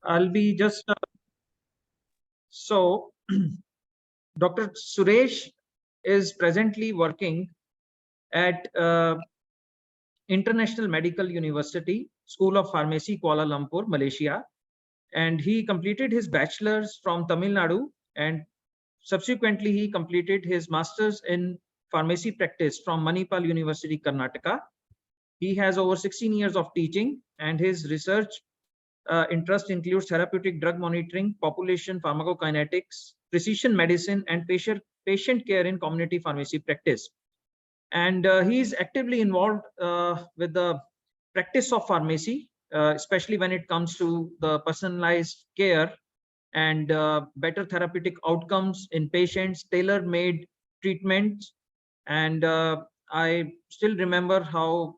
I'll be just so Dr. Suresh is presently working at International Medical University, School of Pharmacy, Kuala Lumpur, Malaysia. And he completed his bachelor's from Tamil Nadu, and subsequently he completed his master's in pharmacy practice from Manipal University, Karnataka. He has over 16 years of teaching, and his research interest includes therapeutic drug monitoring, population pharmacokinetics, precision medicine, and patient care in community pharmacy practice. And he is actively involved with the practice of pharmacy, especially when it comes to the personalized care and better therapeutic outcomes in patients, tailor-made treatments. And I still remember how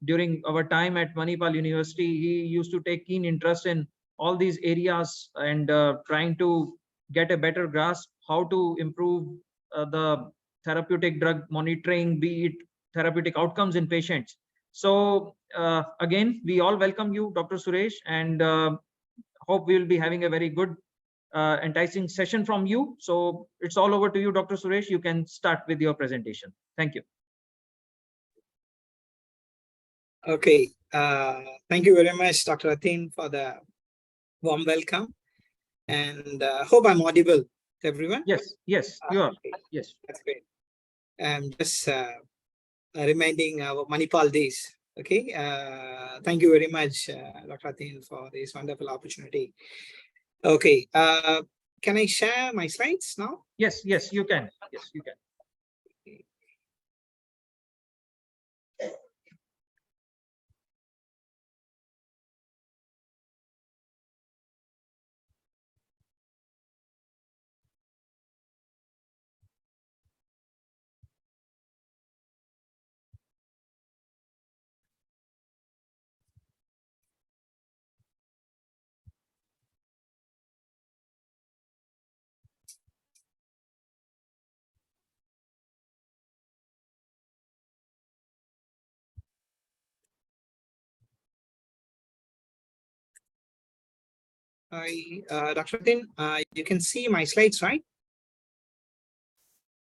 during our time at Manipal University, he used to take keen interest in all these areas and trying to get a better grasp how to improve the therapeutic drug monitoring, be it therapeutic outcomes in patients. So again, we all welcome you, Dr. Suresh, and hope we will be having a very good enticing session from you. So it's all over to you, Dr. Suresh. You can start with your presentation. Thank you. Okay. Thank you very much, Dr. Atin, for the warm welcome. And hope I'm audible to everyone. Yes, yes, you are. Okay. Yes. That's great. I'm just reminding our Manipal days. Okay. Thank you very much, Dr. Atin, for this wonderful opportunity. Okay. Can I share my slides now? Yes, yes, you can. Yes, you can. Okay. Dr. Atin, you can see my slides, right?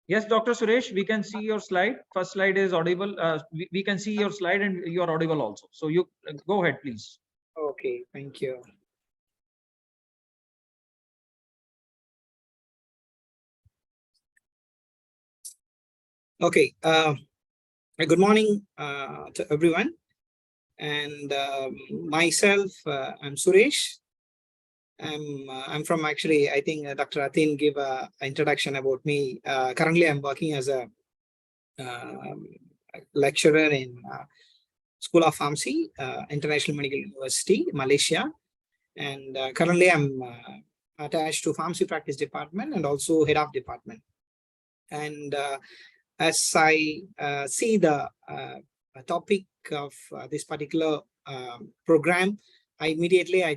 Yes, Dr. Suresh, we can see your slide. First slide is audible. We can see your slide and you are audible also. So you go ahead, please. Okay, thank you. Okay, good morning to everyone. And myself, I'm Suresh. I'm from actually, I think Dr. Atin gave an introduction about me. Currently, I'm working as a lecturer in School of Pharmacy, International Medical University, Malaysia. And currently, I'm attached to Pharmacy Practice Department and also Head of Department. And as I see the topic of this particular program, I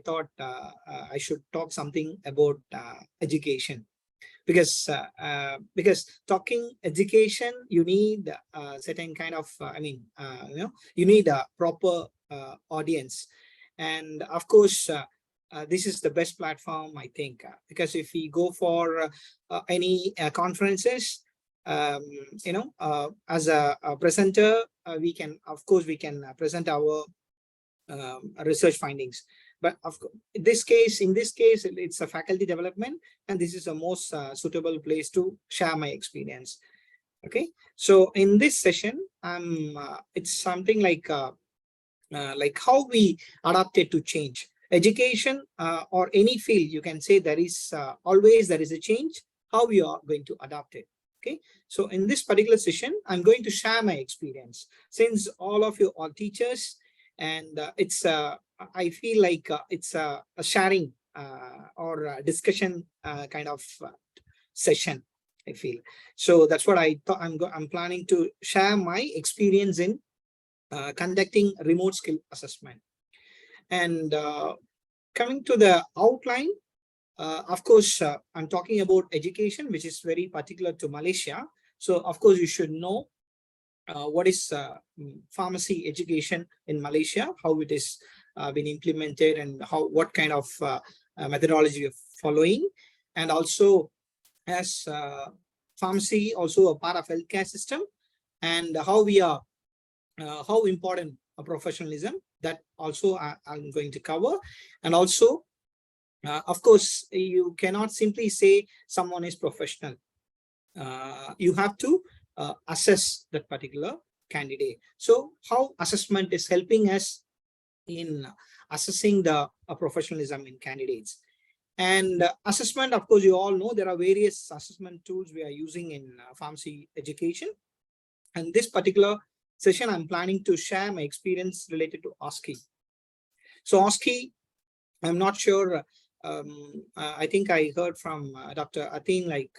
thought I should talk something about education, because talking education, you need certain kind of you need a proper audience, and of course this is the best platform, I think, because if we go for any conferences, as a presenter, we can present our research findings. But of course, in this case, it's a faculty development, and this is the most suitable place to share my experience. Okay, so in this session, it's something like how we adapted to change. Education or any field, you can say there is always a change. How we are going to adapt it. Okay, so in this particular session, I'm going to share my experience, since all of you are teachers, and it's I feel like it's a sharing or a discussion kind of session, I feel. So that's what I thought. I'm planning to share my experience in conducting remote skill assessment. And coming to the outline, of course, I'm talking about education, which is very particular to Malaysia. So, of course, you should know what is pharmacy education in Malaysia, how it is been implemented, and what kind of methodology we're following, and also as pharmacy also a part of healthcare system, and how we are, how important a professionalism, that also I'm going to cover. And also, of course, you cannot simply say someone is professional. You have to assess that particular candidate. So how assessment is helping us in assessing the professionalism in candidates. And assessment, of course, you all know there are various assessment tools we are using in pharmacy education. And this particular session, I'm planning to share my experience related to OSCE. So OSCE, I'm not sure, I think I heard from Dr. Atin, like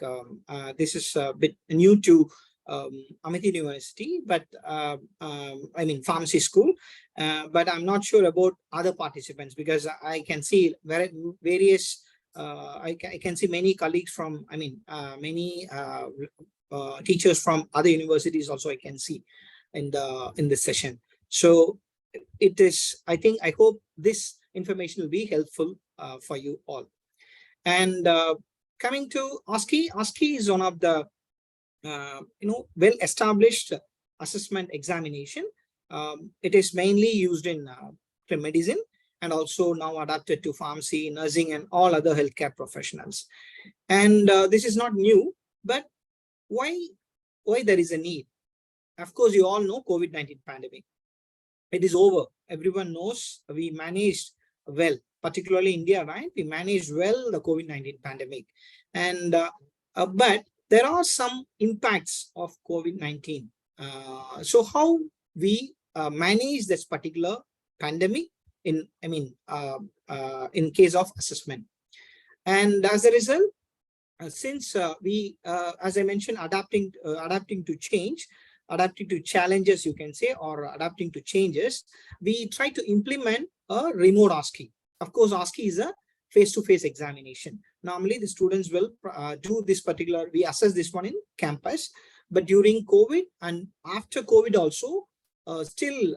this is a bit new to Amity University, but I mean pharmacy school, but I'm not sure about other participants, because I can see various, I can see many colleagues from, I mean, many teachers from other universities also I can see in this session. So it is, I hope this information will be helpful for you all. And coming to OSCE, OSCE is one of the well-established assessment examination. It is mainly used in medicine, and also now adapted to pharmacy, nursing, and all other healthcare professionals. And this is not new, but why there is a need? Of course, you all know COVID-19 pandemic. It is over. Everyone knows we managed well, particularly India, right? We managed well the COVID-19 pandemic. And but there are some impacts of COVID-19. So how we manage this particular pandemic in, I mean, in case of assessment. And as a result, since we, as I mentioned, adapting to change, adapting to challenges, you can say, or adapting to changes, we try to implement a remote OSCE. Of course, OSCE is a face-to-face examination. Normally, the students will do this particular, we assess this one in campus, but during COVID and after COVID also, still,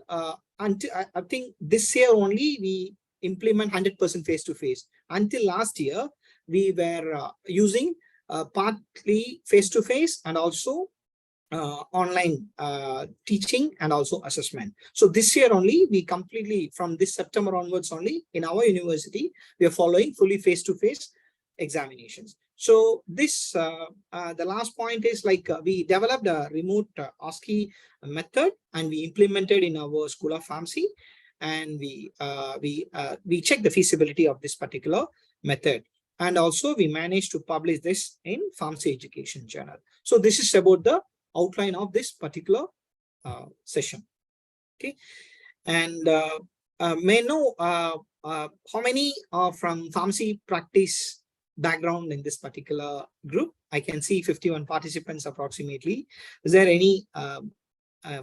until I think this year only, we implement 100% face-to-face. Until last year, we were using partly face-to-face and also online teaching and also assessment. So this year only, we completely, from this September onwards only, in our university, we are following fully face-to-face examinations. So this, the last point is like we developed a remote OSCE method, and we implemented in our School of Pharmacy, and we check the feasibility of this particular method. And also we managed to publish this in Pharmacy Education Journal. So this is about the outline of this particular session. Okay, and may I know how many are from pharmacy practice background in this particular group? I can see 51 participants approximately. Is there any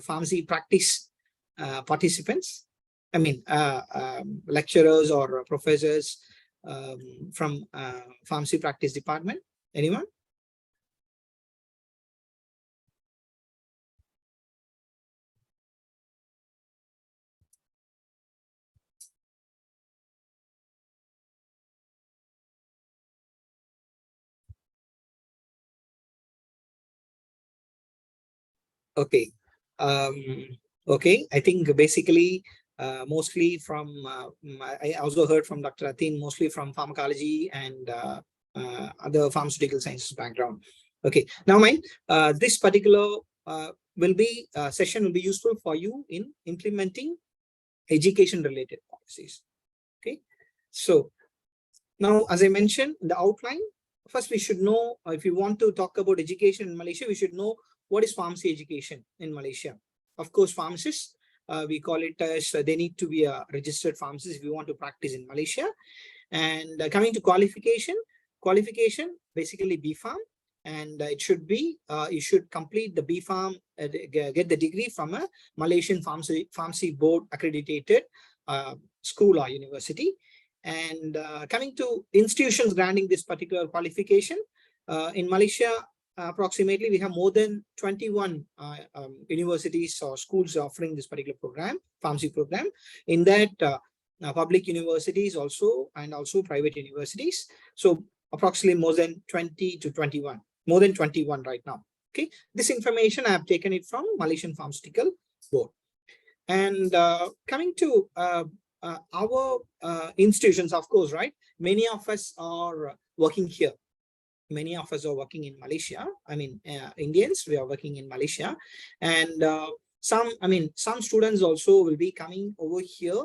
pharmacy practice participants? I mean, lecturers or professors from pharmacy practice department? Anyone? Okay. Okay. I think basically mostly from, I also heard from Dr. Atin, mostly from pharmacology and other pharmaceutical sciences background. Okay. Now, mind, this particular session will be useful for you in implementing education related policies. Okay. So now, as I mentioned, the outline, first we should know, if you want to talk about education in Malaysia, we should know what is pharmacy education in Malaysia. Of course, pharmacists, we call it as they need to be a registered pharmacist if you want to practice in Malaysia. And coming to qualification basically B.Pharm, and it should be you should complete the B.Pharm, get the degree from a Malaysian Pharmacy Board accredited school or university. And coming to institutions granting this particular qualification, in Malaysia, approximately we have more than 21 universities or schools offering this particular program, pharmacy program. In that, public universities also, and also private universities. So approximately more than 20 to 21, more than 21 right now. Okay, this information I have taken it from Malaysian Pharmaceutical Board. And coming to our institutions, of course, right? Many of us are working here. Many of us are working in Malaysia. I mean, Indians, we are working in Malaysia. And some students also will be coming over here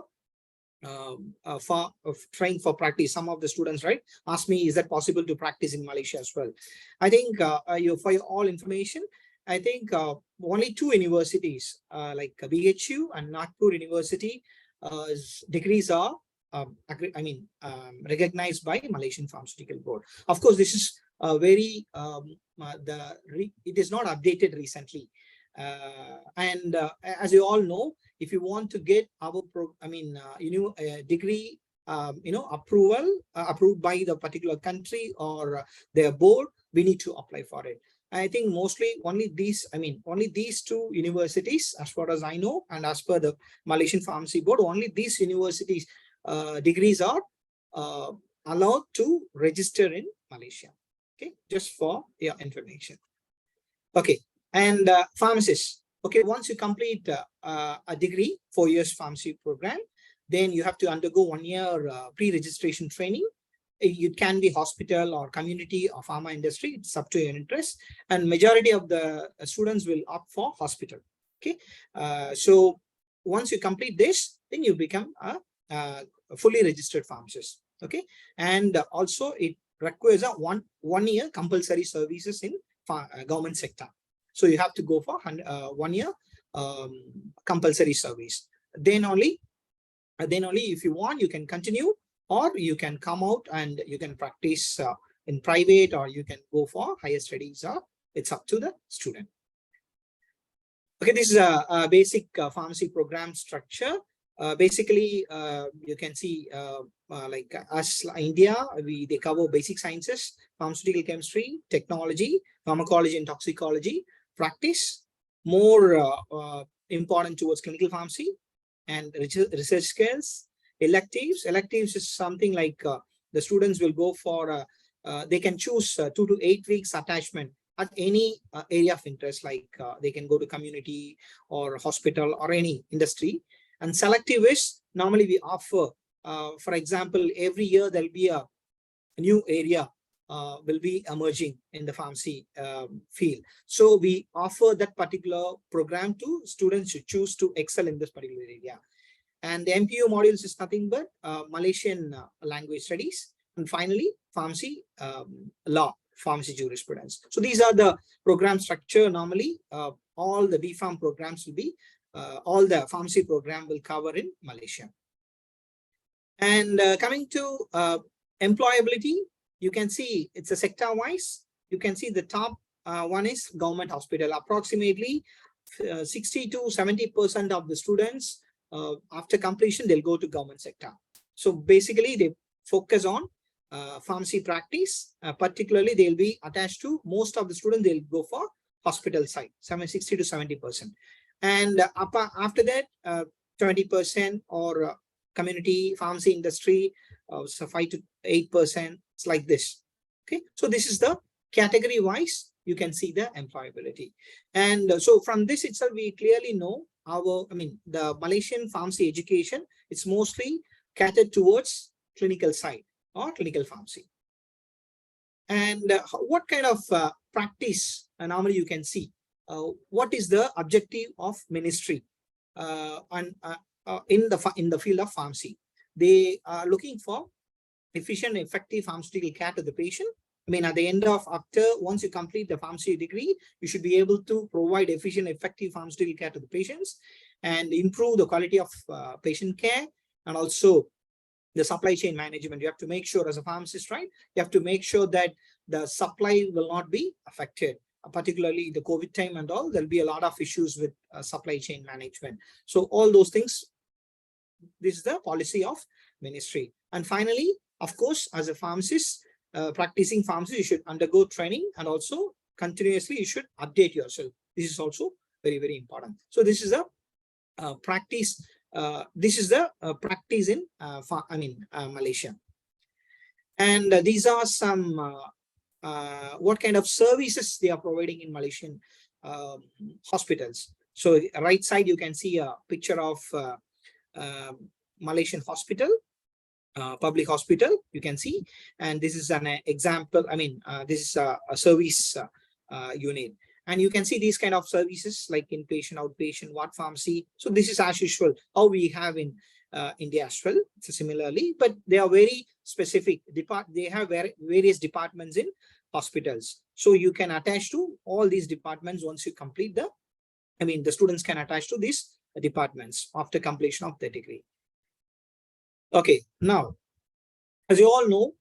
for trying for practice. Some of the students, right, ask me, is that possible to practice in Malaysia as well? I think for your all information, I think only 2 universities like BHU and Nagpur University degrees are recognized by Malaysian Pharmaceutical Board. Of course, this is very it is not updated recently. As you all know, if you want to get our degree approval approved by the particular country or their board, we need to apply for it. I think mostly only these 2 universities, as far as I know, and as per the Malaysian Pharmacy Board, only these universities degrees are allowed to register in Malaysia. Okay, just for your information. Okay, and pharmacists. Okay, once you complete a degree, 4 years pharmacy program, then you have to undergo 1 year pre-registration training. It can be hospital or community or pharma industry. It's up to your interest. And majority of the students will opt for hospital. Okay, so once you complete this, then you become a fully registered pharmacist. Okay, and also it requires a one year compulsory services in government sector. So you have to go for 1 year compulsory service. Then only if you want, you can continue, or you can come out and you can practice in private, or you can go for higher studies. It's up to the student. Okay, this is a basic pharmacy program structure. Basically, you can see like as India, they cover basic sciences, pharmaceutical chemistry, technology, pharmacology and toxicology, practice, more important towards clinical pharmacy, and research skills. Electives is something like the students will go for, they can choose 2 to 8 weeks attachment at any area of interest, like they can go to community or hospital or any industry. And selective is normally we offer, for example, every year there'll be a new area will be emerging in the pharmacy field. So we offer that particular program to students who choose to excel in this particular area. And the MPU modules is nothing but Malaysian language studies. And finally, pharmacy law, pharmacy jurisprudence. So these are the program structure. Normally, all the BPharm programs will be, all the pharmacy program will cover in Malaysia. And coming to employability, you can see it's a sector wise. You can see the top one is government hospital. Approximately 60 to 70% of the students after completion, they'll go to government sector. So basically they focus on pharmacy practice, particularly they'll be attached to, most of the students, they'll go for hospital side, 60 to 70%. And after that, 20% or community pharmacy industry, so 5 to 8%, it's like this. Okay, so this is the category wise, you can see the employability. And so from this itself, we clearly know the Malaysian pharmacy education, it's mostly catered towards clinical side or clinical pharmacy. And what kind of practice normally you can see? What is the objective of ministry in the field of pharmacy? They are looking for efficient, effective pharmaceutical care to the patient. At the end of once you complete the pharmacy degree, you should be able to provide efficient, effective pharmaceutical care to the patients and improve the quality of patient care, and also the supply chain management. You have to make sure as a pharmacist, right? You have to make sure that the supply will not be affected, particularly the COVID time and all. There'll be a lot of issues with supply chain management. So all those things, this is the policy of ministry. And finally, of course, as a pharmacist, practicing pharmacy, you should undergo training, and also continuously you should update yourself. This is also very, very important. So this is a practice this is the practice in Malaysia. And these are some what kind of services they are providing in Malaysian hospitals. So right side, you can see a picture of Malaysian hospital, public hospital, you can see. And this is an example. This is a service unit. And you can see these kind of services like inpatient, outpatient, ward pharmacy. So this is as usual, how we have in India as well, so similarly, but they are very specific. They have various departments in hospitals. So you can attach to all these departments once you complete the students can attach to these departments after completion of the degree. Okay, now, as you all know,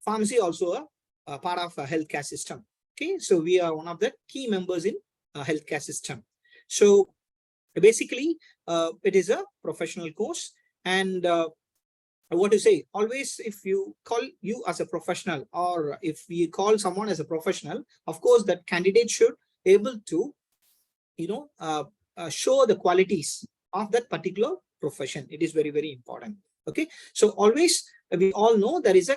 pharmacy also a part of a healthcare system. Okay, so we are one of the key members in a healthcare system. So basically, it is a professional course, and what to say, always if you call you as a professional, or if we call someone as a professional, of course that candidate should be able to show the qualities of that particular profession. It is very, very important. Okay, so always we all know there is a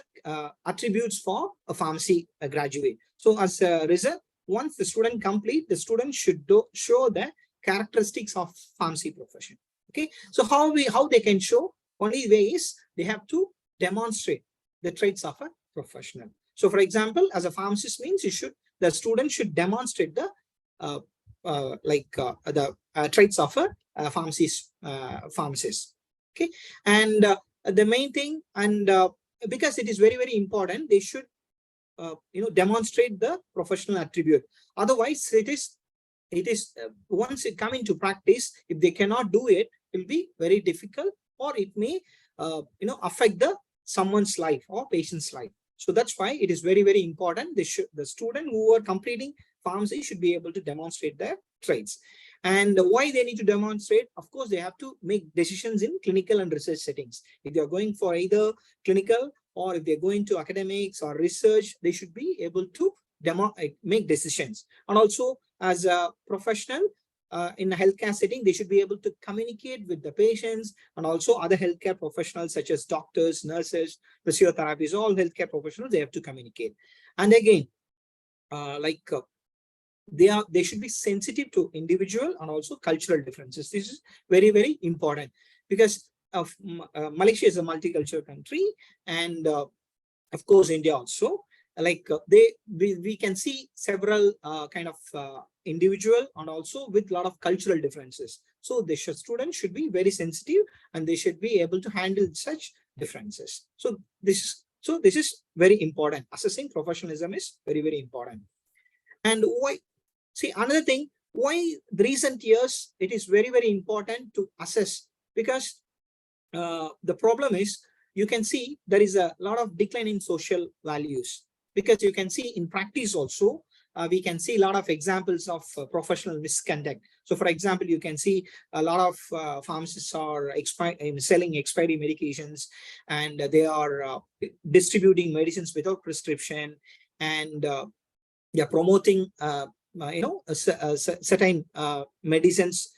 attributes for a pharmacy graduate. So as a result, once the student complete, the student should show the characteristics of pharmacy profession. Okay, so how they can show? Only way is they have to demonstrate the traits of a professional. So for example, as a pharmacist means the student should demonstrate the traits of a pharmacist. Okay, and the main thing, and because it is very, very important, they should demonstrate the professional attribute. Otherwise, it is once it come into practice, if they cannot do it, it will be very difficult, or it may affect someone's life or patient's life. So that's why it is very, very important. The student who are completing pharmacy should be able to demonstrate their traits. And why they need to demonstrate? Of course, they have to make decisions in clinical and research settings. If they are going for either clinical, or if they're going to academics or research, they should be able to make decisions. And also, as a professional in a healthcare setting, they should be able to communicate with the patients and also other healthcare professionals such as doctors, nurses, physiotherapists, all healthcare professionals, they have to communicate. And again, they should be sensitive to individual and also cultural differences. This is very, very important, because of Malaysia is a multicultural country, and of course India also. We can see several kind of individual and also with a lot of cultural differences. So the students should be very sensitive, and they should be able to handle such differences. So this is very important. Assessing professionalism is very, very important. And why? See, another thing, why the recent years it is very, very important to assess, because the problem is, you can see there is a lot of decline in social values, because you can see in practice also, we can see a lot of examples of professional misconduct. So for example, you can see a lot of pharmacists are selling expiry medications, and they are distributing medicines without prescription, and they are promoting certain medicines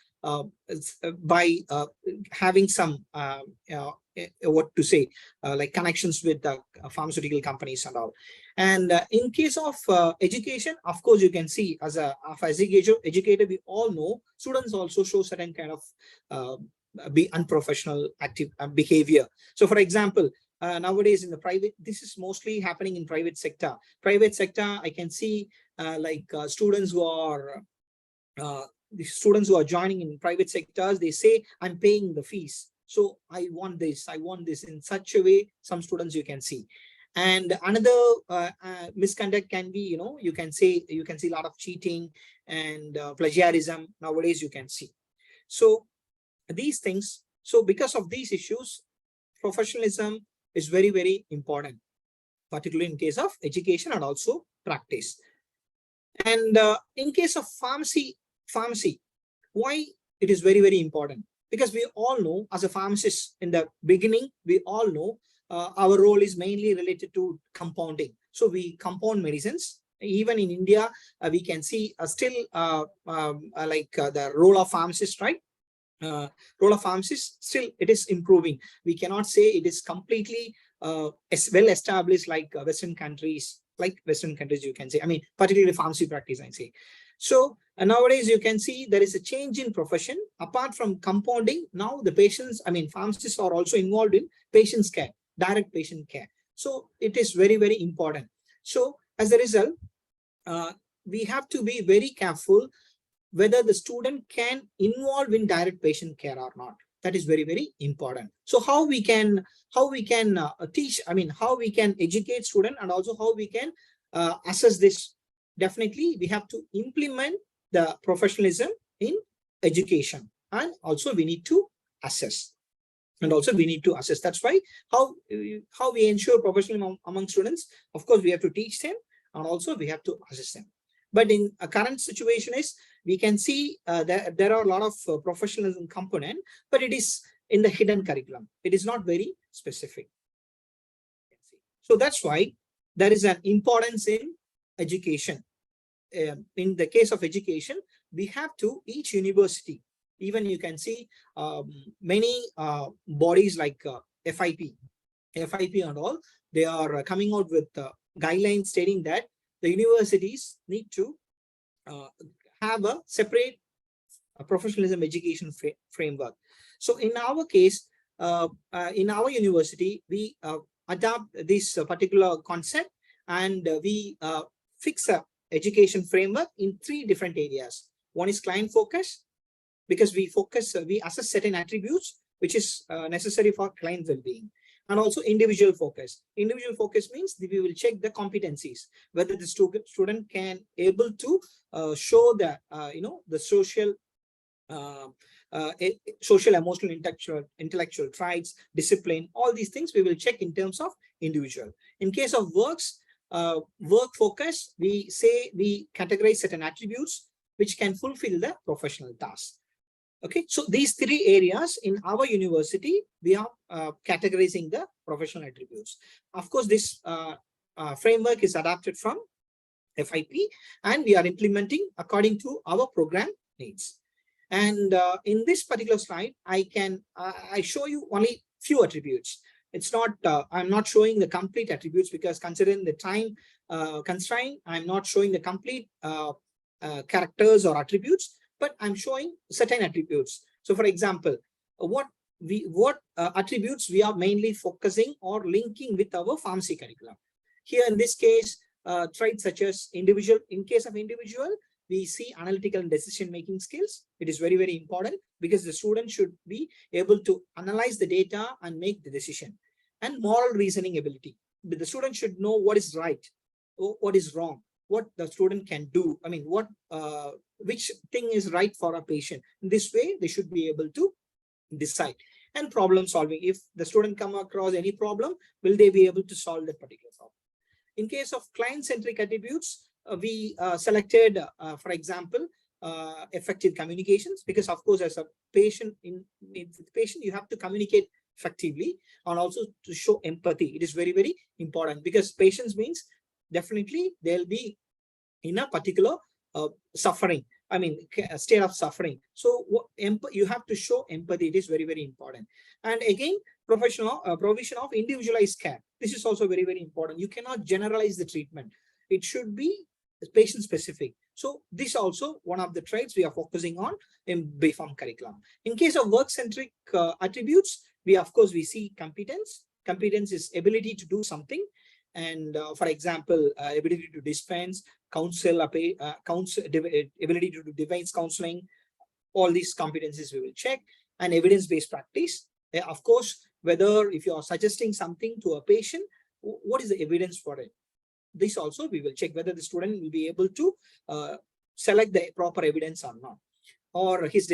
by having some like connections with the pharmaceutical companies and all. And in case of education, of course, you can see as a educator, we all know students also show certain kind of be unprofessional active behavior. So for example, nowadays in the private, this is mostly happening in private sector. I can see students who are the students who are joining in private sectors, they say, I'm paying the fees, so I want this in such a way. Some students you can see. And another misconduct can be, you can see a lot of cheating and plagiarism nowadays you can see. So these things, so because of these issues, professionalism is very, very important, particularly in case of education and also practice. And in case of pharmacy, why it is very, very important? Because we all know, as a pharmacist in the beginning, we all know our role is mainly related to compounding. So we compound medicines. Even in India, we can see still the role of pharmacist, right? role of pharmacists, still it is improving. We cannot say it is completely as well established like Western countries, you can say, I mean, particularly pharmacy practice, I say. So nowadays you can see there is a change in profession. Apart from compounding, now the patients, I mean, pharmacists are also involved in patient's care, direct patient care. So it is very, very important. So as a result, we have to be very careful whether the student can involve in direct patient care or not. That is very, very important. So how we can teach, I mean, how we can educate student, and also how we can assess this. Definitely we have to implement the professionalism in education, and also we need to assess. That's why how we ensure professionalism among students. Of course, we have to teach them, and also we have to assess them. But in a current situation is, we can see that there are a lot of professionalism component, but it is in the hidden curriculum. It is not very specific. So that's why there is an importance in education. In the case of education, we have to, each university, even you can see many bodies like FIP and all, they are coming out with guidelines stating that the universities need to have a separate professionalism education framework. So in our case, in our university, we adopt this particular concept, and we fix a education framework in 3 different areas. One is client focus, because we assess certain attributes which is necessary for client well-being. And also individual focus. Individual focus means we will check the competencies, whether the student can able to show the the social, emotional, intellectual traits, discipline. All these things we will check in terms of individual. In case of work focus, we say we categorize certain attributes which can fulfill the professional task. Okay, so these 3 areas in our university, we are categorizing the professional attributes. Of course, this framework is adapted from FIP, and we are implementing according to our program needs. And in this particular slide, I show you only few attributes. It's not, I'm not showing the complete attributes, because considering the time constraint, I'm not showing the complete characters or attributes, but I'm showing certain attributes. So for example, what attributes we are mainly focusing or linking with our pharmacy curriculum. Here in this case, traits such as individual. In case of individual, we see analytical and decision-making skills. It is very, very important, because the student should be able to analyze the data and make the decision. And moral reasoning ability. The student should know what is right, what is wrong, what the student can do. I mean, which thing is right for a patient. In this way, they should be able to decide. And problem solving. If the student come across any problem, will they be able to solve that particular problem? In case of client-centric attributes, we selected, for example, effective communications, because of course, as a patient, you have to communicate effectively, and also to show empathy. It is very, very important, because patients means definitely they'll be in a particular suffering, I mean, a state of suffering. So you have to show empathy. It is very, very important. And again, provision of individualized care. This is also very, very important. You cannot generalize the treatment. It should be patient specific. So this also one of the traits we are focusing on in BPharm curriculum. In case of work-centric attributes, we see competence. Competence is ability to do something. And for example, ability to dispense, ability to do device counseling. All these competencies we will check. And evidence-based practice. Of course, whether if you are suggesting something to a patient, what is the evidence for it? This also we will check whether the student will be able to select the proper evidence or not, or his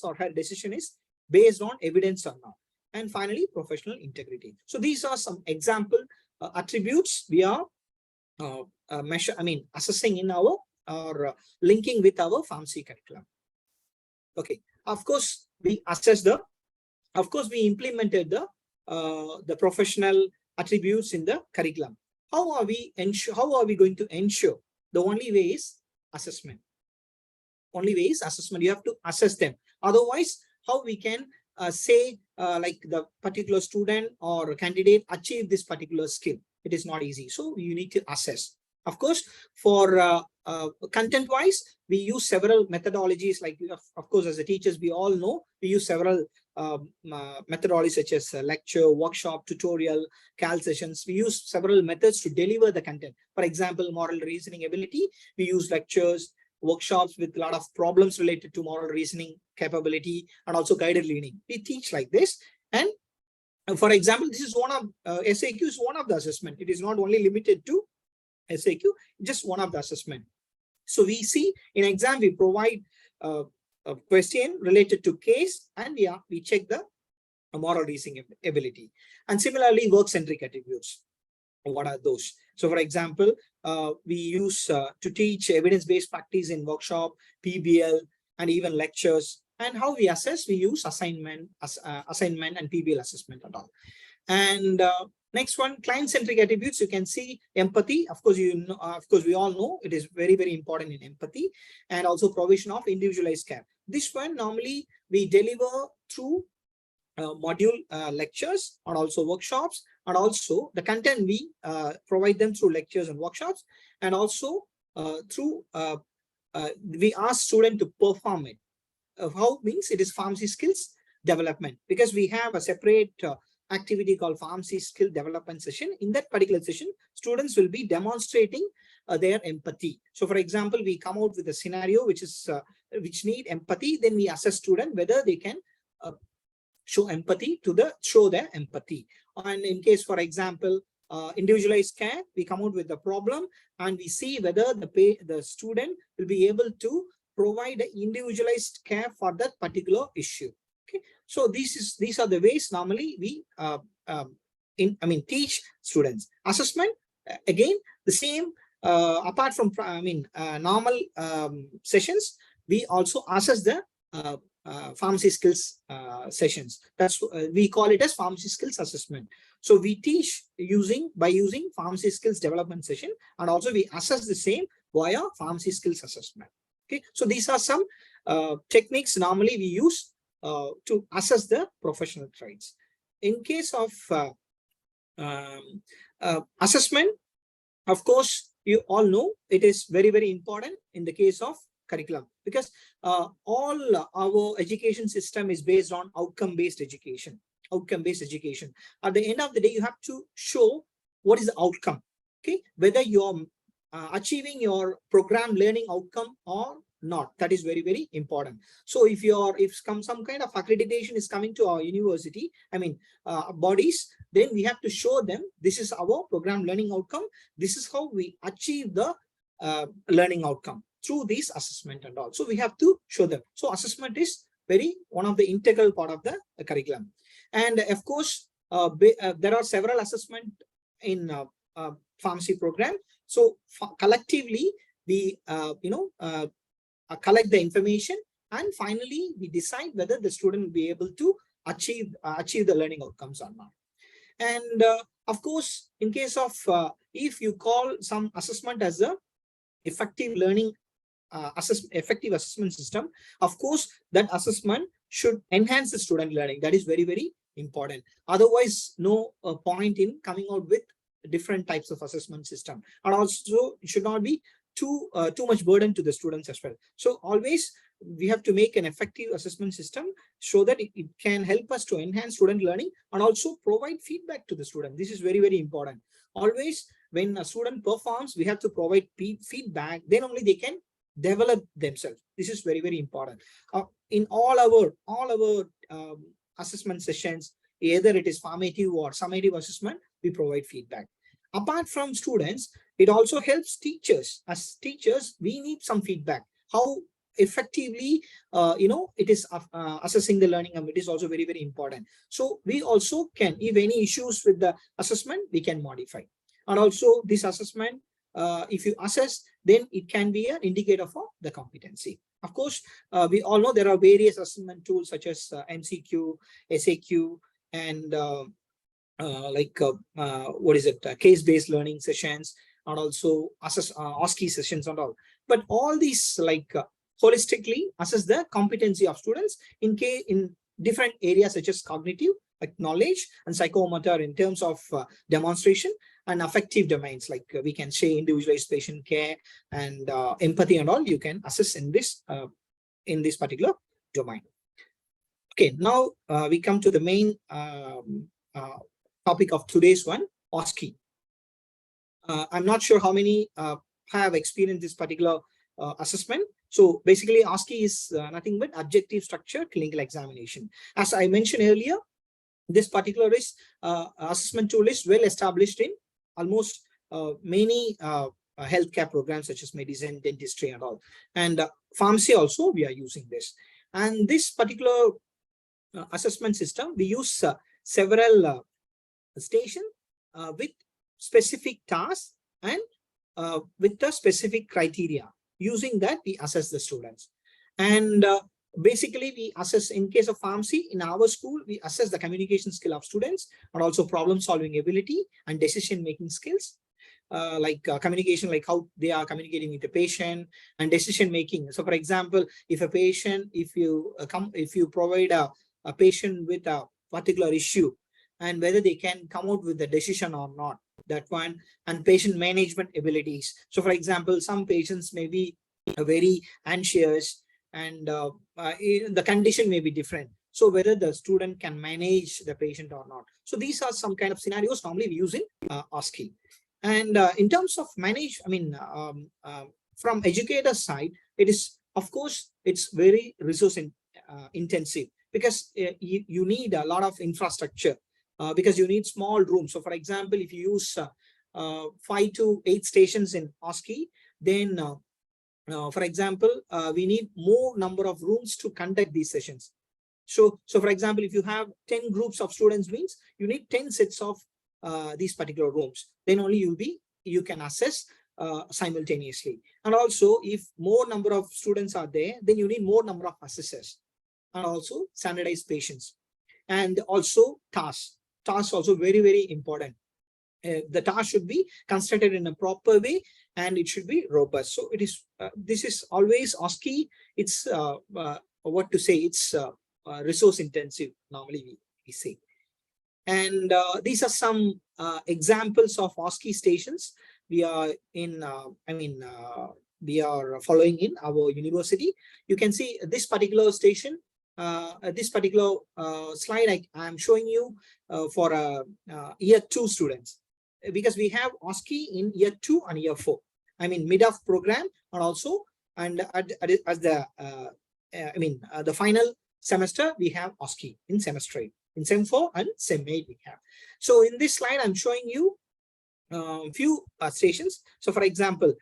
or her decision is based on evidence or not. And finally, professional integrity. So these are some example attributes we are assessing in our or linking with our pharmacy curriculum. Okay, of course we implemented the professional attributes in the curriculum. How are we going to ensure? The only way is assessment. You have to assess them. Otherwise, how we can say like the particular student or candidate achieve this particular skill. It is not easy. So you need to assess. Of course, for content wise, we use several methodologies. Like, of course, as the teachers, we all know we use several methodologies such as lecture, workshop, tutorial, cal sessions. We use several methods to deliver the content. For example, moral reasoning ability, we use lectures, workshops with a lot of problems related to moral reasoning capability, and also guided learning. We teach like this. And for example, this is one of SAQ is one of the assessment. It is not only limited to SAQ, just one of the assessment. So we see in exam, we provide a question related to case, and we check the moral reasoning ability. And similarly, work-centric attributes. What are those? So for example, we use to teach evidence-based practice in workshop, PBL, and even lectures. And how we assess, we use assignment and PBL assessment and all. And next one, client-centric attributes. You can see empathy. Of course, you know, we all know it is very, very important in empathy, and also provision of individualized care. This one normally we deliver through module lectures and also workshops, and also the content we provide them through lectures and workshops, and also through we ask student to perform it. How means it is pharmacy skills development, because we have a separate activity called pharmacy skill development session. In that particular session, students will be demonstrating their empathy. So for example, we come out with a scenario which is which need empathy, then we assess student whether they can show empathy show their empathy. And in case, for example, individualized care, we come out with the problem and we see whether the student will be able to provide individualized care for that particular issue. Okay, so these are the ways normally we teach students. Assessment, again the same. Apart from normal sessions, we also assess the pharmacy skills sessions. That's we call it as pharmacy skills assessment. So we teach by using pharmacy skills development session, and also we assess the same via pharmacy skills assessment. Okay, so these are some techniques normally we use to assess the professional traits. In case of assessment, of course, you all know it is very, very important in the case of curriculum, because all our education system is based on outcome-based education. At the end of the day, you have to show what is the outcome. Okay, whether you're achieving your program learning outcome or not. That is very, very important. So if some kind of accreditation is coming to our university, bodies, then we have to show them this is our program learning outcome. This is how we achieve the learning outcome through this assessment and all. So we have to show them. So assessment is one of the integral part of the curriculum. And of course, there are several assessment in pharmacy program. So collectively, we collect the information, and finally we decide whether the student will be able to achieve the learning outcomes or not. And of course, in case of if you call some assessment as a effective learning effective assessment system, of course that assessment should enhance the student learning. That is very, very important. Otherwise, no point in coming out with different types of assessment system. And also it should not be too much burden to the students as well. So always we have to make an effective assessment system so that it can help us to enhance student learning and also provide feedback to the student. This is very, very important. Always when a student performs, we have to provide feedback, then only they can develop themselves. This is very, very important. In all our assessment sessions, either it is formative or summative assessment, we provide feedback. Apart from students, it also helps teachers. As teachers, we need some feedback. How effectively, it is assessing the learning, and it is also very, very important. So we also can, if any issues with the assessment, we can modify. And also this assessment, if you assess, then it can be an indicator for the competency. Of course, we all know there are various assessment tools such as MCQ, SAQ, and case-based learning sessions, and also OSCE sessions and all. But all these holistically assess the competency of students in different areas such as cognitive, like knowledge, and psychomotor in terms of demonstration, and affective domains, like we can say individualized patient care and empathy and all. You can assess in this particular domain. Okay, now we come to the main topic of today's one, OSCE. I'm not sure how many have experienced this particular assessment. So basically, OSCE is nothing but objective structured clinical examination. As I mentioned earlier, this particular assessment tool is well established in almost many healthcare programs such as medicine, dentistry, and all. And pharmacy also, we are using this. And this particular assessment system, we use several stations with specific tasks and with the specific criteria. Using that, we assess the students. And basically, we assess, in case of pharmacy, in our school, we assess the communication skill of students and also problem-solving ability and decision-making skills. Communication, like how they are communicating with the patient, and decision-making. So, for example, if a patient, if you provide a patient with a particular issue, and whether they can come out with the decision or not, that one. And patient management abilities. So, for example, some patients may be very anxious, and the condition may be different. So whether the student can manage the patient or not. So these are some kind of scenarios normally we use in OSCE. And in terms of from educator side, it is, of course, it's very resource intensive, because you need a lot of infrastructure, because you need small rooms. So for example, if you use 5 to 8 stations in OSCE, then for example, we need more number of rooms to conduct these sessions. So for example, if you have 10 groups of students, means you need 10 sets of these particular rooms. Then only you can assess simultaneously. And also, if more number of students are there, then you need more number of assessors, and also standardized patients, and also tasks. Tasks also very, very important. The task should be constructed in a proper way, and it should be robust. So it is this is always OSCE. It's what to say, it's resource intensive, normally we say. And these are some examples of OSCE stations we are in we are following in our university. You can see this particular station, this particular slide I am showing you for year 2 students, because we have OSCE in year 2 and year 4. I mean, mid of program, and also, and as the the final semester, we have OSCE in semester 8. In Sem 4 and Sem 8 we have. So in this slide, I'm showing you few stations. So for example,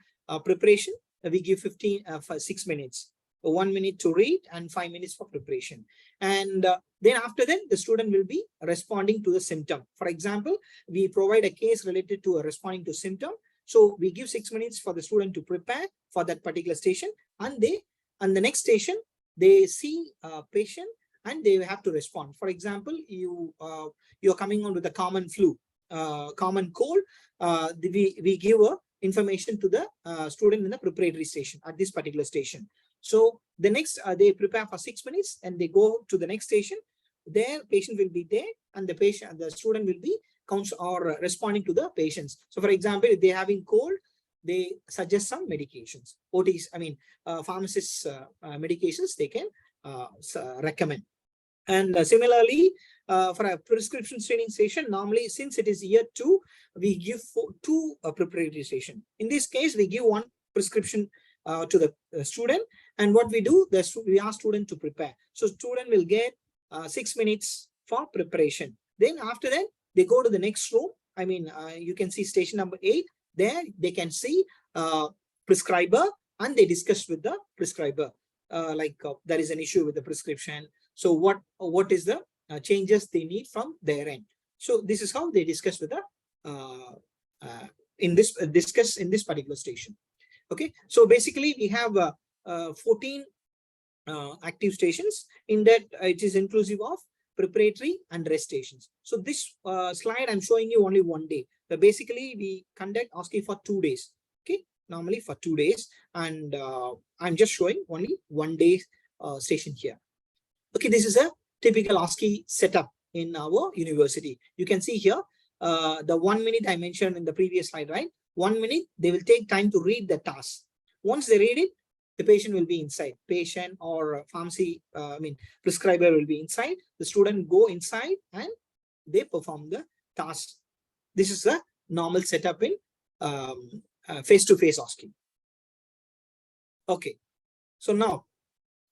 preparation, we give 6 minutes, 1 minute to read and 5 minutes for preparation. And then after that, the student will be responding to the symptom. For example, we provide a case related to responding to symptom. So we give 6 minutes for the student to prepare for that particular station, and the next station, they see a patient and they have to respond. For example, you're coming on with a common flu, common cold. We give information to the student in the preparatory station at this particular station. So the next, they prepare for 6 minutes and they go to the next station. Their patient will be there, and the student will be responding to the patients. So for example, if they're having cold, they suggest some medications. OTs, pharmacists medications they can recommend. And similarly, for a prescription screening station, normally, since it is year 2, we give 2 preparatory station. In this case, we give 1 prescription to the student, and what we do, we ask student to prepare. So student will get 6 minutes for preparation. Then after that, they go to the next room. You can see station number 8. There they can see prescriber, and they discuss with the prescriber, there is an issue with the prescription. So what is the changes they need from their end. So this is how they discuss with the discuss in this particular station. Okay, so basically we have 14 active stations. In that, it is inclusive of preparatory and rest stations. So this slide I'm showing you only one day. But basically we conduct OSCE for 2 days. Okay, normally for 2 days, and I'm just showing only 1 day station here. Okay, this is a typical OSCE setup in our university. You can see here the 1 minute I mentioned in the previous slide, right? 1 minute, they will take time to read the task. Once they read it, the patient will be inside. Patient or pharmacy, prescriber will be inside. The student go inside and they perform the task. This is a normal setup in face-to-face OSCE. Okay, so now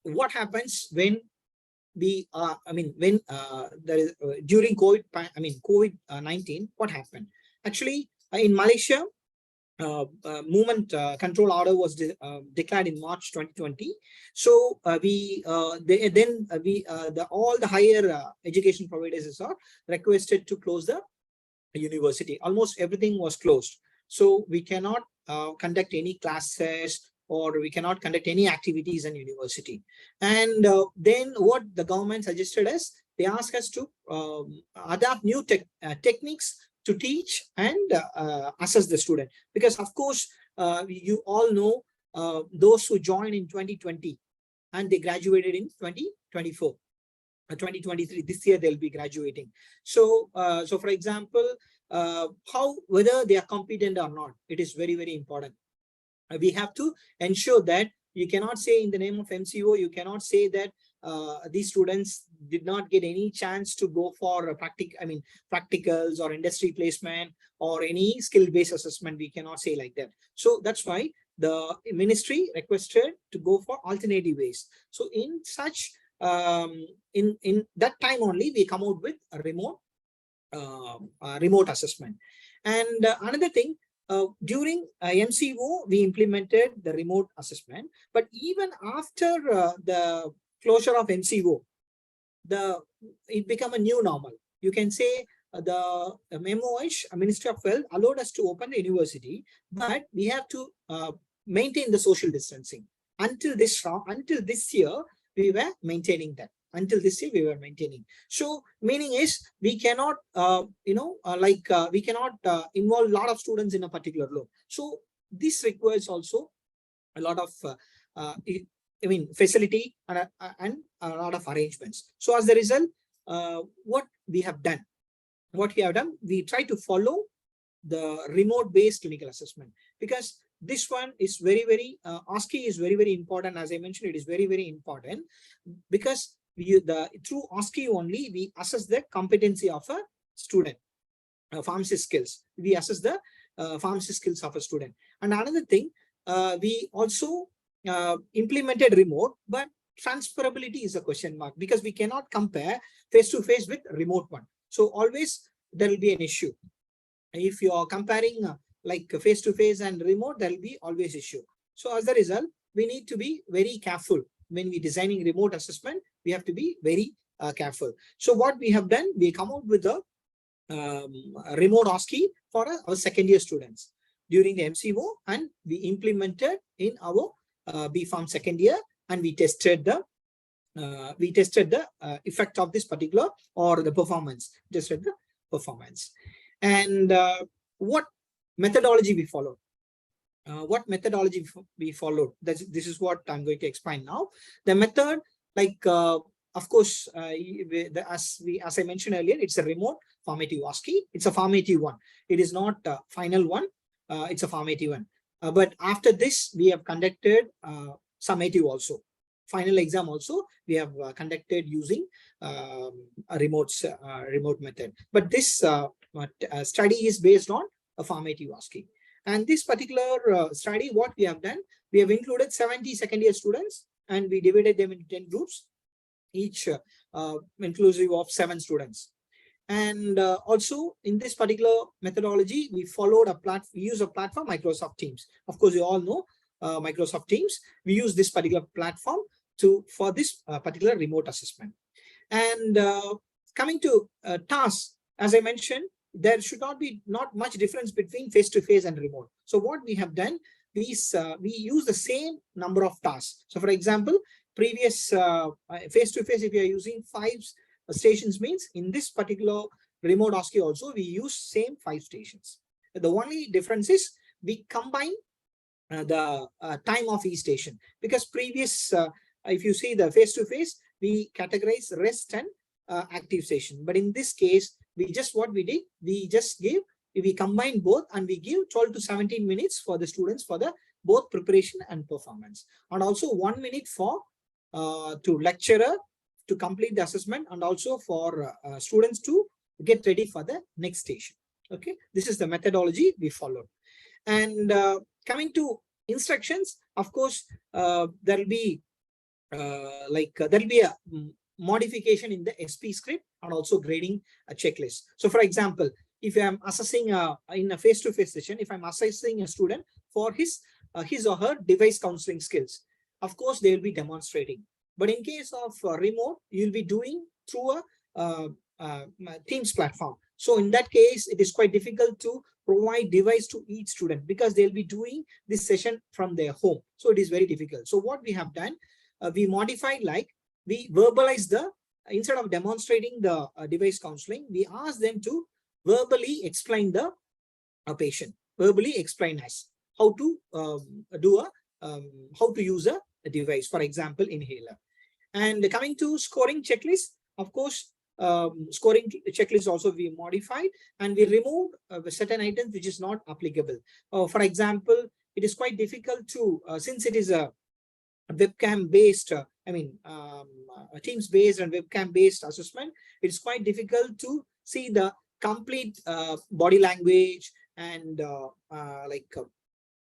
what happens when we there is during COVID-19, what happened? Actually, in Malaysia, movement control order was declared in March 2020. So all the higher education providers are requested to close the university. Almost everything was closed. So we cannot conduct any classes, or we cannot conduct any activities in university. And then what the government suggested is, they asked us to adapt new techniques to teach and assess the student. Because of course, you all know those who joined in 2020 and they graduated in 2024. 2023, this year they'll be graduating. So for example, whether they are competent or not, it is very, very important. We have to ensure that you cannot say in the name of MCO, you cannot say that these students did not get any chance to go for practicals or industry placement or any skill-based assessment. We cannot say like that. So that's why the ministry requested to go for alternative ways. So in such in that time only, we come out with a remote assessment. And another thing, during MCO, we implemented the remote assessment. But even after the closure of MCO, it became a new normal. You can say the MOH, Ministry of Health, allowed us to open the university, but we have to maintain the social distancing. Until this year, we were maintaining that. Until this year, we were maintaining. So meaning is, we cannot, we cannot involve a lot of students in a particular room. So this requires also a lot of, facility and a lot of arrangements. So as a result, what we have done, we try to follow the remote-based clinical assessment, because this one is very, very, OSCE is very, very important. As I mentioned, it is very, very important, because through OSCE only, we assess the competency of a student, pharmacy skills. We assess the pharmacy skills of a student. And another thing, we also implemented remote, but transferability is a question mark, because we cannot compare face-to-face with remote one. So always there will be an issue. If you are comparing like face-to-face and remote, there will be always issue. So as a result, we need to be very careful. When we designing remote assessment, we have to be very careful. So what we have done, we come out with a remote OSCE for our second year students during the MCO, and we implemented in our BPharm second year, and we tested the effect of this particular, or the performance, tested the performance. And what methodology we followed? This is what I'm going to explain now. The method, of course, as I mentioned earlier, it's a remote formative OSCE. It's a formative one. It is not a final one. It's a formative one. But after this, we have conducted summative also. Final exam also we have conducted using a remote method. But this study is based on a formative OSCE. And this particular study, what we have done, we have included 70 second year students, and we divided them into 10 groups, each inclusive of 7 students. And also in this particular methodology, we followed we use a platform, Microsoft Teams. Of course, you all know Microsoft Teams. We use this particular platform for this particular remote assessment. And coming to tasks, as I mentioned, there should not much difference between face-to-face and remote. So what we have done, we use the same number of tasks. So for example, previous face-to-face, if you are using 5 stations, means in this particular remote OSCE also we use same 5 stations. The only difference is we combine the time of each station, because previous, if you see the face-to-face, we categorize rest and active station. But in this case, what we did, we combine both and we give 12 to 17 minutes for the students for the both preparation and performance, and also 1 minute for to lecturer to complete the assessment, and also for students to get ready for the next station. Okay, this is the methodology we followed. And coming to instructions, of course, there will be a modification in the SP script and also grading a checklist. So for example, if I'm assessing in a face-to-face session, if I'm assessing a student for his or her device counseling skills, of course they will be demonstrating. But in case of remote, you'll be doing through a Teams platform. So in that case, it is quite difficult to provide device to each student because they'll be doing this session from their home. So it is very difficult. So what we have done, we modified, like we verbalize instead of demonstrating the device counseling, we ask them to verbally explain the patient, verbally explain us how to how to use a device, for example, inhaler. And coming to scoring checklist, of course, scoring checklist also we modified, and we removed certain items which is not applicable. For example, it is quite difficult to, since it is a webcam based, Teams based and webcam based assessment, it's quite difficult to see the complete body language and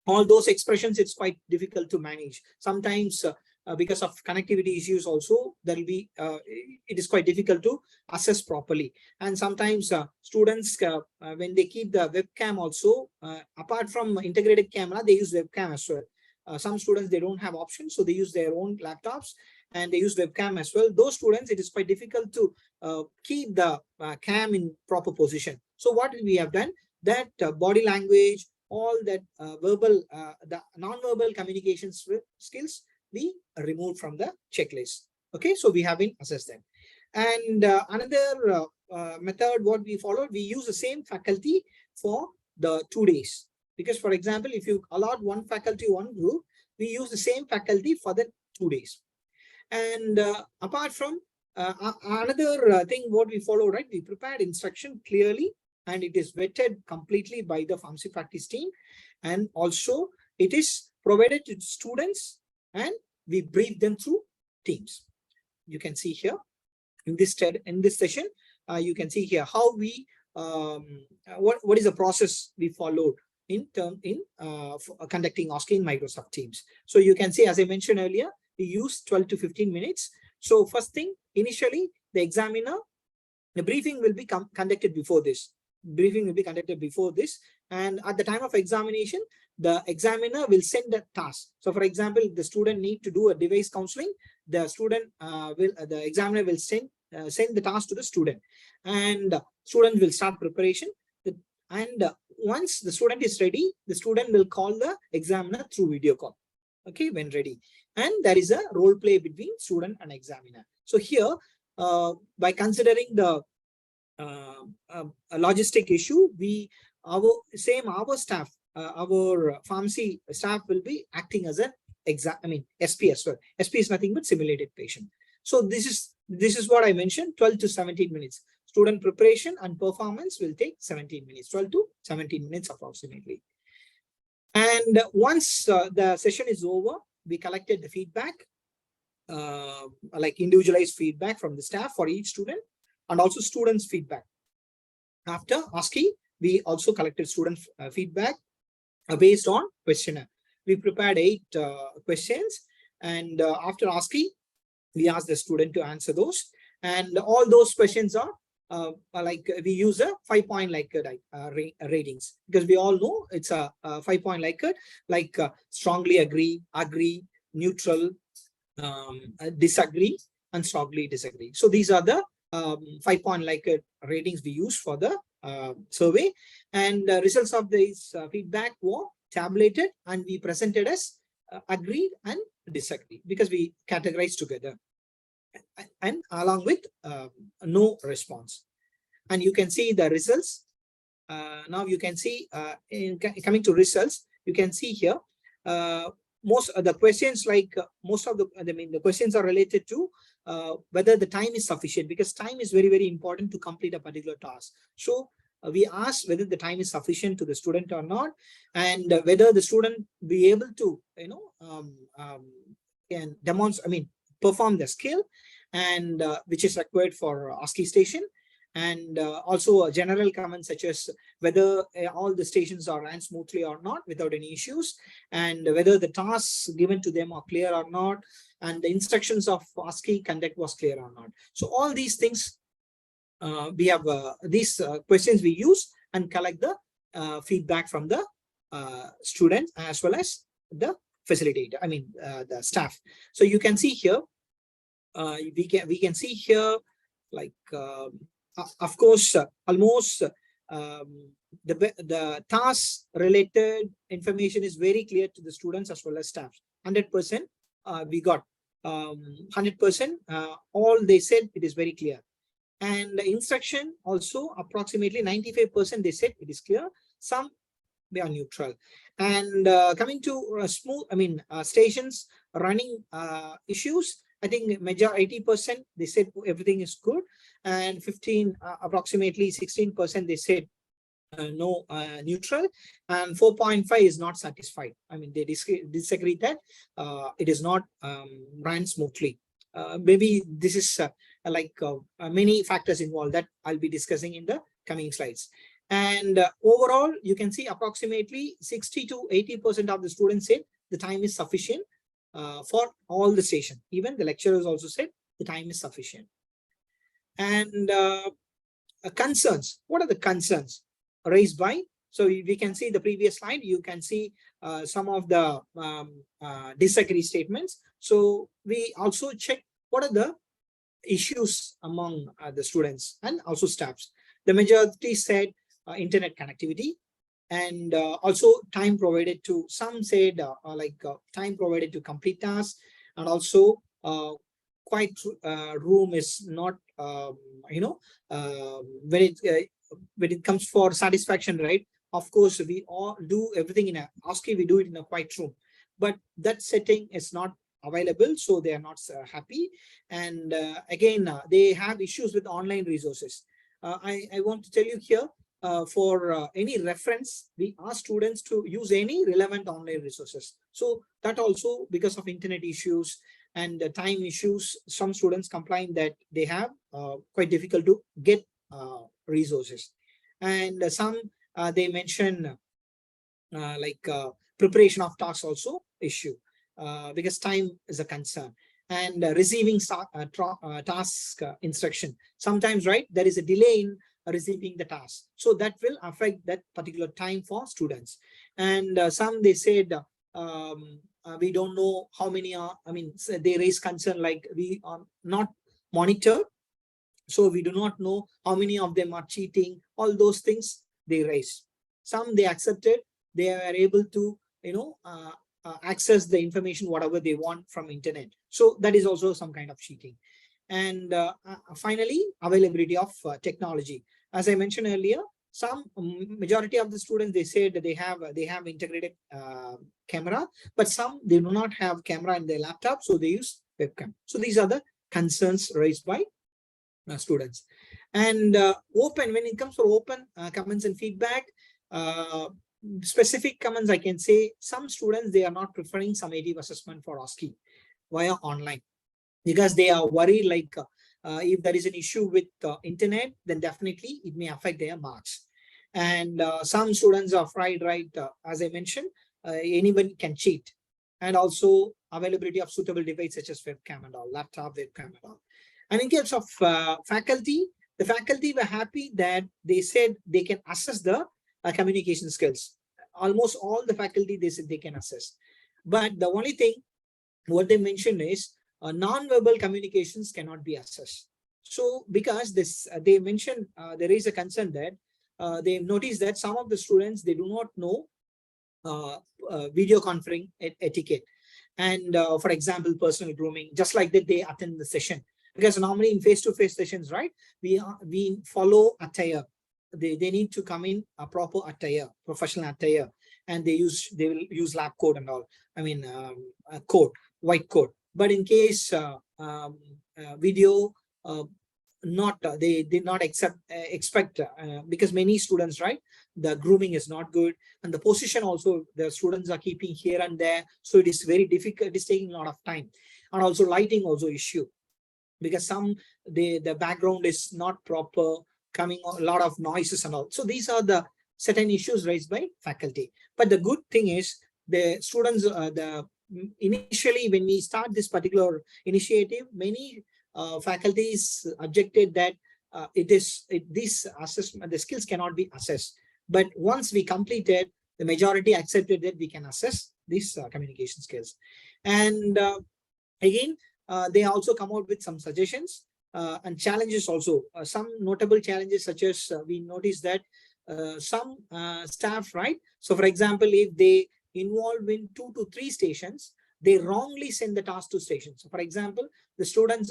all those expressions. It's quite difficult to manage. Sometimes because of connectivity issues also, there will be, it is quite difficult to assess properly. And sometimes students, when they keep the webcam also, apart from integrated camera, they use webcam as well. Some students, they don't have options, so they use their own laptops and they use webcam as well. Those students, it is quite difficult to keep the cam in proper position. So what we have done, that body language, all that verbal, the non-verbal communication skills, we removed from the checklist. Okay, so we have been assessed them. And another method what we followed, we use the same faculty for the 2 days. Because for example, if you allot one faculty, one group, we use the same faculty for the 2 days. And apart from another thing what we follow, right, we prepared instruction clearly and it is vetted completely by the pharmacy practice team. And also it is provided to students and we brief them through Teams. You can see here in this session, you can see here how we what is the process we followed in conducting OSCE in Microsoft Teams. So you can see, as I mentioned earlier, we use 12 to 15 minutes. So first thing, initially the examiner, the briefing will be conducted before this. Briefing will be conducted before this, and at the time of examination, the examiner will send a task. So for example, if the student need to do a device counseling, the examiner will send the task to the student, and student will start preparation. And once the student is ready, the student will call the examiner through video call. Okay, when ready, and there is a role play between student and examiner. So here, by considering the a logistic issue, our staff, our pharmacy staff will be acting as an SP as well. SP is nothing but simulated patient. So this is what I mentioned, 12 to 17 minutes. Student preparation and performance will take 17 minutes, 12 to 17 minutes approximately. And once the session is over, we collected the feedback, like individualized feedback from the staff for each student, and also students' feedback. After OSCE, we also collected student feedback based on questionnaire. We prepared 8 questions, and after OSCE, we asked the student to answer those. And all those questions are like we use a 5-point Likert ratings, because we all know it's a 5-point Likert, like strongly agree, neutral, disagree, and strongly disagree. So these are the 5-point Likert ratings we use for the survey. And results of this feedback were tabulated and we presented as agreed and disagree, because we categorized together, and along with no response. And you can see the results. Now you can see coming to results, you can see here most of the questions, like most of the, I mean, the questions are related to whether the time is sufficient, because time is very, very important to complete a particular task. So we ask whether the time is sufficient to the student or not, and whether the student be able to, can demonstrate, I mean, perform the skill, and which is required for ASCII station. And also a general comment such as whether all the stations are ran smoothly or not without any issues, and whether the tasks given to them are clear or not, and the instructions of ASCII conduct was clear or not. So all these things, we have these questions we use and collect the feedback from the student as well as the facilitator, I mean the staff. So you can see here, we can see here, like of course, almost the task related information is very clear to the students as well as staff. 100% we got 100%, all they said it is very clear. And the instruction also approximately 95% they said it is clear. Some they are neutral. And coming to smooth, I mean stations running issues, I think major 80% they said everything is good, and 15 approximately 16% they said no, neutral, and 4.5 is not satisfied. I mean they disagree that it is not ran smoothly. Maybe this is like many factors involved that I'll be discussing in the coming slides. And overall, you can see approximately 60 to 80% of the students said the time is sufficient for all the station. Even the lecturers also said the time is sufficient. And concerns. What are the concerns raised by? So we can see the previous slide. You can see some of the disagree statements. So we also check what are the issues among the students and also staffs. The majority said internet connectivity, and also time provided to, some said time provided to complete tasks, and also quiet room is not when it comes for satisfaction, right? Of course we all do everything in a ASCII, we do it in a quiet room, but that setting is not available, so they are not happy. And again they have issues with online resources. I want to tell you here, for any reference, we ask students to use any relevant online resources. So that also, because of internet issues and time issues, some students complain that they have quite difficult to get resources. And some they mention preparation of tasks also issue, because time is a concern. And receiving task instruction, sometimes, right, there is a delay in receiving the task, so that will affect that particular time for students. And some they said we don't know how many are, I mean they raise concern like we are not monitored, so we do not know how many of them are cheating. All those things they raise. Some they accepted, they are able to access the information whatever they want from internet, so that is also some kind of cheating. And finally, availability of technology. As I mentioned earlier, some majority of the students, they said they have integrated camera, but some they do not have camera in their laptop, so they use webcam. So these are the concerns raised by students. And open, when it comes to open comments and feedback, specific comments, I can say some students, they are not preferring summative assessment for ASCII via online, because they are worried like if there is an issue with internet, then definitely it may affect their marks. And some students are afraid, right, as I mentioned, anyone can cheat. And also availability of suitable devices such as webcam and all, laptop, webcam and all. And in case of faculty, the faculty were happy that they said they can assess the communication skills. Almost all the faculty, they said they can assess. But the only thing what they mentioned is non-verbal communications cannot be assessed. So because this, they mentioned there is a concern that they noticed that some of the students, they do not know video conferencing etiquette. And for example, personal grooming, just like that they attend the session. Because normally in face-to-face sessions, right, we follow attire. They need to come in a proper attire, professional attire. and they will use lab coat and all. I mean, coat, white coat. But in case video, not they did not expect because many students, right, the grooming is not good, and the position also the students are keeping here and there, so it is very difficult. It is taking a lot of time, and also lighting also issue, because the background is not proper, coming a lot of noises and all. So these are the certain issues raised by faculty. But the good thing is the students, initially when we start this particular initiative, many faculties objected that this assessment, the skills cannot be assessed. But once we completed, the majority accepted that we can assess these communication skills. And again, they also come out with some suggestions and challenges also. Some notable challenges, such as we noticed that some staff, right? So for example, if they involve in 2 to 3 stations, they wrongly send the task to stations. So for example, the students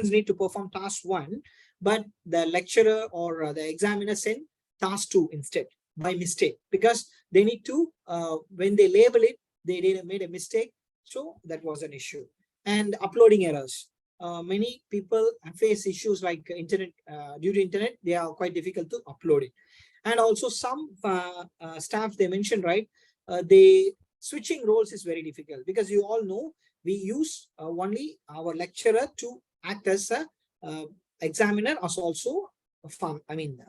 need to perform task 1, but the lecturer or the examiner send task 2 instead by mistake, because they need to, when they label it, they made a mistake. So that was an issue. And uploading errors. Many people face issues like internet, due to internet, they are quite difficult to upload it. And also some staff, they mentioned, right, they switching roles is very difficult, because you all know we use only our lecturer to act as a examiner, as also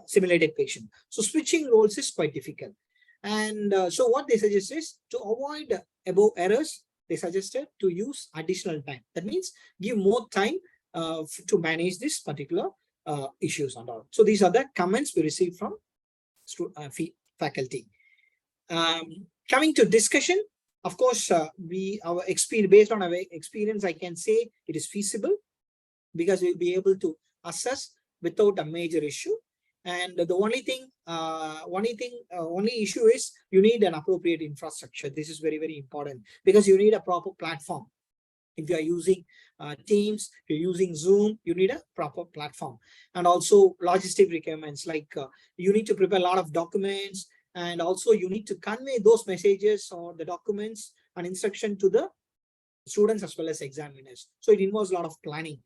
simulated patient. So switching roles is quite difficult. And so what they suggest is, to avoid above errors, they suggested to use additional time. That means give more time to manage this particular issues and all. So these are the comments we received from faculty. Coming to discussion, of course, based on our experience, I can say it is feasible, because we'll be able to assess without a major issue. And the only issue is you need an appropriate infrastructure. This is very, very important, because you need a proper platform. If you are using Teams, if you're using Zoom, you need a proper platform. And also logistic requirements, like you need to prepare a lot of documents, and also you need to convey those messages or the documents and instruction to the students as well as examiners. So it involves a lot of planning.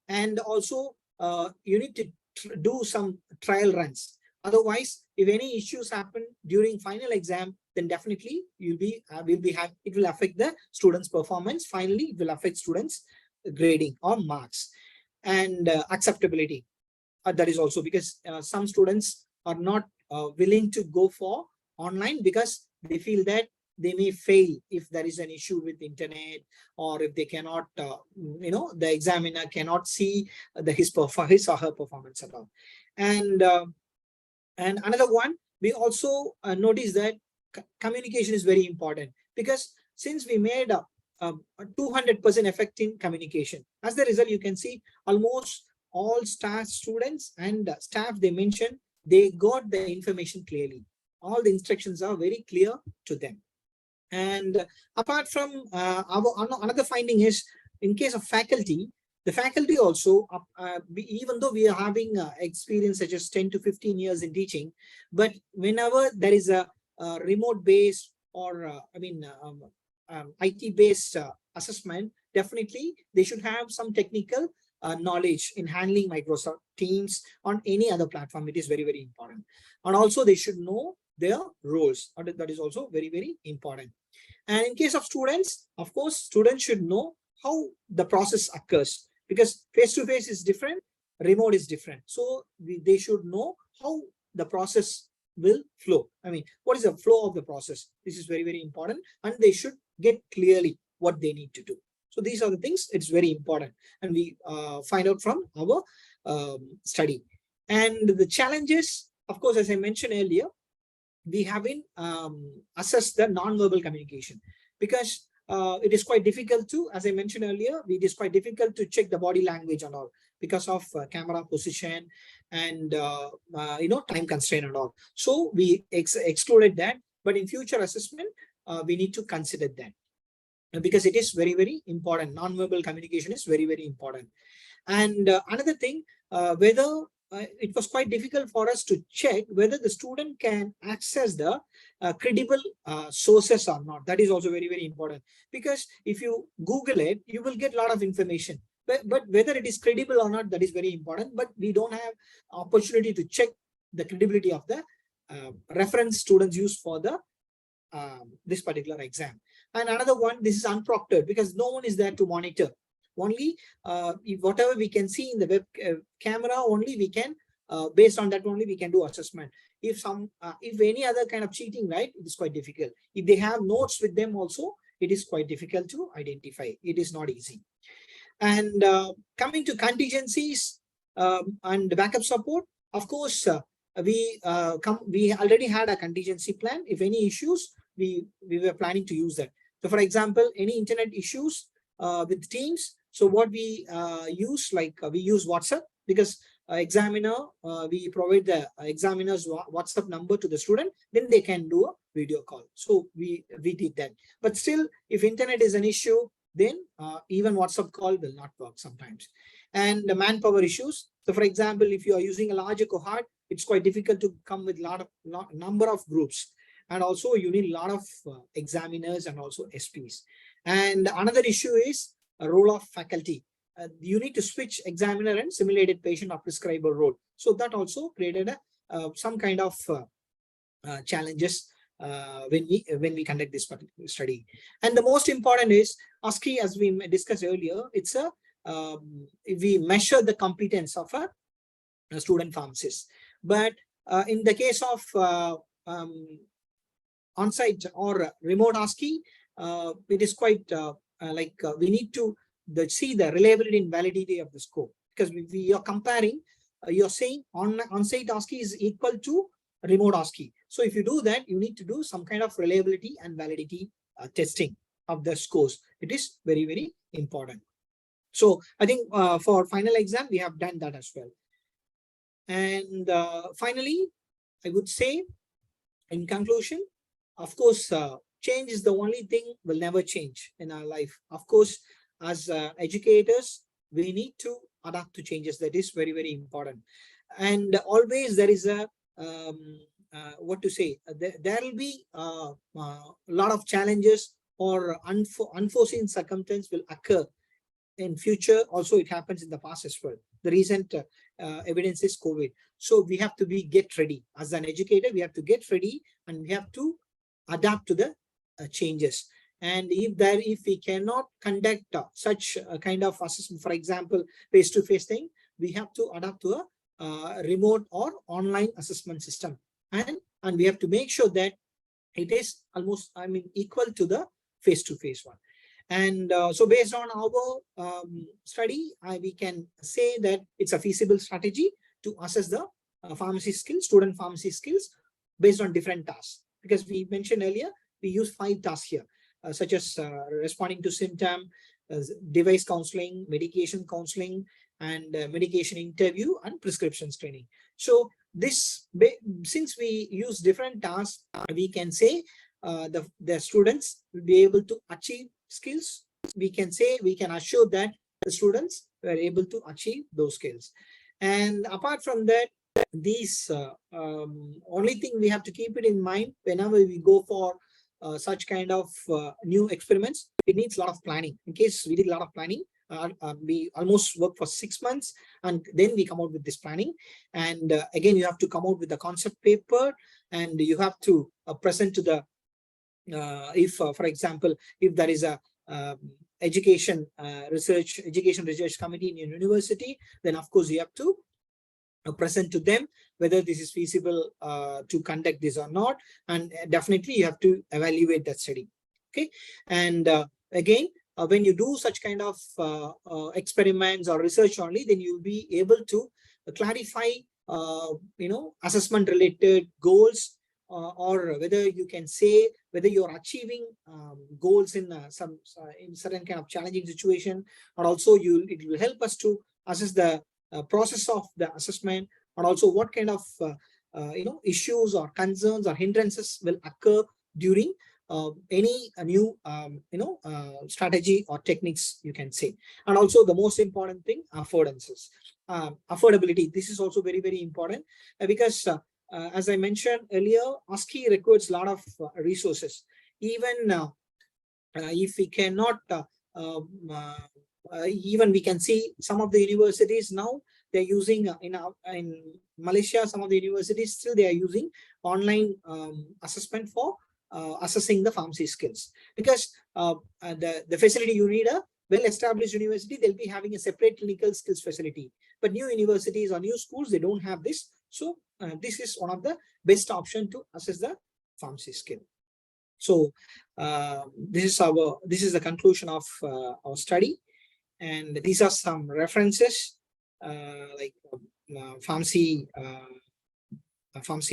And also you need to do some trial runs. Otherwise, if any issues happen during final exam, then definitely it will affect the students' performance. Finally, it will affect students' grading or marks. And acceptability. That is also because some students are not willing to go for online, because they feel that they may fail if there is an issue with internet, or if they cannot, the examiner cannot see his or her performance at all. And another one, we also notice that communication is very important, because since we made a 200% effect in communication, as the result, you can see almost all students and staff, they mentioned they got the information clearly. All the instructions are very clear to them. And apart from another finding is, in case of faculty, the faculty also, even though we are having experience such as 10 to 15 years in teaching, but whenever there is a remote based or IT based assessment, definitely they should have some technical knowledge in handling Microsoft Teams on any other platform. It is very, very important. And also they should know their roles. That is also very, very important. And in case of students, of course, students should know how the process occurs, because face-to-face is different, remote is different. So they should know how the process will flow. What is the flow of the process? This is very, very important, and they should get clearly what they need to do. So these are the things, it's very important, and we find out from our study. And the challenges, of course, as I mentioned earlier, we haven't assessed the non-verbal communication, because it is quite difficult to, as I mentioned earlier, it is quite difficult to check the body language and all, because of camera position and time constraint and all. So we excluded that, but in future assessment, we need to consider that, because it is very, very important. Non-verbal communication is very, very important. And another thing, whether it was quite difficult for us to check whether the student can access the credible sources or not. That is also very, very important, because if you Google it, you will get a lot of information. But whether it is credible or not, that is very important. But we don't have opportunity to check the credibility of the reference students use for the this particular exam. And another one, this is unproctored, because no one is there to monitor. Only whatever we can see in the web camera, only we can based on that only we can do assessment. If any other kind of cheating, right, it is quite difficult. If they have notes with them also, it is quite difficult to identify. It is not easy. And coming to contingencies and backup support, of course, we already had a contingency plan. If any issues, we were planning to use that. So for example, any internet issues with Teams, so what we use, like we use WhatsApp, because examiner, we provide the examiner's WhatsApp number to the student, then they can do a video call. So we did that. But still, if internet is an issue, then even WhatsApp call will not work sometimes. And the manpower issues. So for example, if you are using a larger cohort, it's quite difficult to come with number of groups. And also you need a lot of examiners and also SPs. And another issue is a role of faculty. You need to switch examiner and simulated patient or prescriber role. So that also created some kind of challenges when we conduct this particular study. And the most important is ASCII, as we discussed earlier, it's a we measure the competence of a student pharmacist. But in the case of on-site or remote ASCII, it is quite we need to see the reliability and validity of the score, because we are comparing, you're saying on-site ASCII is equal to remote ASCII. So if you do that, you need to do some kind of reliability and validity testing of the scores. It is very, very important. So I think for final exam, we have done that as well. And finally, I would say in conclusion, of course, change is the only thing will never change in our life. Of course, as educators, we need to adapt to changes. That is very, very important. And always there is a what to say, there will be a lot of challenges or unforeseen circumstances will occur in future. Also, it happens in the past as well. The recent evidence is COVID. So we have to get ready. As an educator, we have to get ready and we have to adapt to the changes. And if we cannot conduct such a kind of assessment, for example, face-to-face thing, we have to adapt to a remote or online assessment system. And we have to make sure that it is almost, equal to the face-to-face one. And so based on our study, we can say that it's a feasible strategy to assess the pharmacy skills, student pharmacy skills based on different tasks. Because we mentioned earlier, we use 5 tasks here, such as responding to symptom, device counseling, medication counseling, and medication interview and prescription screening. So this, since we use different tasks, we can say the students will be able to achieve skills. We can assure that the students were able to achieve those skills. And apart from that, these only thing we have to keep it in mind whenever we go for such kind of new experiments, it needs a lot of planning. In case we did a lot of planning, we almost work for 6 months and then we come out with this planning. And again, you have to come out with the concept paper and you have to present to the for example, if there is a education research committee in your university, then of course you have to present to them whether this is feasible to conduct this or not, and definitely you have to evaluate that study. Okay, and again, when you do such kind of experiments or research only, then you'll be able to clarify assessment related goals, or whether you can say whether you're achieving goals in in certain kind of challenging situation, or also it will help us to assess the process of the assessment, and also what kind of issues or concerns or hindrances will occur during any new strategy or techniques, you can say. And also the most important thing, affordances. affordability. This is also very, very important because as I mentioned earlier, ASCII requires a lot of resources. Even if we cannot, even we can see some of the universities now, they're using in Malaysia, some of the universities still they are using online assessment for assessing the pharmacy skills, because the facility, you need a well-established university, they'll be having a separate clinical skills facility. But new universities or new schools, they don't have this. So this is one of the best option to assess the pharmacy skill. So this is the conclusion of our study, and these are some references like pharmacy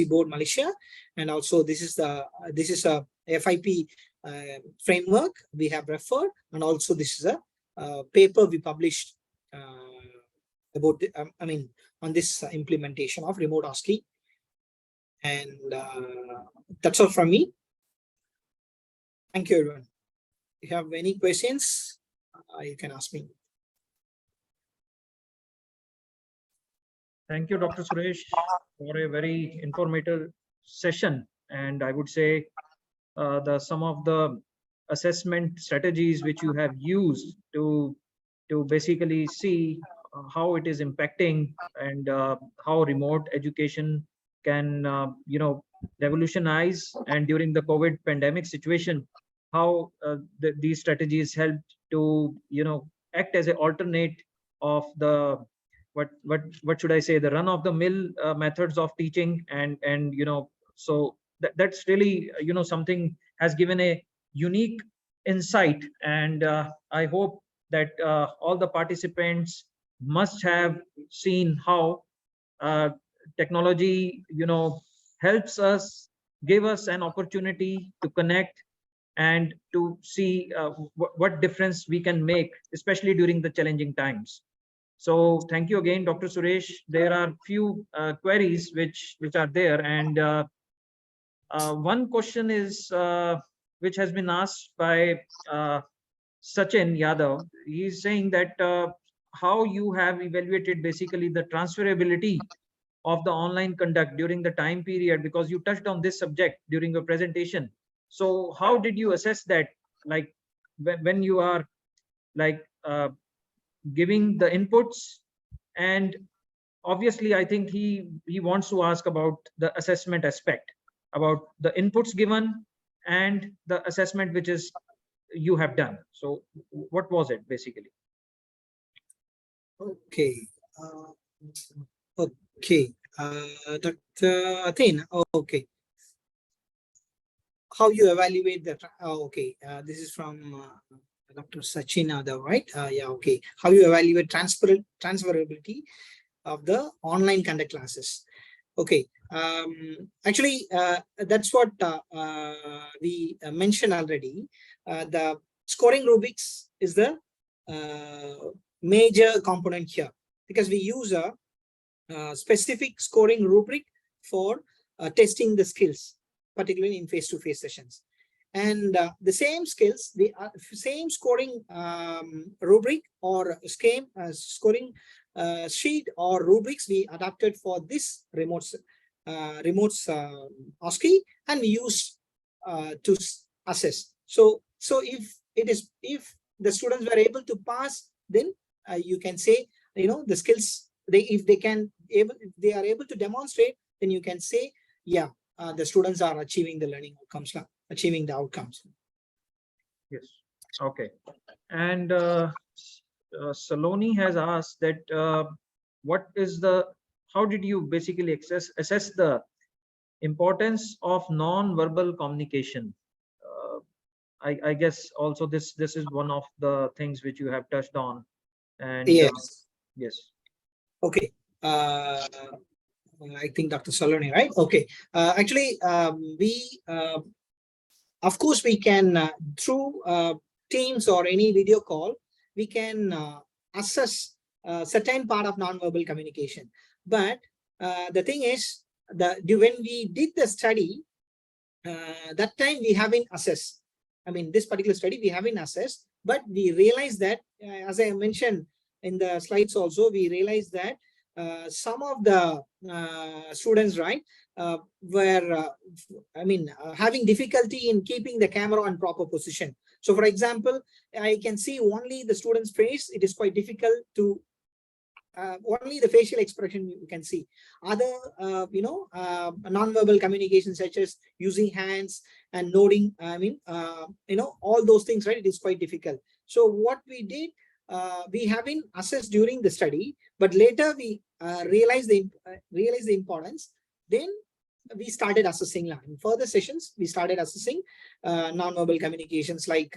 board Malaysia, and also this is a FIP framework we have referred, and also this is a paper we published about the, on this implementation of remote ASCII. And that's all from me. Thank you, everyone. If you have any questions, you can ask me. Thank you, Dr. Suresh, for a very informative session. And I would say some of the assessment strategies which you have used to basically see how it is impacting, and how remote education can revolutionize, and during the COVID pandemic situation, how these strategies helped to act as an alternate of the what should I say, the run-of-the-mill methods of teaching, and so that's really something has given a unique insight. And I hope that all the participants must have seen how technology helps us, give us an opportunity to connect and to see what difference we can make, especially during the challenging times. So thank you again, Dr. Suresh. There are few queries which are there, and one question is which has been asked by Sachin Yadav. He's saying that how you have evaluated basically the transferability of the online conduct during the time period, because you touched on this subject during your presentation. So how did you assess that, like when you are like giving the inputs? And obviously I think he wants to ask about the assessment aspect, about the inputs given and the assessment which is you have done. So what was it basically? Okay. Okay. Dr. Athen, okay. How you evaluate that? Okay. This is from Dr. Sachin Yadav, right? Yeah, okay. How you evaluate transferability of the online conduct classes? Okay. Actually, that's what we mentioned already. The scoring rubrics is the major component here, because we use a specific scoring rubric for testing the skills, particularly in face-to-face sessions. And the same skills, the same scoring rubric or scheme, scoring sheet or rubrics we adapted for this remote ASCII, and we use to assess. So if the students were able to pass, then you can say, the skills, if they are able to demonstrate, then you can say, yeah, the students are achieving the learning outcomes, achieving the outcomes. Yes. Okay. And Saloni has asked that how did you basically assess the importance of non-verbal communication? I guess also this is one of the things which you have touched on. And yes. Yes. Okay. I think Dr. Saloni, right? Okay. Actually, we of course we can through Teams or any video call, we can assess certain part of non-verbal communication. But the thing is that when we did the study, that time we haven't assessed. I mean, this particular study we haven't assessed, but we realized that, as I mentioned, in the slides also, we realized that some of the students, right, were, having difficulty in keeping the camera on proper position. So for example, I can see only the student's face. It is quite difficult to only the facial expression you can see. Other, non-verbal communication such as using hands and nodding, all those things, right? It is quite difficult. So what we did, we have been assessed during the study, but later we realized the importance. Then we started assessing in further sessions. We started assessing non-verbal communications, like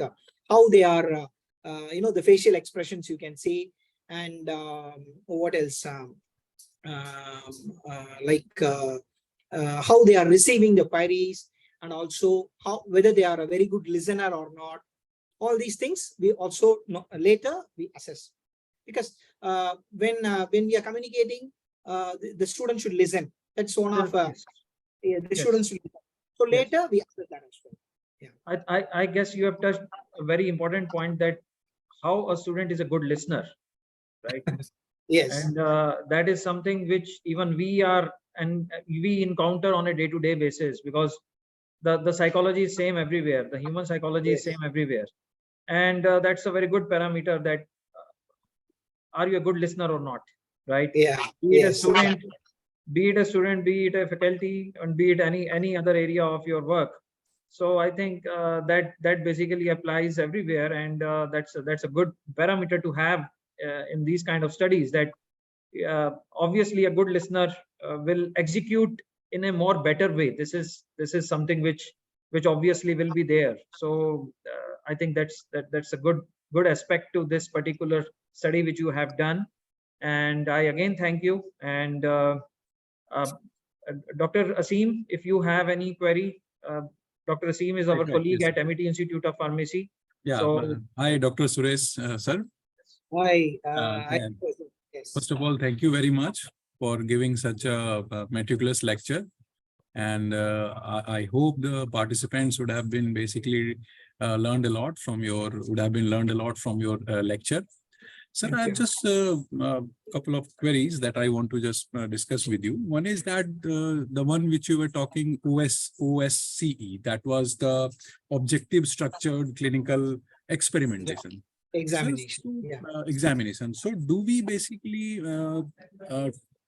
how they are, the facial expressions you can see, and what else, how they are receiving the queries, and also whether they are a very good listener or not. All these things we also later we assess, because when we are communicating, the student should listen. That's one of the students should listen. So later we assess that as well. Yeah. I guess you have touched a very important point, that how a student is a good listener, right? Yes. And that is something which even we encounter on a day-to-day basis, because the psychology is same everywhere. The human psychology is same everywhere. And that's a very good parameter, that are you a good listener or not, right? Yeah. Be it a student, be it a faculty, and be it any other area of your work. So I think that basically applies everywhere, and that's a good parameter to have in these kind of studies, that obviously a good listener will execute in a more better way. This is something which obviously will be there. So I think that's a good aspect to this particular study which you have done. And I again thank you. And Dr. Asim, if you have any query, Dr. Asim is our colleague at MIT Institute of Pharmacy. Yeah. So, hi, Dr. Suresh, sir. Hi. First of all, thank you very much for giving such a meticulous lecture. And I hope the participants would have been basically learned a lot from your lecture. Sir, I have just a couple of queries that I want to just discuss with you. One is that the one which you were talking, OSCE, that was the objective structured clinical experimentation. Examination. Examination. So do we basically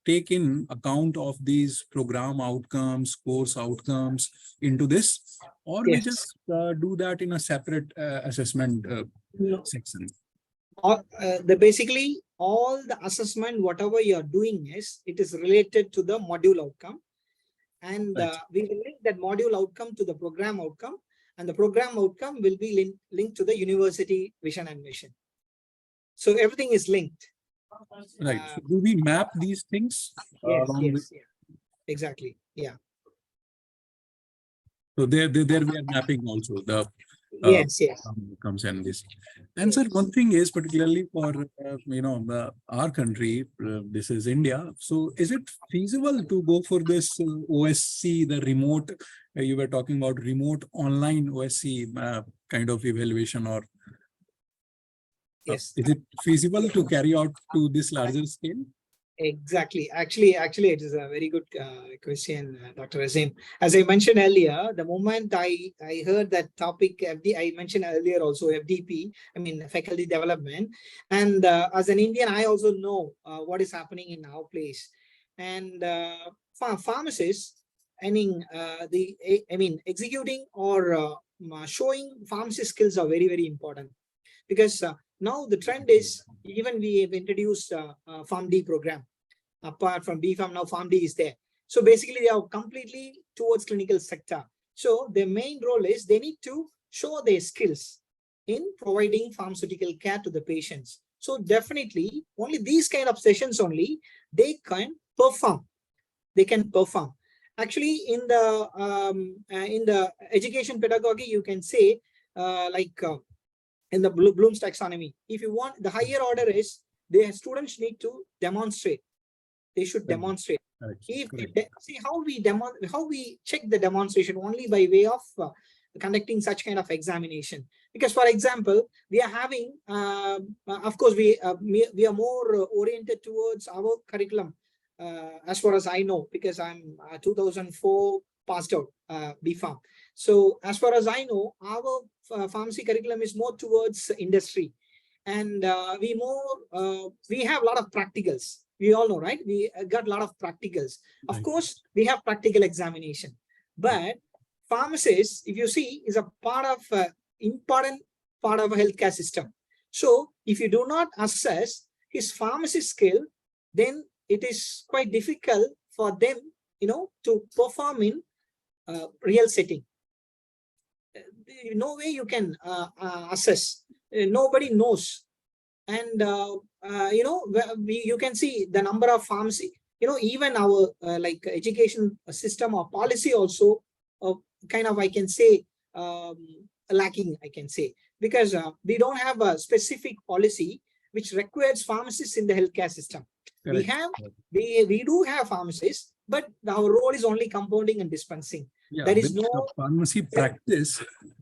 take in account of these program outcomes, course outcomes into this, or we just do that in a separate assessment section? Basically all the assessment, whatever you are doing, it is related to the module outcome, and we will link that module outcome to the program outcome, and the program outcome will be linked to the university vision and mission. So everything is linked. Right. So do we map these things? Yes. Exactly. Yeah. So there we are mapping also the yes. comes in this. And sir, one thing is particularly for our country, this is India. So is it feasible to go for this OSC, the remote? You were talking about remote online OSC kind of evaluation, or yes, is it feasible to carry out to this larger scale? Exactly. Actually, it is a very good question, Dr. Azim. As I mentioned earlier, the moment I heard that topic, I mentioned earlier also FDP, faculty development. And as an Indian, I also know what is happening in our place. And pharmacists, executing or showing pharmacy skills are very, very important. Because now the trend is, even we have introduced PharmD program. Apart from BPharm, now PharmD is there. So basically they are completely towards clinical sector. So their main role is they need to show their skills in providing pharmaceutical care to the patients. So definitely only these kind of sessions only they can perform. Actually, in the education pedagogy, you can say in the Bloom's taxonomy, if you want, the higher order is the students need to demonstrate. They should demonstrate. See how we check the demonstration only by way of conducting such kind of examination. Because, for example, we are having, of course, we are more oriented towards our curriculum, as far as I know, because I'm 2004 passed out, BPharm. So as far as I know, our pharmacy curriculum is more towards industry, and we have a lot of practicals. We all know, right? We got a lot of practicals. Of course, we have practical examination, but pharmacist, if you see, is a part of important part of a healthcare system. So if you do not assess his pharmacy skill, then it is quite difficult for them, to perform in real setting. No way you can assess. Nobody knows. And, you can see the number of pharmacy, even our like education system or policy also kind of, I can say, lacking, I can say, because we don't have a specific policy which requires pharmacists in the healthcare system. Correct. We do have pharmacists, but our role is only compounding and dispensing. Yeah, there is no the pharmacy practice,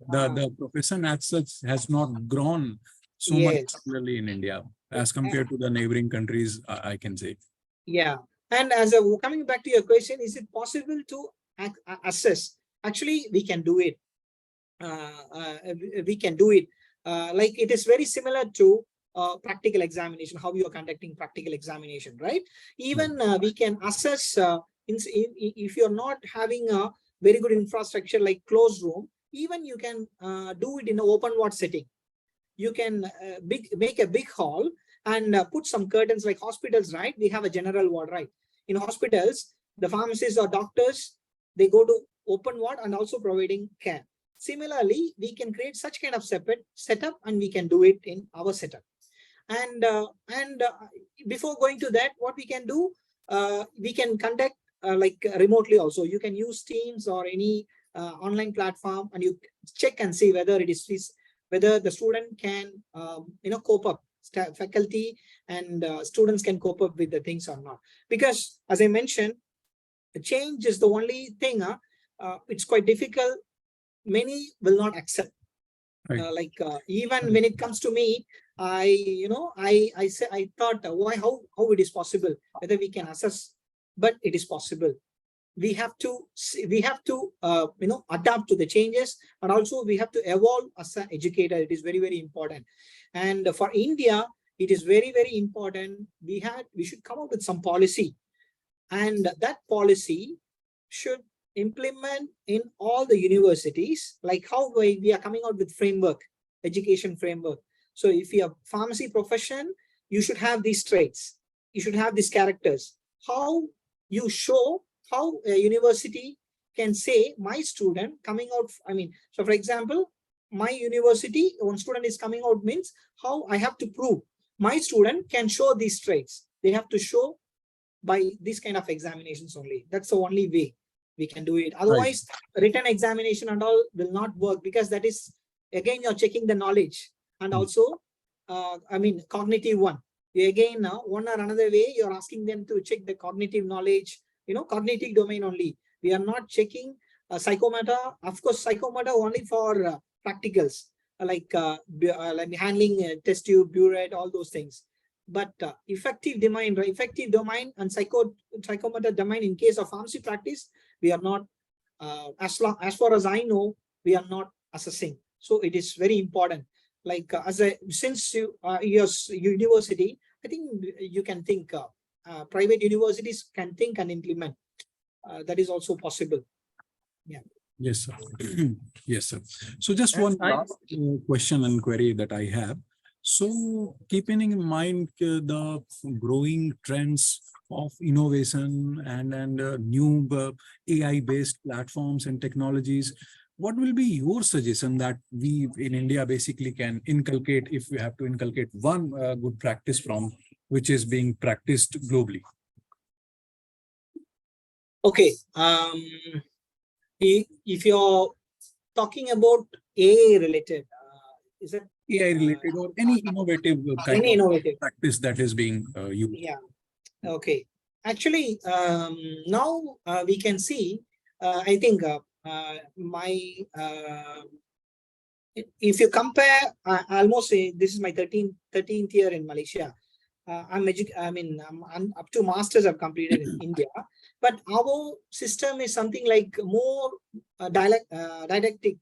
the profession as such has not grown so much, particularly in India, as compared to the neighboring countries, I can say. Yeah. And coming back to your question, is it possible to assess? Actually, we can do it. We can do it. Like it is very similar to practical examination, how you are conducting practical examination, right? Even we can assess if you're not having a very good infrastructure like closed room, even you can do it in an open ward setting. You can make a big hall and put some curtains like hospitals, right? We have a general ward, right? In hospitals, the pharmacists or doctors, they go to open ward and also providing care. Similarly, we can create such kind of setup and we can do it in our setup. And before going to that, what we can do, we can conduct like remotely also. You can use Teams or any online platform, and you check and see whether it is whether the student can cope up, faculty and students can cope up with the things or not. Because as I mentioned, the change is the only thing. It's quite difficult. Many will not accept. Right. Even when it comes to me, I thought, why, how it is possible, whether we can assess, but it is possible. We have to adapt to the changes, and also we have to evolve as an educator. It is very, very important. And for India, it is very, very important. We should come up with some policy, and that policy should implement in all the universities, like how we are coming out with framework, education framework. So if you have pharmacy profession, you should have these traits, you should have these characters. How you show how a university can say my student coming out, so for example, my university, one student is coming out means how I have to prove my student can show these traits. They have to show by this kind of examinations only. That's the only way we can do it. Otherwise, written examination and all will not work, because that is, again, you're checking the knowledge, and also, cognitive one. Again, one or another way, you're asking them to check the cognitive knowledge, cognitive domain only. We are not checking psychometer. Of course, psychometer only for practicals, like handling test tube, burette, all those things. But effective domain and psychometer domain in case of pharmacy practice, we are not, as far as I know, we are not assessing. So it is very important. Like since your university, I think you can think private universities can think and implement. That is also possible. Yeah. Yes, sir. Yes, sir. So just one last question and query that I have. So keeping in mind the growing trends of innovation and new AI-based platforms and technologies, what will be your suggestion that we in India basically can inculcate, if we have to inculcate one good practice from which is being practiced globally? Okay. If you're talking about AI related, is it AI related or any innovative kind of practice that is being used? Yeah. Okay. Actually, now we can see, I think if you compare, almost this is my 13th year in Malaysia. I'm up to masters I've completed in India, but our system is something like more didactic,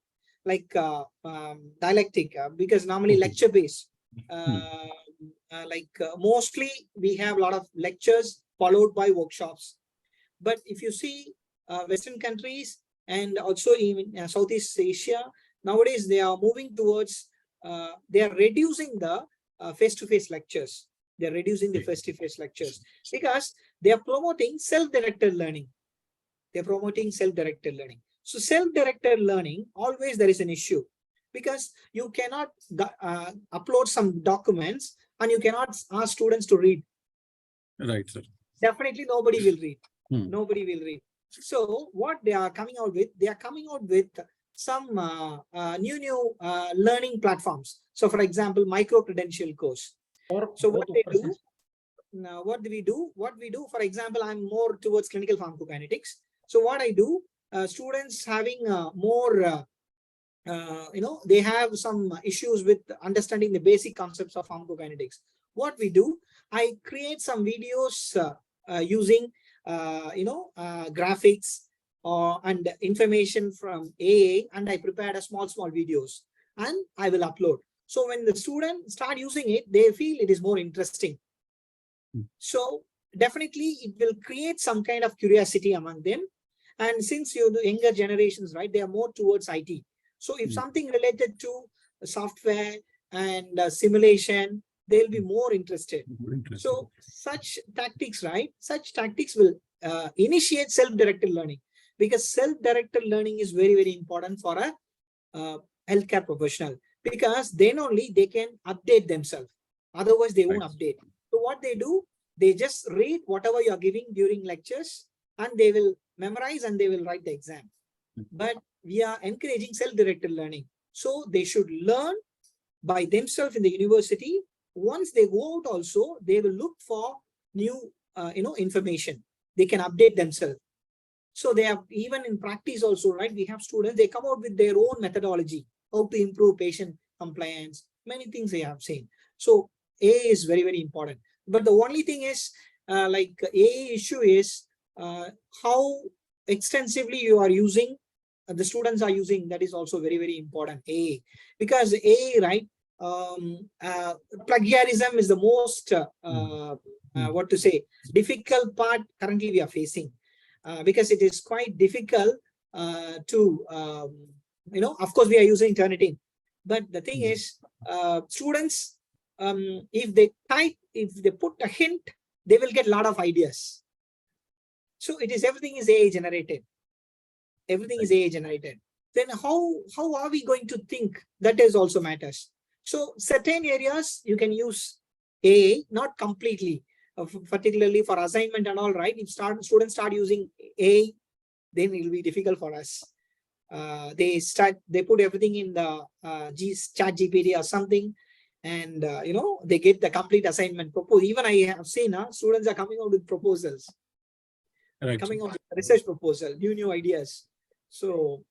dialectic, because normally lecture based. Mostly we have a lot of lectures followed by workshops. But if you see Western countries and also in Southeast Asia, nowadays they are moving towards, they are reducing the face-to-face lectures. They're reducing the face-to-face lectures because they are promoting self-directed learning. They're promoting self-directed learning. So self-directed learning, always there is an issue because you cannot upload some documents and you cannot ask students to read. Right, sir. Definitely nobody will read. Nobody will read. So what they are coming out with, they are coming out with some new learning platforms. So for example, micro-credential course. So what they do, now what do we do? What we do, for example, I'm more towards clinical pharmacokinetics. So what I do, students having more, they have some issues with understanding the basic concepts of pharmacokinetics. What we do, I create some videos using, graphics and information from AA, and I prepared a small videos and I will upload. So when the students start using it, they feel it is more interesting. So definitely it will create some kind of curiosity among them. And since the younger generations, right, they are more towards IT. So if something related to software and simulation, they'll be more interested. So such tactics, right? Such tactics will initiate self-directed learning, because self-directed learning is very, very important for a healthcare professional, because then only they can update themselves. Otherwise, they won't update. So what they do, they just read whatever you're giving during lectures and they will memorize and they will write the exam. But we are encouraging self-directed learning. So they should learn by themselves in the university. Once they go out also, they will look for new information. They can update themselves. So they have, even in practice also, right, we have students, they come out with their own methodology, how to improve patient compliance, many things they have seen. So A is very, very important. But the only thing is, A issue is how extensively you are using, the students are using, that is also very, very important, A. Because A, right, plagiarism is the most, what to say, difficult part currently we are facing. Because it is quite difficult to, of course we are using Turnitin, but the thing is, students, if they put a hint, they will get a lot of ideas. So it is, everything is AI generated. Everything is AI generated. Then how are we going to think? That is also matters. So certain areas you can use AI, not completely. Particularly for assignment and all, right? If students start using AI, then it will be difficult for us. They put everything in the chat GPT or something, and they get the complete assignment proposed. Even I have seen students are coming out with proposals, coming out with research proposal, new ideas. So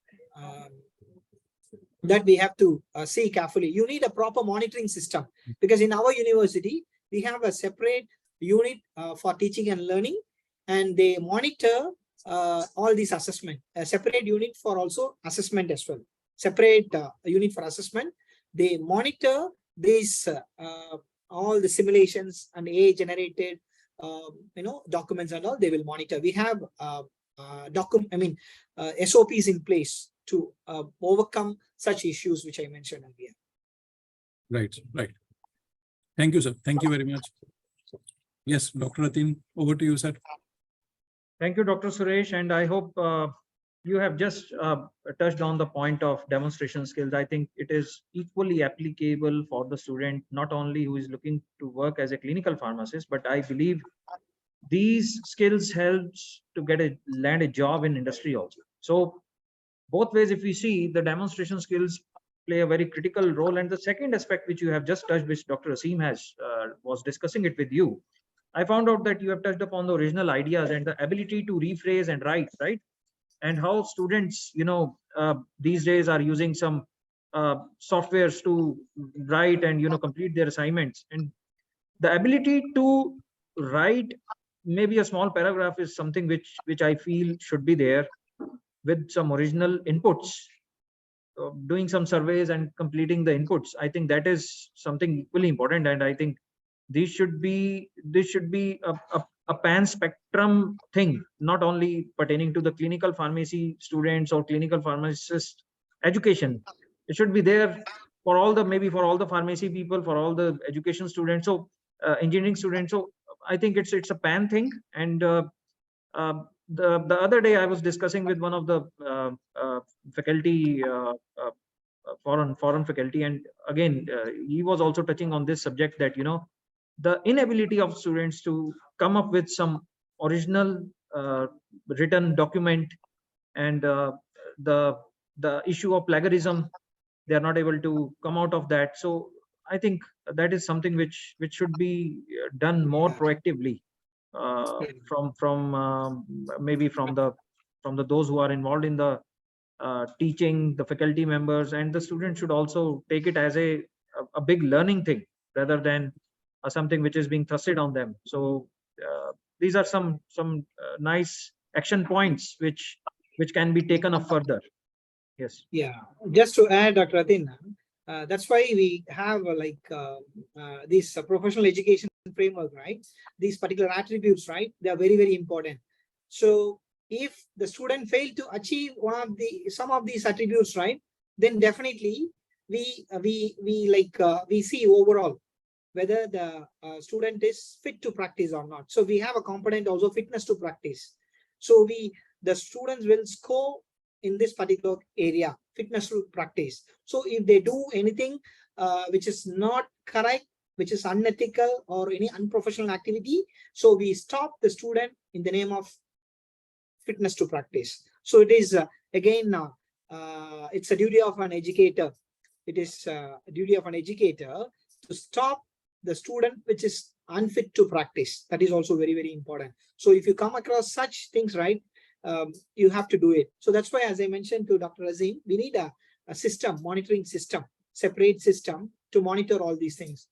that we have to see carefully. You need a proper monitoring system, because in our university we have a separate unit for teaching and learning, and they monitor all these assessment. A separate unit for also assessment as well. Separate unit for assessment. They monitor these all the simulations and AI generated documents and all. They will monitor. We have SOPs in place to overcome such issues which I mentioned earlier. Right. Thank you, sir. Thank you very much. Yes, Dr. Atin, over to you, sir. Thank you, Dr. Suresh. And I hope you have just touched on the point of demonstration skills. I think it is equally applicable for the student, not only who is looking to work as a clinical pharmacist, but I believe these skills helps to land a job in industry also. So both ways, if we see, the demonstration skills play a very critical role. And the second aspect which you have just touched, which Dr. Asim has was discussing it with you, I found out that you have touched upon the original ideas and the ability to rephrase and write, right? and how students, these days are using some softwares to write and complete their assignments, and the ability to write maybe a small paragraph is something which I feel should be there with some original inputs. Doing some surveys and completing the inputs, I think that is something equally important, and I think this should be a pan spectrum thing, not only pertaining to the clinical pharmacy students or clinical pharmacist education. It should be there for all the, maybe for all the pharmacy people, for all the education students, so engineering students. So I think it's a pan thing. And the other day I was discussing with one of the faculty, foreign faculty, and again he was also touching on this subject, that the inability of students to come up with some original written document, and the issue of plagiarism, they are not able to come out of that. So I think that is something which should be done more proactively from maybe from the those who are involved in the teaching, the faculty members, and the students should also take it as a big learning thing, rather than something which is being thrusted on them. So these are some nice action points which can be taken up further. Yes. Yeah, just to add, Dr. Atin, that's why we have this professional education framework, right? These particular attributes, right? They are very, very important. So if the student failed to achieve some of these attributes, right, then definitely we see overall whether the student is fit to practice or not. So we have a component also, fitness to practice. So the students will score in this particular area, fitness to practice. So if they do anything which is not correct, which is unethical or any unprofessional activity, so we stop the student in the name of fitness to practice. So it is again, it's a duty of an educator. It is a duty of an educator to stop the student which is unfit to practice. That is also very, very important. So if you come across such things, right, you have to do it. So that's why, as I mentioned to Dr. Azim, we need a system, monitoring system, separate system to monitor all these things.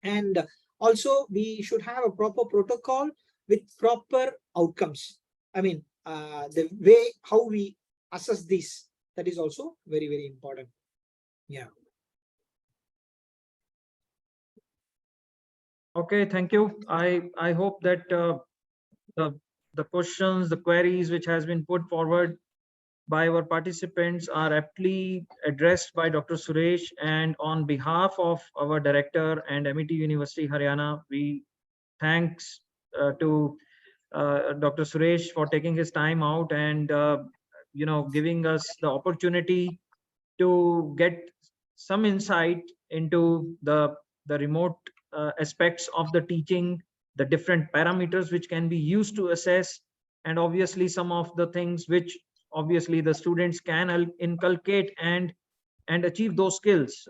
And also we should have a proper protocol with proper outcomes. I mean, the way how we assess this, that is also very, very important. Yeah. Okay, thank you. I hope that the questions, the queries which has been put forward by our participants are aptly addressed by Dr. Suresh, and on behalf of our director and MET University Haryana, we thanks to Dr. Suresh for taking his time out and giving us the opportunity to get some insight into the remote aspects of the teaching, the different parameters which can be used to assess, and obviously some of the things which obviously the students can inculcate and achieve those skills.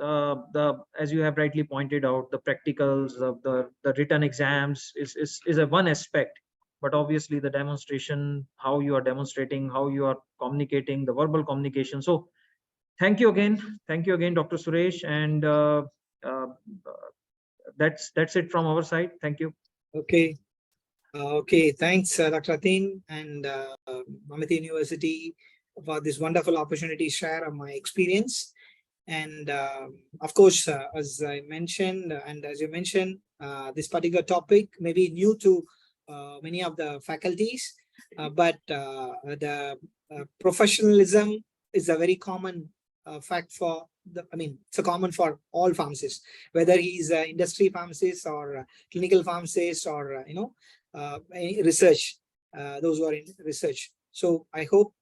As you have rightly pointed out, the practicals of the written exams is a one aspect, but obviously the demonstration, how you are demonstrating, how you are communicating, the verbal communication. So thank you again, Dr. Suresh, and that's it from our side. Thank you. Okay. Okay, thanks, Dr. Atin and Mamata University for this wonderful opportunity to share my experience. And of course, as I mentioned, and as you mentioned, this particular topic may be new to many of the faculties, but the professionalism is a very common fact for it's a common for all pharmacists, whether he's an industry pharmacist or clinical pharmacist or any research, those who are in research. So I hope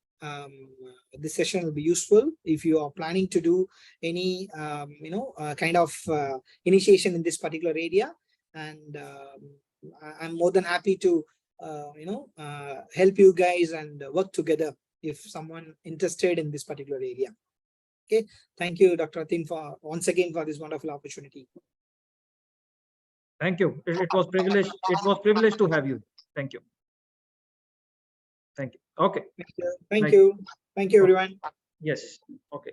this session will be useful if you are planning to do any kind of initiation in this particular area, and I'm more than happy to help you guys and work together if someone interested in this particular area. Okay, thank you, Dr. Atin, for once again for this wonderful opportunity. Thank you. It was privilege. It was privilege to have you. Thank you. Thank you. Okay. Thank Right. you. Thank you, everyone. Yes. Okay.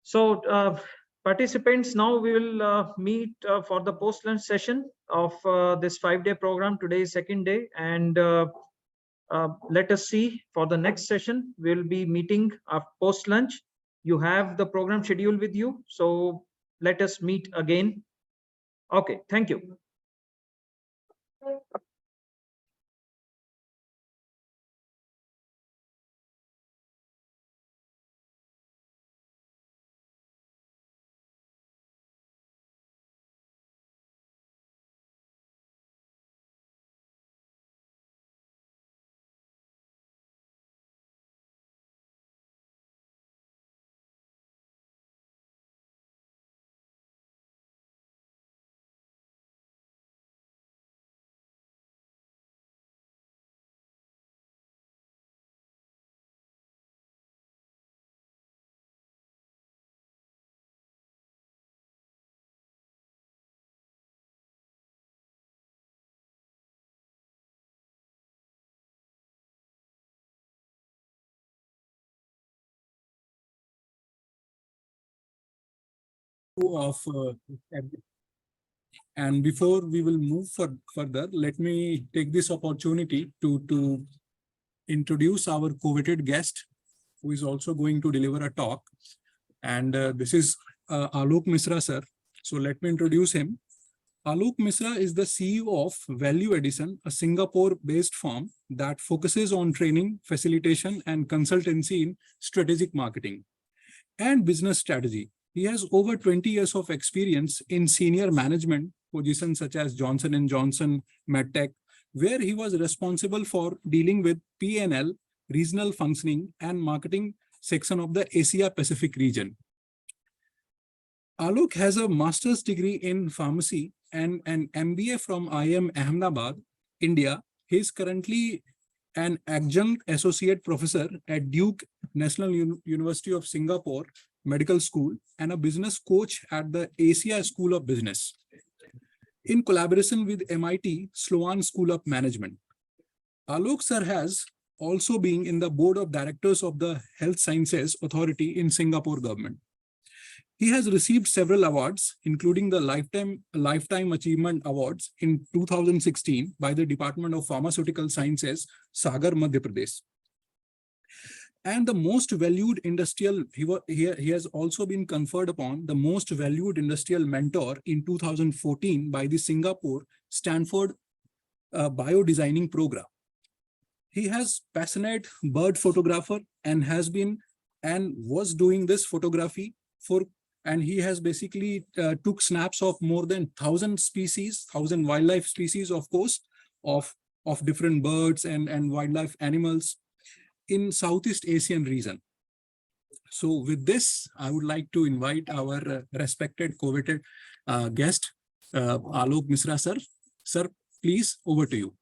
So, participants, now we will meet for the post-lunch session of this 5-day program. Today is second day, and let us see for the next session. We'll be meeting post-lunch. You have the program schedule with you, so let us meet again. Okay. Thank you. Of and before we will move further, let me take this opportunity to introduce our coveted guest, who is also going to deliver a talk. And this is Alok Misra, sir. So let me introduce him. Alok Misra is the CEO of Value Addition, a Singapore-based firm that focuses on training, facilitation, and consultancy in strategic marketing and business strategy. He has over 20 years of experience in senior management positions such as Johnson & Johnson, MedTech, where he was responsible for dealing with P&L, regional functioning, and marketing section of the Asia Pacific region. Alok has a master's degree in pharmacy and an MBA from IIM Ahmedabad, India. He is currently an adjunct associate professor at Duke National University of Singapore Medical School and a business coach at the Asia School of Business, in collaboration with MIT Sloan School of Management. Alok sir has also been in the board of directors of the Health Sciences Authority in Singapore government. He has received several awards, including the Lifetime Achievement Awards in 2016 by the Department of Pharmaceutical Sciences, Sagar, Madhya Pradesh. And the most valued industrial, he has also been conferred upon the most valued industrial mentor in 2014 by the Singapore Stanford Biodesigning Program. He has passionate bird photographer and has been and was doing this photography for, and he has basically took snaps of more than 1,000 species, 1,000 wildlife species, of course, of different birds and wildlife animals in Southeast Asian region. So with this, I would like to invite our respected, coveted guest, Alok Misra, sir. Sir, please, over to you.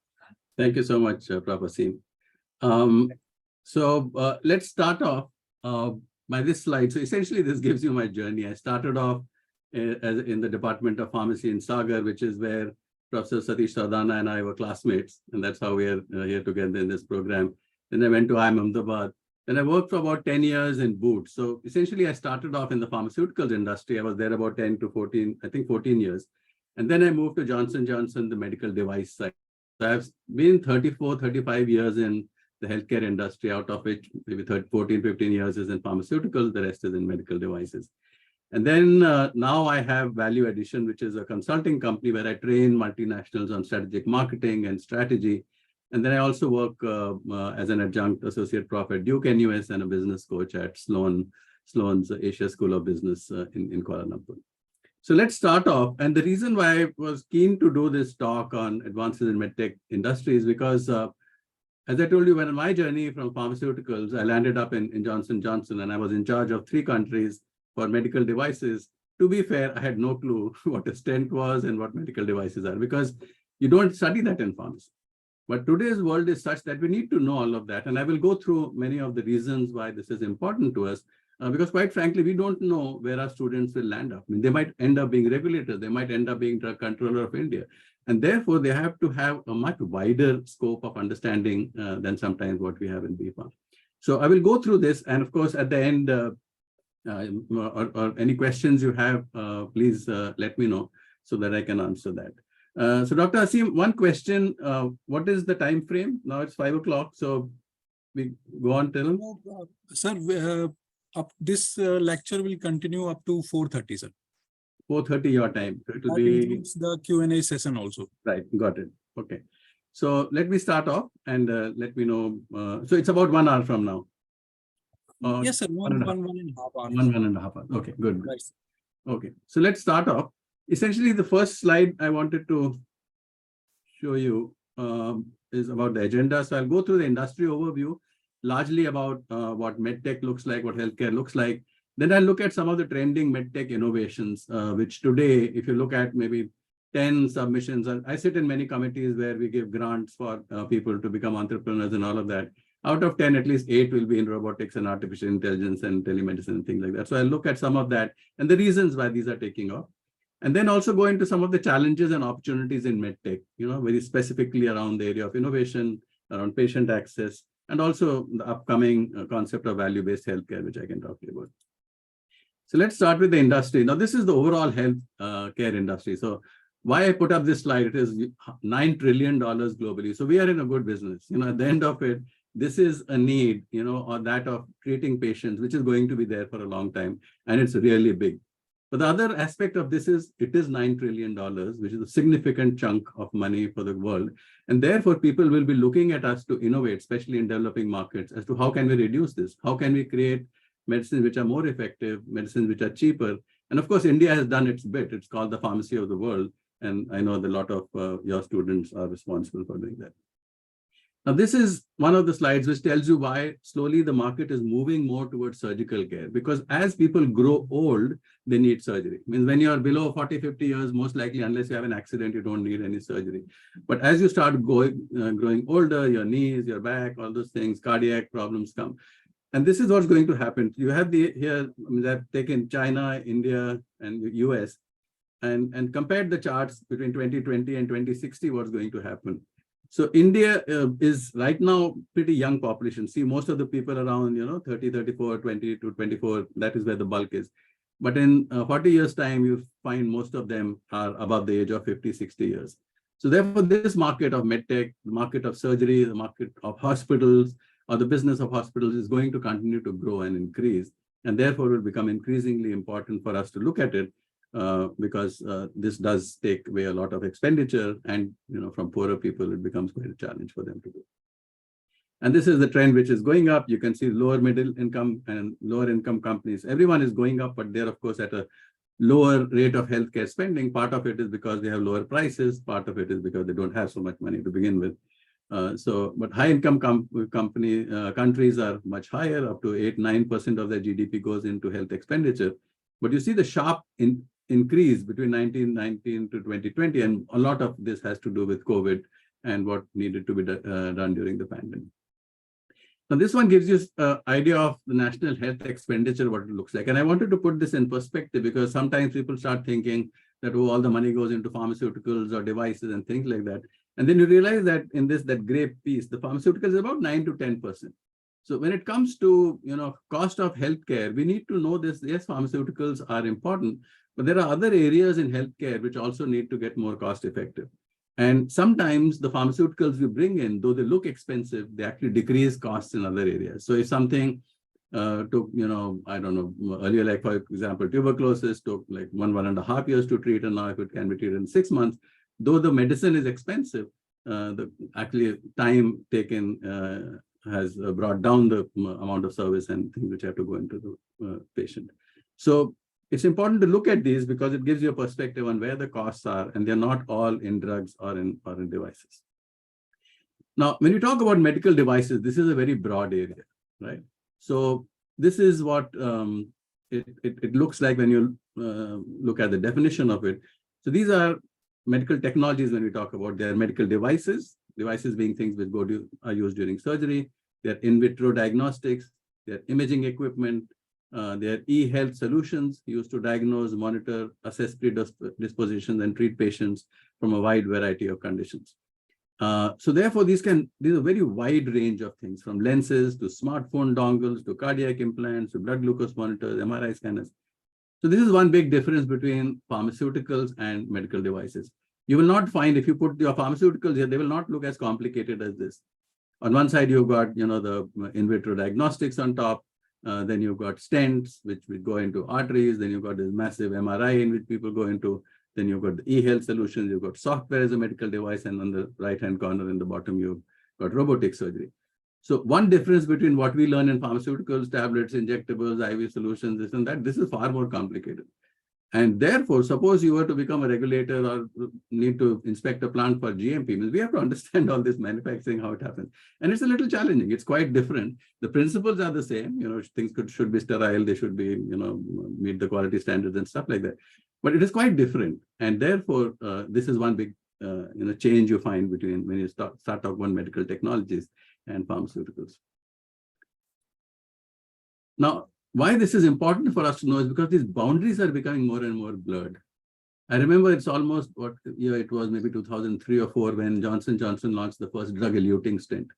Thank you so much, Prapasim. Let's start off by this slide. So essentially, this gives you my journey. I started off in the Department of Pharmacy in Sagar, which is where Professor Satish Sardana and I were classmates. And that's how we are here together in this program. Then I went to IIM Ahmedabad. Then I worked for about 10 years in Boots. So essentially, I started off in the pharmaceuticals industry. I was there about 10 to 14, I think 14 years. And then I moved to Johnson & Johnson, the medical device side. So I've been 34, 35 years in the healthcare industry, out of which maybe 14, 15 years is in pharmaceuticals, the rest is in medical devices. And then now I have Value Addition, which is a consulting company where I train multinationals on strategic marketing and strategy. And then I also work as an adjunct associate prof at Duke NUS and a business coach at Sloan's Asia School of Business in Kuala Lumpur. So let's start off. And the reason why I was keen to do this talk on advances in medtech industry is because, as I told you, when on my journey from pharmaceuticals, I landed up in Johnson & Johnson, and I was in charge of 3 countries for medical devices. To be fair, I had no clue what a stent was and what medical devices are, because you don't study that in pharmacy. But today's world is such that we need to know all of that. And I will go through many of the reasons why this is important to us, because quite frankly, we don't know where our students will land up. I mean, they might end up being regulators. They might end up being drug controller of India. And therefore, they have to have a much wider scope of understanding than sometimes what we have in BPharm. So I will go through this. And of course, at the end, or any questions you have, please let me know so that I can answer that. So Dr. Asim, one question, what is the time frame? Now it's 5 o'clock. So we go on till? Sir, this lecture will continue up to 4:30, sir. 4:30 your time. So it will That be includes the Q&A session also. right. Got it. Okay. So let me start off and let me know. So it's about 1 hour from now. Yes, sir. One and a half hours. 1.5 hours. Okay, good. Right. Okay, so let's start off. Essentially, the first slide I wanted to show you is about the agenda. So I'll go through the industry overview, largely about what medtech looks like, what healthcare looks like. Then I'll look at some of the trending medtech innovations, which today, if you look at maybe 10 submissions, I sit in many committees where we give grants for people to become entrepreneurs and all of that. Out of 10, at least 8 will be in robotics and artificial intelligence and telemedicine and things like that. So I'll look at some of that and the reasons why these are taking off. And then also go into some of the challenges and opportunities in medtech, very specifically around the area of innovation, around patient access, and also the upcoming concept of value-based healthcare, which I can talk to you about. So let's start with the industry. Now, this is the overall health care industry. So why I put up this slide, it is $9 trillion globally. So we are in a good business. At the end of it, this is a need, or that of treating patients, which is going to be there for a long time. And it's really big. But the other aspect of this is it is $9 trillion, which is a significant chunk of money for the world. And therefore, people will be looking at us to innovate, especially in developing markets, as to how can we reduce this? How can we create medicines which are more effective, medicines which are cheaper? And of course, India has done its bit. It's called the pharmacy of the world. And I know that a lot of your students are responsible for doing that. Now, this is one of the slides which tells you why slowly the market is moving more towards surgical care. Because as people grow old, they need surgery. I mean, when you're below 40, 50 years, most likely, unless you have an accident, you don't need any surgery. But as you start growing older, your knees, your back, all those things, cardiac problems come. And this is what's going to happen. You have I've taken China, India, and US, and compared the charts between 2020 and 2060, what's going to happen. So India is right now pretty young population. See, most of the people around, 30, 34, 20 to 24, that is where the bulk is. But in 40 years time, you find most of them are above the age of 50, 60 years. So therefore, this market of medtech, the market of surgery, the market of hospitals, or the business of hospitals is going to continue to grow and increase. And therefore, it will become increasingly important for us to look at it. Because this does take away a lot of expenditure, and from poorer people, it becomes quite a challenge for them to do. And this is the trend which is going up. You can see lower middle income and lower income companies. Everyone is going up, but they're of course at a lower rate of healthcare spending. Part of it is because they have lower prices. Part of it is because they don't have so much money to begin with. But high income countries are much higher, up to 8-9% of their GDP goes into health expenditure. But you see the sharp increase between 1919 to 2020, and a lot of this has to do with COVID and what needed to be done during the pandemic. Now, this one gives you an idea of the national health expenditure, what it looks like. And I wanted to put this in perspective because sometimes people start thinking that, oh, all the money goes into pharmaceuticals or devices and things like that. And then you realize that in that gray piece, the pharmaceuticals is about 9 to 10%. So when it comes to cost of healthcare, we need to know this. Yes, pharmaceuticals are important, but there are other areas in healthcare which also need to get more cost effective. And sometimes the pharmaceuticals we bring in, though they look expensive, they actually decrease costs in other areas. So if something took, I don't know, earlier, like for example, tuberculosis took like 1.5 years to treat, and now if it can be treated in 6 months, though the medicine is expensive, the actually time taken has brought down the amount of service and things which have to go into the patient. So it's important to look at these because it gives you a perspective on where the costs are, and they're not all in drugs or in devices. Now, when you talk about medical devices, this is a very broad area, right? So this is what it looks like when you look at the definition of it. So these are medical technologies when we talk about. They are medical devices being things which are used during surgery. They're in vitro diagnostics, they're imaging equipment, their e-health solutions used to diagnose, monitor, assess predispositions, and treat patients from a wide variety of conditions. So therefore, these are a very wide range of things, from lenses to smartphone dongles to cardiac implants to blood glucose monitors, MRI scanners. So this is one big difference between pharmaceuticals and medical devices. You will not find, if you put your pharmaceuticals here, they will not look as complicated as this. On one side, you've got, the in vitro diagnostics on top. Then you've got stents, which go into arteries. Then you've got this massive MRI in which people go into. Then you've got the e-health solutions. You've got software as a medical device. And on the right-hand corner in the bottom, you've got robotic surgery. So one difference between what we learn in pharmaceuticals, tablets, injectables, IV solutions, this and that, this is far more complicated. And therefore, suppose you were to become a regulator or need to inspect a plant for GMP, we have to understand all this manufacturing, how it happens. And it's a little challenging. It's quite different. The principles are the same. Things should be sterile. They should be, meet the quality standards and stuff like that. But it is quite different. And therefore, this is one big, change you find between when you start talking about medical technologies and pharmaceuticals. Now, why this is important for us to know is because these boundaries are becoming more and more blurred. I remember it's almost what year it was, maybe 2003 or 4, when Johnson & Johnson launched the first drug-eluting stent.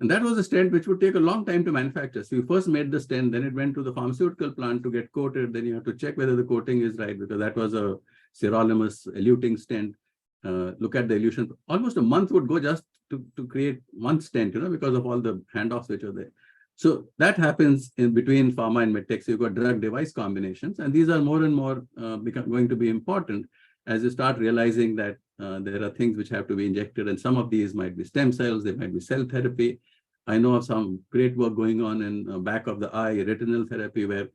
And that was a stent which would take a long time to manufacture. So you first made the stent, then it went to the pharmaceutical plant to get coated. Then you have to check whether the coating is right, because that was a sirolimus eluting stent. Look at the elution. Almost a month would go just to create one stent, because of all the handoffs which are there. So that happens in between pharma and medtech. So you've got drug device combinations, and these are more and more going to be important as you start realizing that there are things which have to be injected, and some of these might be stem cells, they might be cell therapy. I know of some great work going on in back of the eye, retinal therapy, where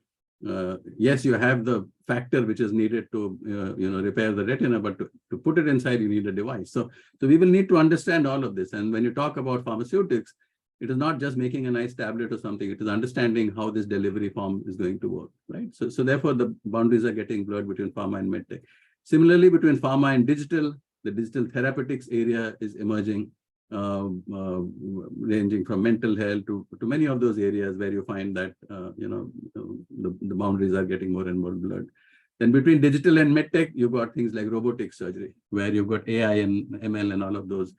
yes, you have the factor which is needed to repair the retina, but to put it inside, you need a device. So we will need to understand all of this. And when you talk about pharmaceutics, it is not just making a nice tablet or something. It is understanding how this delivery form is going to work, right? So therefore, the boundaries are getting blurred between pharma and medtech. Similarly, between pharma and digital, the digital therapeutics area is emerging, ranging from mental health to many of those areas where you find that the boundaries are getting more and more blurred. Then between digital and medtech, you've got things like robotic surgery, where you've got AI and ML and all of those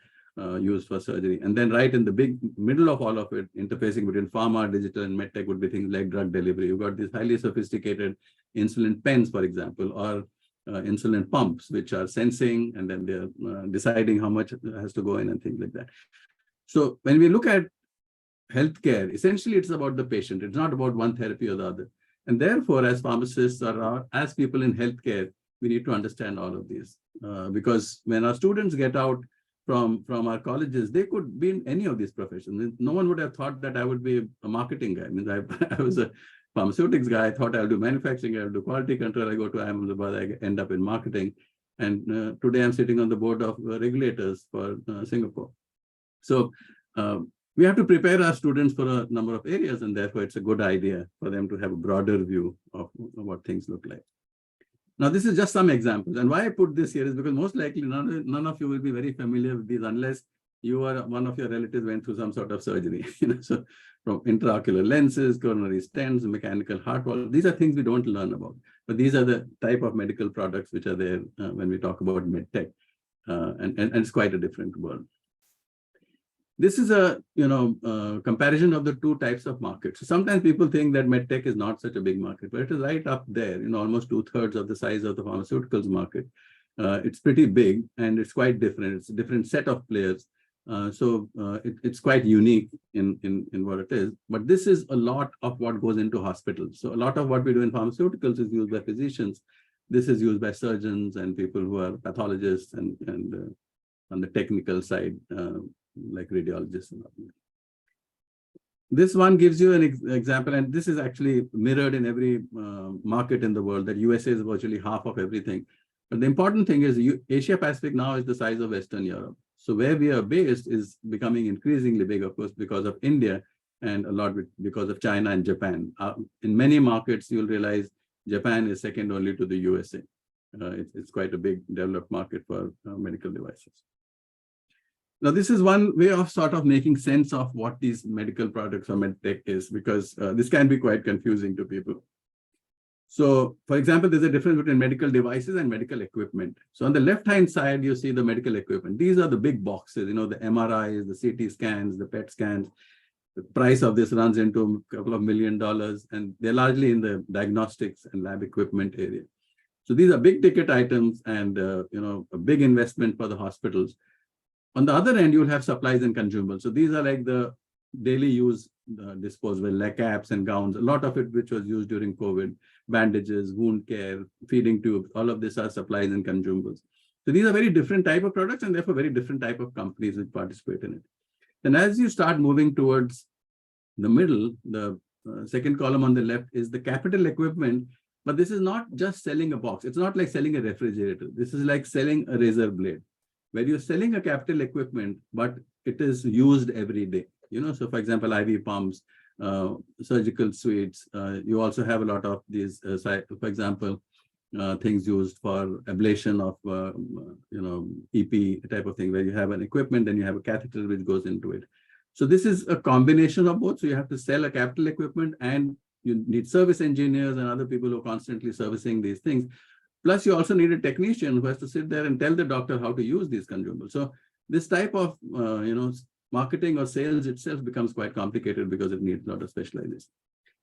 used for surgery. And then right in the big middle of all of it, interfacing between pharma, digital, and medtech would be things like drug delivery. You've got these highly sophisticated insulin pens, for example, or insulin pumps, which are sensing, and then they're deciding how much has to go in and things like that. So when we look at healthcare, essentially it's about the patient. It's not about one therapy or the other. And therefore, as pharmacists or as people in healthcare, we need to understand all of these. Because when our students get out from our colleges, they could be in any of these professions. No one would have thought that I would be a marketing guy. I mean, I was a pharmaceutics guy. I thought I'll do manufacturing, I'll do quality control. I go to Ahmedabad, I end up in marketing. And today I'm sitting on the board of regulators for Singapore. So we have to prepare our students for a number of areas, and therefore it's a good idea for them to have a broader view of what things look like. Now, this is just some examples. And why I put this here is because most likely none of you will be very familiar with these unless you or one of your relatives went through some sort of surgery. So from intraocular lenses, coronary stents, mechanical heart wall, these are things we don't learn about. But these are the type of medical products which are there when we talk about medtech. And it's quite a different world. This is a comparison of the two types of markets. So sometimes people think that medtech is not such a big market, but it is right up there, almost 2/3 of the size of the pharmaceuticals market. It's pretty big and it's quite different. It's a different set of players. It's quite unique in what it is. But this is a lot of what goes into hospitals. So a lot of what we do in pharmaceuticals is used by physicians. This is used by surgeons and people who are pathologists and on the technical side, like radiologists and all. This one gives you an example, and this is actually mirrored in every market in the world, that USA is virtually half of everything. But the important thing is Asia Pacific now is the size of Western Europe. So where we are based is becoming increasingly big, of course, because of India and a lot because of China and Japan. In many markets, you'll realize Japan is second only to the USA. It's quite a big developed market for medical devices. Now, this is one way of sort of making sense of what these medical products or medtech is, because this can be quite confusing to people. So, for example, there's a difference between medical devices and medical equipment. So on the left-hand side, you see the medical equipment. These are the big boxes, you know, the MRIs, the CT scans, the PET scans. The price of this runs into a couple of $1 million, and they're largely in the diagnostics and lab equipment area. So these are big ticket items and, a big investment for the hospitals. On the other end, you'll have supplies and consumables. So these are like the daily use disposable, like caps and gowns, a lot of it which was used during COVID, bandages, wound care, feeding tubes, all of this are supplies and consumables. So these are very different type of products and therefore very different type of companies which participate in it. And as you start moving towards the middle, the second column on the left is the capital equipment. But this is not just selling a box. It's not like selling a refrigerator. This is like selling a razor blade, where you're selling a capital equipment, but it is used every day. So for example, IV pumps, surgical suites. You also have a lot of these, for example, things used for ablation of, EP type of thing, where you have an equipment and you have a catheter which goes into it. So this is a combination of both. So you have to sell a capital equipment and you need service engineers and other people who are constantly servicing these things. Plus, you also need a technician who has to sit there and tell the doctor how to use these consumables. So this type of, marketing or sales itself becomes quite complicated because it needs a lot of specialization.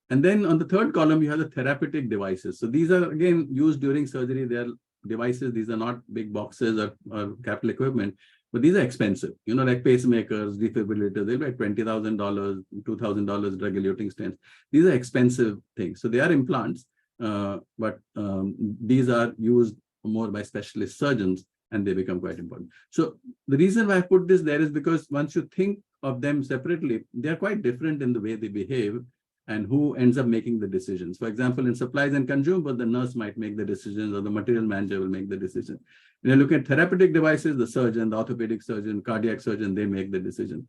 And then on the third column, you have the therapeutic devices. So these are, again, used during surgery. They are devices. These are not big boxes or capital equipment, but these are expensive, like pacemakers, defibrillators. They're like $20,000, $2,000 drug-eluting stents. These are expensive things. So they are implants, but these are used more by specialist surgeons and they become quite important. So the reason why I put this there is because once you think of them separately, they're quite different in the way they behave and who ends up making the decisions. For example, in supplies and consumables, the nurse might make the decisions or the material manager will make the decision. When you look at therapeutic devices, the surgeon, the orthopedic surgeon, cardiac surgeon, they make the decision.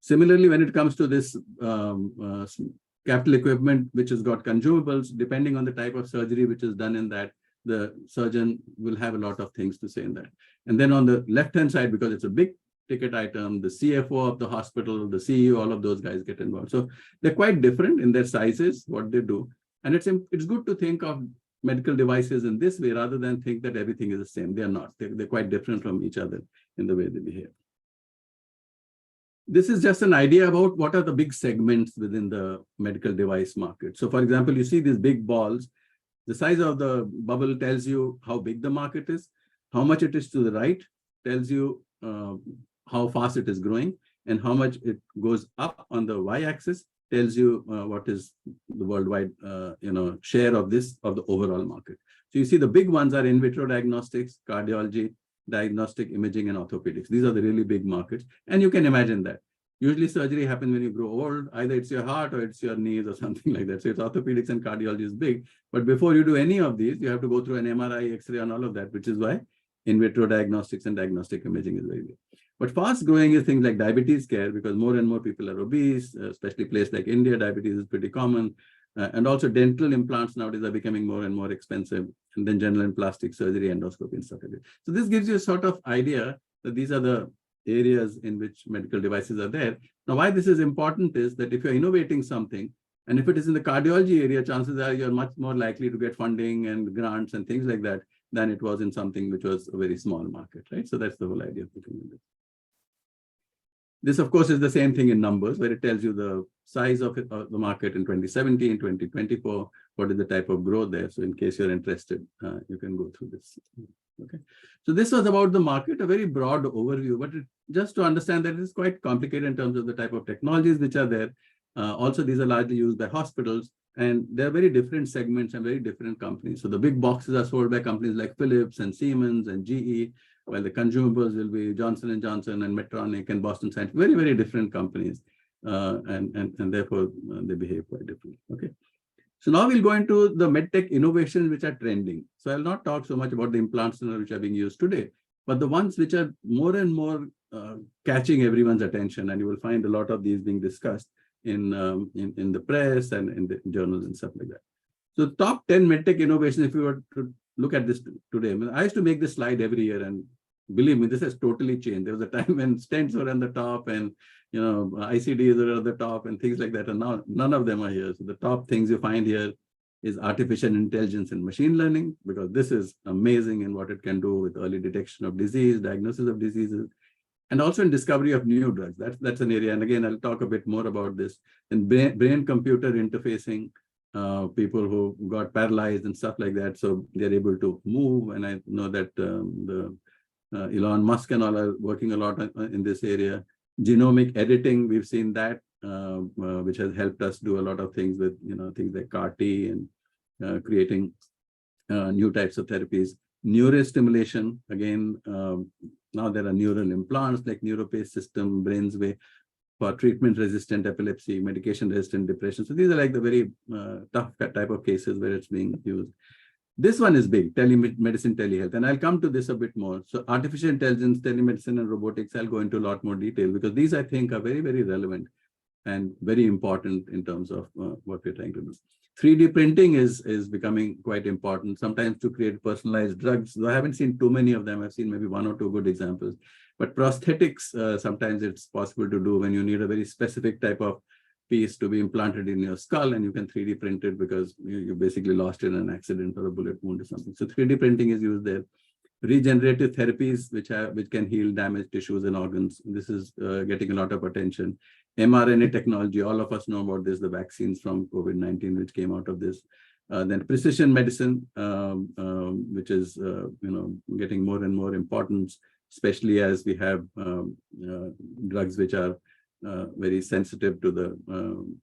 Similarly, when it comes to this capital equipment, which has got consumables, depending on the type of surgery which is done in that, the surgeon will have a lot of things to say in that. And then on the left-hand side, because it's a big ticket item, the CFO of the hospital, the CEO, all of those guys get involved. So they're quite different in their sizes, what they do. And it's good to think of medical devices in this way rather than think that everything is the same. They're not. They're quite different from each other in the way they behave. This is just an idea about what are the big segments within the medical device market. So for example, you see these big balls. The size of the bubble tells you how big the market is. How much it is to the right tells you how fast it is growing, and how much it goes up on the y-axis tells you what is the worldwide share of the overall market. So you see the big ones are in vitro diagnostics, cardiology, diagnostic imaging, and orthopedics. These are the really big markets, and you can imagine that. Usually surgery happens when you grow old, either it's your heart or it's your knees or something like that. So it's orthopedics and cardiology is big. But before you do any of these, you have to go through an MRI, X-ray, and all of that, which is why in vitro diagnostics and diagnostic imaging is very big. But fast growing is things like diabetes care, because more and more people are obese, especially places like India, diabetes is pretty common. And also dental implants nowadays are becoming more and more expensive. And then general and plastic surgery, endoscopy, and stuff like that. So this gives you a sort of idea that these are the areas in which medical devices are there. Now, why this is important is that if you're innovating something, and if it is in the cardiology area, chances are you're much more likely to get funding and grants and things like that than it was in something which was a very small market, right? So that's the whole idea of looking at this. This, of course, is the same thing in numbers, where it tells you the size of the market in 2017, 2024, what is the type of growth there. So in case you're interested, you can go through this. Okay. So this was about the market, a very broad overview, but just to understand that it's quite complicated in terms of the type of technologies which are there. Also, these are largely used by hospitals, and they're very different segments and very different companies. So the big boxes are sold by companies like Philips and Siemens and GE, while the consumables will be Johnson & Johnson and Medtronic and Boston Scientific, very, very different companies. And therefore, they behave quite differently. Okay. So now we'll go into the medtech innovations which are trending. So I'll not talk so much about the implants which are being used today, but the ones which are more and more catching everyone's attention, and you will find a lot of these being discussed in the press and in the journals and stuff like that. So top 10 medtech innovations, if you were to look at this today, I used to make this slide every year, and believe me, this has totally changed. There was a time when stents were on the top and ICDs were at the top and things like that. And now none of them are here. So the top things you find here is artificial intelligence and machine learning, because this is amazing in what it can do with early detection of disease, diagnosis of diseases, and also in discovery of new drugs. That's an area. And again, I'll talk a bit more about this. And brain-computer interfacing, people who got paralyzed and stuff like that. So they're able to move. And I know that Elon Musk and all are working a lot in this area. Genomic editing, we've seen that, which has helped us do a lot of things with, things like CAR-T and creating new types of therapies. Neurostimulation, again, now there are neural implants like NeuroPace system, BrainsWay, for treatment-resistant epilepsy, medication-resistant depression. So these are like the very tough type of cases where it's being used. This one is big, telemedicine, telehealth, and I'll come to this a bit more. So artificial intelligence, telemedicine, and robotics, I'll go into a lot more detail, because these, I think, are very, very relevant and very important in terms of what we're trying to do. 3D printing is becoming quite important, sometimes to create personalized drugs. Though I haven't seen too many of them. I've seen maybe 1 or 2 good examples. But prosthetics, sometimes it's possible to do when you need a very specific type of piece to be implanted in your skull, and you can 3D print it because you basically lost it in an accident or a bullet wound or something. So 3D printing is used there. Regenerative therapies, which can heal damaged tissues and organs. This is getting a lot of attention. mRNA technology, all of us know about this, the vaccines from COVID-19, which came out of this. Then precision medicine, which is getting more and more importance, especially as we have drugs which are very sensitive to the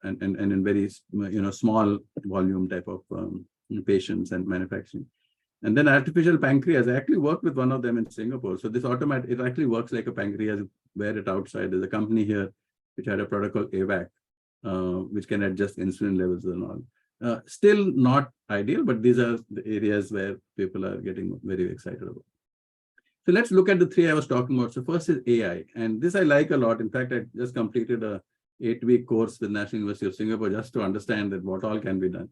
and in very small volume type of patients and manufacturing. And then artificial pancreas, I actually worked with one of them in Singapore. So this it actually works like a pancreas, wear it outside. There's a company here which had a product called AVAC, which can adjust insulin levels and all. Still not ideal, but these are the areas where people are getting very excited about. So let's look at the 3 I was talking about. So first is AI, and this I like a lot. In fact, I just completed a 8-week course with National University of Singapore just to understand that what all can be done.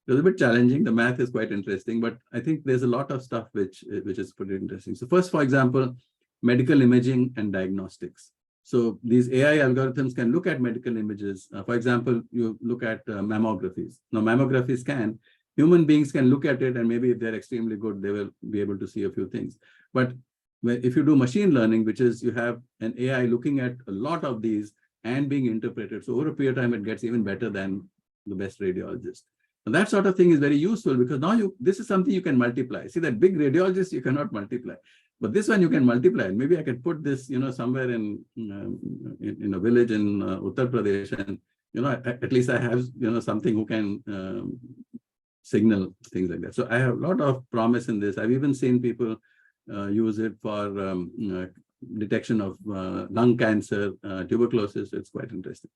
It was a bit challenging. The math is quite interesting, but I think there's a lot of stuff which is pretty interesting. So first, for example, medical imaging and diagnostics. So these AI algorithms can look at medical images. For example, you look at mammographies. Now, mammography scan, human beings can look at it, and maybe if they're extremely good, they will be able to see a few things. But if you do machine learning, which is you have an AI looking at a lot of these and being interpreted, so over a period of time, it gets even better than the best radiologist. And that sort of thing is very useful, because now this is something you can multiply. See, that big radiologist you cannot multiply, but this one you can multiply. And maybe I can put this, somewhere in a village in Uttar Pradesh, and at least I have something who can signal things like that. So I have a lot of promise in this. I've even seen people use it for detection of lung cancer, tuberculosis. It's quite interesting.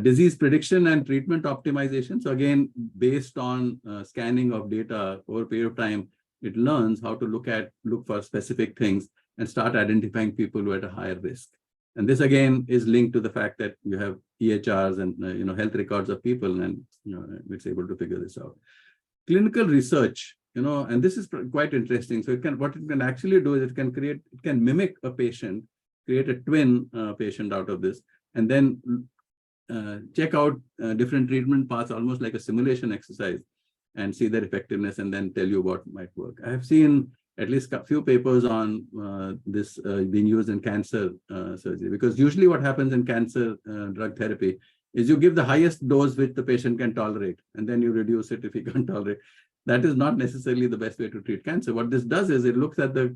Disease prediction and treatment optimization. So again, based on scanning of data over a period of time, it learns how to look for specific things and start identifying people who are at a higher risk. And this again is linked to the fact that you have EHRs and health records of people, and it's able to figure this out. Clinical research, and this is quite interesting. So what it can actually do is it can mimic a patient, create a twin patient out of this, and then check out different treatment paths, almost like a simulation exercise, and see their effectiveness, and then tell you what might work. I have seen at least a few papers on this being used in cancer surgery, because usually what happens in cancer drug therapy is you give the highest dose which the patient can tolerate, and then you reduce it if he can't tolerate. That is not necessarily the best way to treat cancer. What this does is it looks at the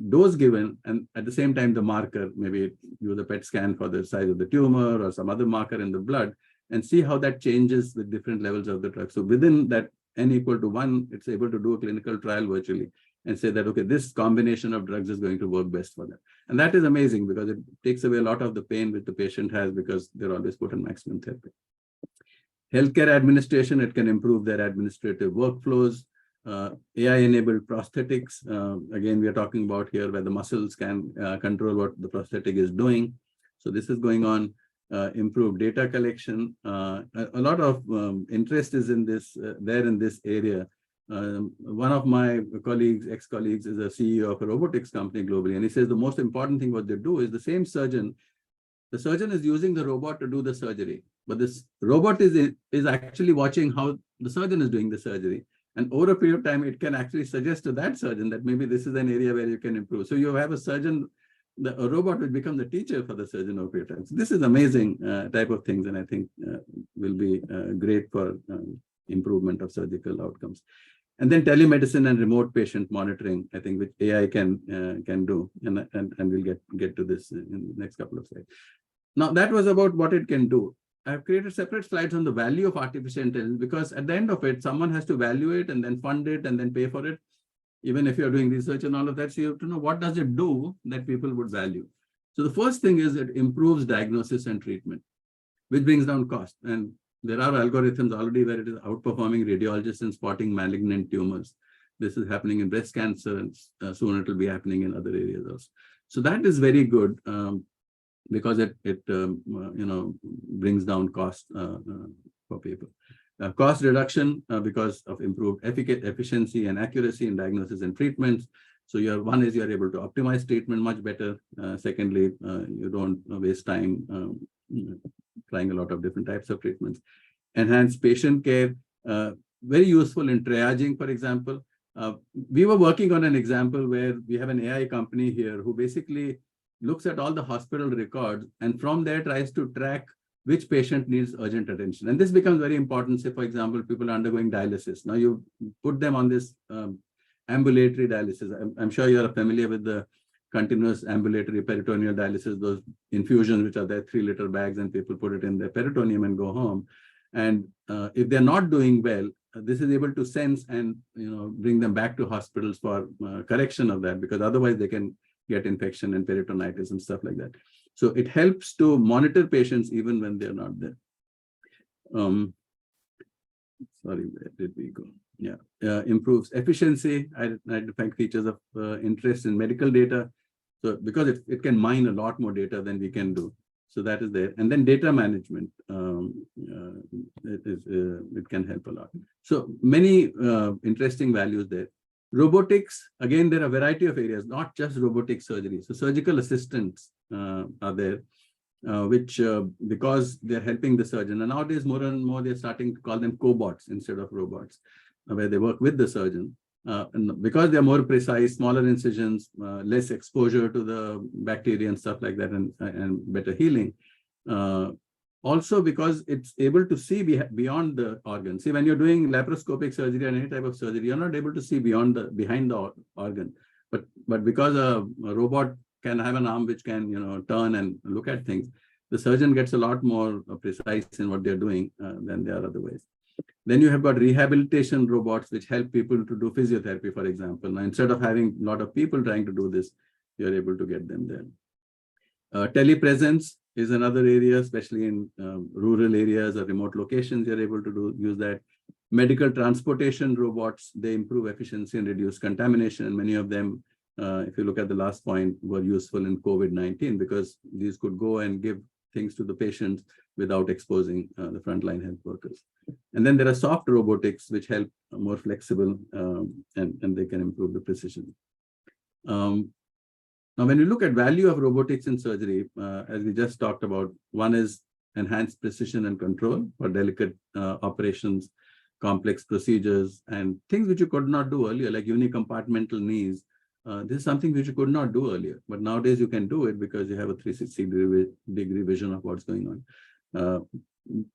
dose given, and at the same time the marker, maybe use a PET scan for the size of the tumor or some other marker in the blood, and see how that changes with different levels of the drug. So within that n equal to 1, it's able to do a clinical trial virtually and say that, okay, this combination of drugs is going to work best for them. And that is amazing, because it takes away a lot of the pain which the patient has, because they're always put on maximum therapy. Healthcare administration, it can improve their administrative workflows. AI-enabled prosthetics. Again, we are talking about here where the muscles can control what the prosthetic is doing. So this is going on. Improved data collection. A lot of interest is in this, in this area. One of my colleagues, ex-colleagues, is a CEO of a robotics company globally, and he says the most important thing what they do is the same surgeon. The surgeon is using the robot to do the surgery, but this robot is actually watching how the surgeon is doing the surgery. And over a period of time, it can actually suggest to that surgeon that maybe this is an area where you can improve. So you have a surgeon, a robot will become the teacher for the surgeon over a period of time. So this is amazing type of things, and I think will be great for improvement of surgical outcomes. And then telemedicine and remote patient monitoring, I think, which AI can do, and we'll get to this in the next couple of slides. Now, that was about what it can do. I've created separate slides on the value of artificial intelligence, because at the end of it, someone has to value it and then fund it and then pay for it. Even if you're doing research and all of that, so you have to know what does it do that people would value. So the first thing is it improves diagnosis and treatment, which brings down cost. And there are algorithms already where it is outperforming radiologists in spotting malignant tumors. This is happening in breast cancer, and soon it will be happening in other areas also. So that is very good. Because it brings down cost for people. Cost reduction because of improved efficiency and accuracy in diagnosis and treatments. So one is you're able to optimize treatment much better. Secondly, you don't waste time trying a lot of different types of treatments. Enhance patient care, very useful in triaging, for example. We were working on an example where we have an AI company here who basically looks at all the hospital records and from there tries to track which patient needs urgent attention. And this becomes very important. Say, for example, people are undergoing dialysis. Now you put them on this ambulatory dialysis. I'm sure you're familiar with the continuous ambulatory peritoneal dialysis, those infusions which are there, 3-liter bags, and people put it in their peritoneum and go home. And if they're not doing well, this is able to sense and bring them back to hospitals for correction of that, because otherwise they can get infection and peritonitis and stuff like that. So it helps to monitor patients even when they're not there. Sorry, where did we go? Yeah, improves efficiency, identifying features of interest in medical data. So because it can mine a lot more data than we can do. So that is there. And then data management, it can help a lot. So many interesting values there. Robotics, again, there are a variety of areas, not just robotic surgery. So surgical assistants are there, which because they're helping the surgeon. And nowadays, more and more, they're starting to call them cobots instead of robots, where they work with the surgeon. And because they're more precise, smaller incisions, less exposure to the bacteria and stuff like that, and better healing. Also, because it's able to see beyond the organ. See, when you're doing laparoscopic surgery or any type of surgery, you're not able to see behind the organ. But because a robot can have an arm which can turn and look at things, the surgeon gets a lot more precise in what they're doing than they are otherwise. Then you have got rehabilitation robots which help people to do physiotherapy, for example. Now, instead of having a lot of people trying to do this, you're able to get them there. Telepresence is another area, especially in rural areas or remote locations, you're able to use that. Medical transportation robots, they improve efficiency and reduce contamination. And many of them, if you look at the last point, were useful in COVID-19 because these could go and give things to the patients without exposing the frontline health workers. And then there are soft robotics, which help more flexible and they can improve the precision. Now, when you look at value of robotics in surgery, as we just talked about, one is enhanced precision and control for delicate operations, complex procedures, and things which you could not do earlier, like unicompartmental knees. This is something which you could not do earlier, but nowadays you can do it because you have a 360-degree vision of what's going on.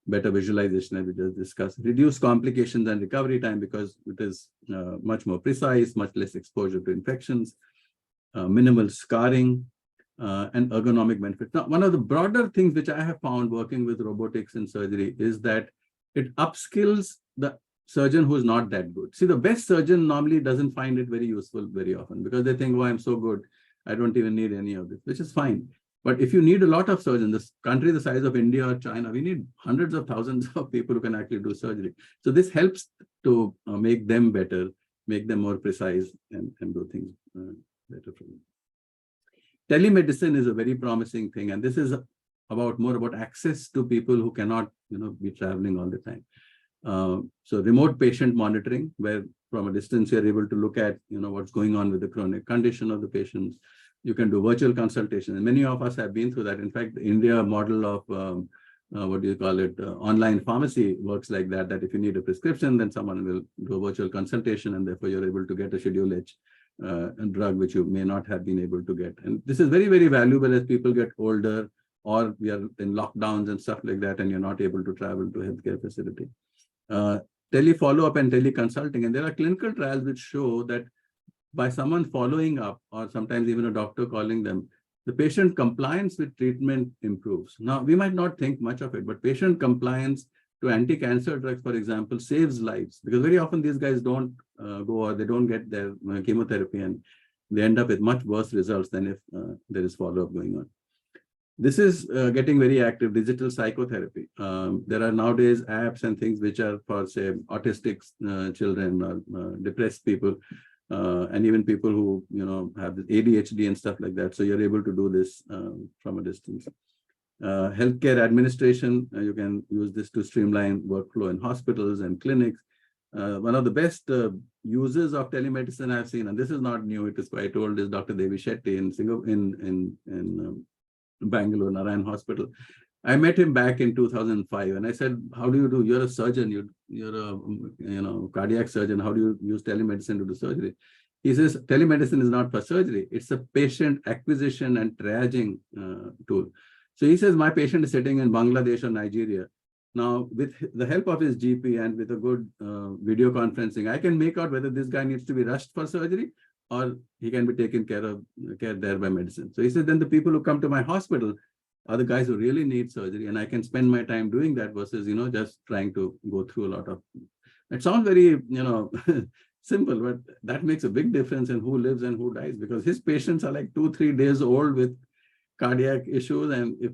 Better visualization, as we just discussed. Reduce complications and recovery time because it is much more precise, much less exposure to infections. Minimal scarring, and ergonomic benefits. Now, one of the broader things which I have found working with robotics in surgery is that it upskills the surgeon who is not that good. See, the best surgeon normally doesn't find it very useful very often because they think, oh, I'm so good, I don't even need any of this, which is fine. But if you need a lot of surgeons, this country the size of India or China, we need hundreds of thousands of people who can actually do surgery. So this helps to make them better, make them more precise and do things better for them. Telemedicine is a very promising thing, and this is more about access to people who cannot be traveling all the time. So remote patient monitoring, where from a distance, you're able to look at, what's going on with the chronic condition of the patients. You can do virtual consultation. And many of us have been through that. In fact, the India model of online pharmacy works like that, that if you need a prescription, then someone will do a virtual consultation, and therefore you're able to get a Schedule H drug, which you may not have been able to get. And this is very, very valuable as people get older, or we are in lockdowns and stuff like that, and you're not able to travel to a healthcare facility. Tele follow-up and teleconsulting. And there are clinical trials which show that by someone following up, or sometimes even a doctor calling them, the patient compliance with treatment improves. Now, we might not think much of it, but patient compliance to anti-cancer drugs, for example, saves lives, because very often these guys don't go, or they don't get their chemotherapy, and they end up with much worse results than if there is follow-up going on. This is getting very active, digital psychotherapy. There are nowadays apps and things which are for, say, autistic children or depressed people, and even people who, have ADHD and stuff like that. So you're able to do this from a distance. Healthcare administration, you can use this to streamline workflow in hospitals and clinics. One of the best users of telemedicine I've seen, and this is not new, it is quite old, is Dr. Devi Shetty in Singapore, in Bangalore, Narayan Hospital. I met him back in 2005, and I said, "How do you do? You're a surgeon. You're a cardiac surgeon. How do you use telemedicine to do surgery?" He says, "Telemedicine is not for surgery. It's a patient acquisition and triaging tool." So he says, "My patient is sitting in Bangladesh or Nigeria. Now, with the help of his GP and with a good video conferencing, I can make out whether this guy needs to be rushed for surgery or he can be taken care there by medicine." So he said, then the people who come to my hospital are the guys who really need surgery, and I can spend my time doing that versus, just trying to go through a lot of. It sounds very, simple, but that makes a big difference in who lives and who dies, because his patients are like 2-3 days old with cardiac issues, and if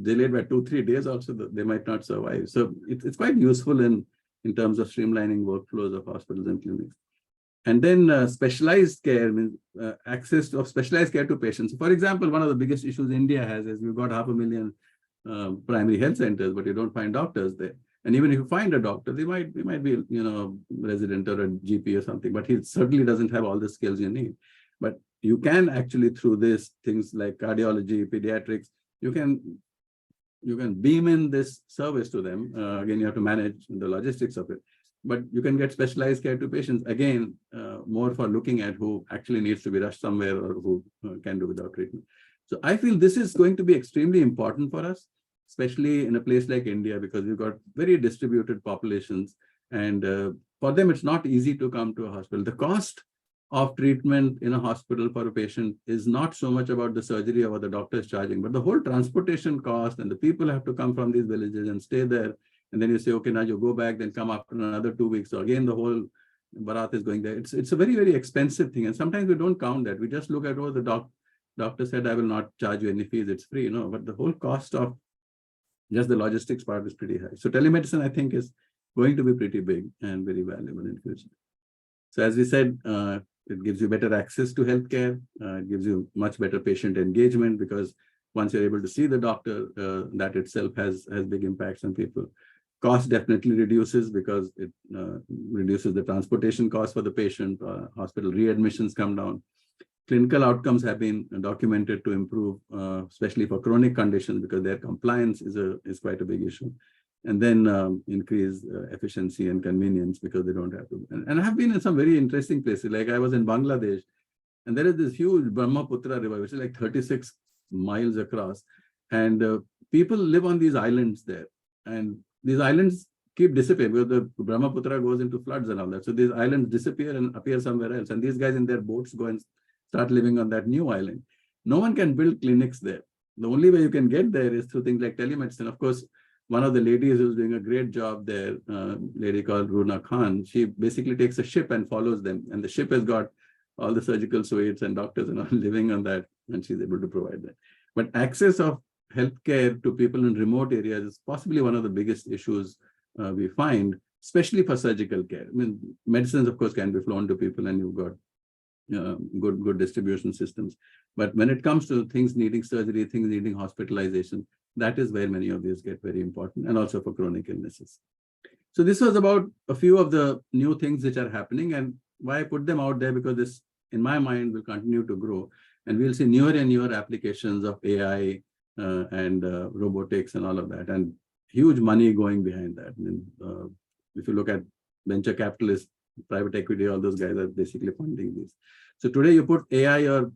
delayed by 2-3 days also, they might not survive. So it's quite useful in terms of streamlining workflows of hospitals and clinics. And then specialized care means access of specialized care to patients. For example, one of the biggest issues India has is we've got 500,000 primary health centers, but you don't find doctors there. And even if you find a doctor, they might be, resident or a GP or something, but he certainly doesn't have all the skills you need. But you can actually, through this, things like cardiology, pediatrics, you can beam in this service to them. Again, you have to manage the logistics of it. But you can get specialized care to patients, again, more for looking at who actually needs to be rushed somewhere or who can do without treatment. So I feel this is going to be extremely important for us, especially in a place like India, because we've got very distributed populations. And for them, it's not easy to come to a hospital. The cost of treatment in a hospital for a patient is not so much about the surgery or what the doctor is charging, but the whole transportation cost, and the people have to come from these villages and stay there. And then you say, okay, now you go back, then come after another 2 weeks. So again, the whole barat is going there. It's a very, very expensive thing. And sometimes we don't count that. We just look at, oh, the doctor said, I will not charge you any fees. It's free. No, but the whole cost of just the logistics part is pretty high. So telemedicine, I think, is going to be pretty big and very valuable in the future. So as we said, it gives you better access to healthcare. It gives you much better patient engagement, because once you're able to see the doctor, that itself has big impacts on people. Cost definitely reduces, because it reduces the transportation cost for the patient. Hospital readmissions come down. Clinical outcomes have been documented to improve, especially for chronic conditions, because their compliance is quite a big issue. And then increase efficiency and convenience, because they don't have to. And I have been in some very interesting places. Like I was in Bangladesh, and there is this huge Brahmaputra river, which is like 36 miles across. And people live on these islands there. And these islands keep disappearing because the Brahmaputra goes into floods and all that. So these islands disappear and appear somewhere else. And these guys in their boats go and start living on that new island. No one can build clinics there. The only way you can get there is through things like telemedicine. Of course, one of the ladies who's doing a great job there, lady called Runa Khan, she basically takes a ship and follows them. And the ship has got all the surgical suites and doctors and all living on that, and she's able to provide that. But access of healthcare to people in remote areas is possibly one of the biggest issues we find, especially for surgical care. I mean, medicines, of course, can be flown to people, and you've got good distribution systems. But when it comes to things needing surgery, things needing hospitalization, that is where many of these get very important, and also for chronic illnesses. So this was about a few of the new things which are happening, and why I put them out there, because this, in my mind, will continue to grow, and we'll see newer and newer applications of AI and robotics and all of that, and huge money going behind that. I mean, if you look at venture capitalists, private equity, all those guys are basically funding these. So today you put AI or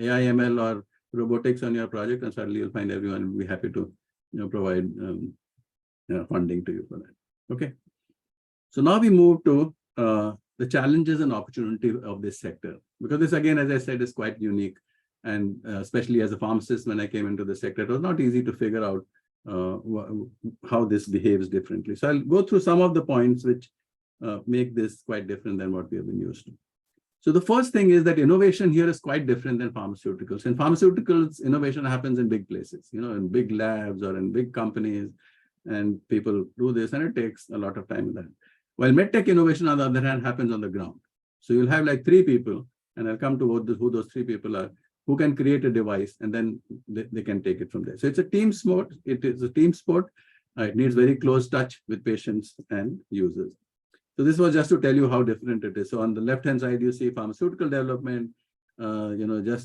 AI ML or robotics on your project, and suddenly you'll find everyone will be happy to provide funding to you for that. Okay. So now we move to the challenges and opportunity of this sector, because this, again, as I said, is quite unique. And especially as a pharmacist, when I came into the sector, it was not easy to figure out how this behaves differently. So I'll go through some of the points which make this quite different than what we have been used to. So the first thing is that innovation here is quite different than pharmaceuticals. In pharmaceuticals, innovation happens in big places, in big labs or in big companies, and people do this, and it takes a lot of time in that. While medtech innovation, on the other hand, happens on the ground. So you'll have like 3 people, and I'll come to who those 3 people are, who can create a device, and then they can take it from there. So it's a team sport. It is a team sport. It needs very close touch with patients and users. So this was just to tell you how different it is. So on the left-hand side, you see pharmaceutical development, the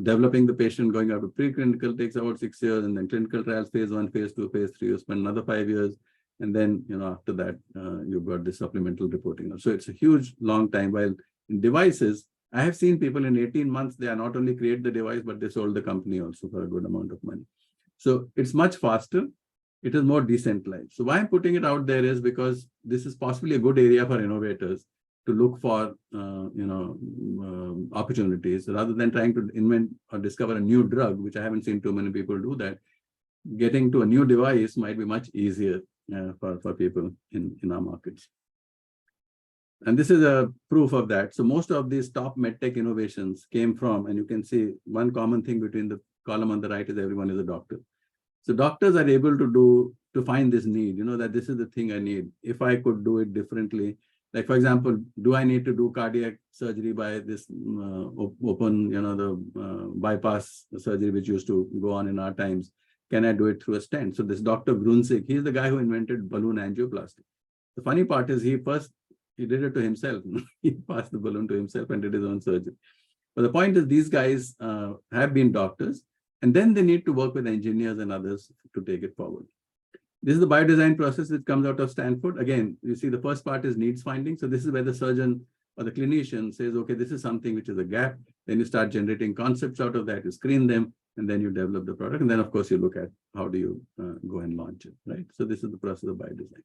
developing the patient, going out to preclinical takes about 6 years, and then clinical trials, phase 1, phase 2, phase 3, you spend another 5 years. And then, after that, you've got the supplemental reporting. So it's a huge, long time. While in devices, I have seen people in 18 months, they are not only create the device, but they sold the company also for a good amount of money. So it's much faster. It is more decentralized. So why I'm putting it out there is because this is possibly a good area for innovators to look for, opportunities, rather than trying to invent or discover a new drug, which I haven't seen too many people do that. Getting to a new device might be much easier for people in our markets. And this is a proof of that. So most of these top medtech innovations came from, and you can see one common thing between the column on the right is everyone is a doctor. So doctors are able to find this need, that this is the thing I need. If I could do it differently, like for example, do I need to do cardiac surgery by this open, the bypass surgery, which used to go on in our times? Can I do it through a stent? So this Dr. Brunswick, he's the guy who invented balloon angioplasty. The funny part is he did it to himself. He passed the balloon to himself and did his own surgery. But the point is, these guys have been doctors, and then they need to work with engineers and others to take it forward. This is the biodesign process which comes out of Stanford. Again, you see the first part is needs finding. So this is where the surgeon or the clinician says, okay, this is something which is a gap. Then you start generating concepts out of that, you screen them, and then you develop the product. And then, of course, you look at how do you go and launch it, right? So this is the process of biodesign.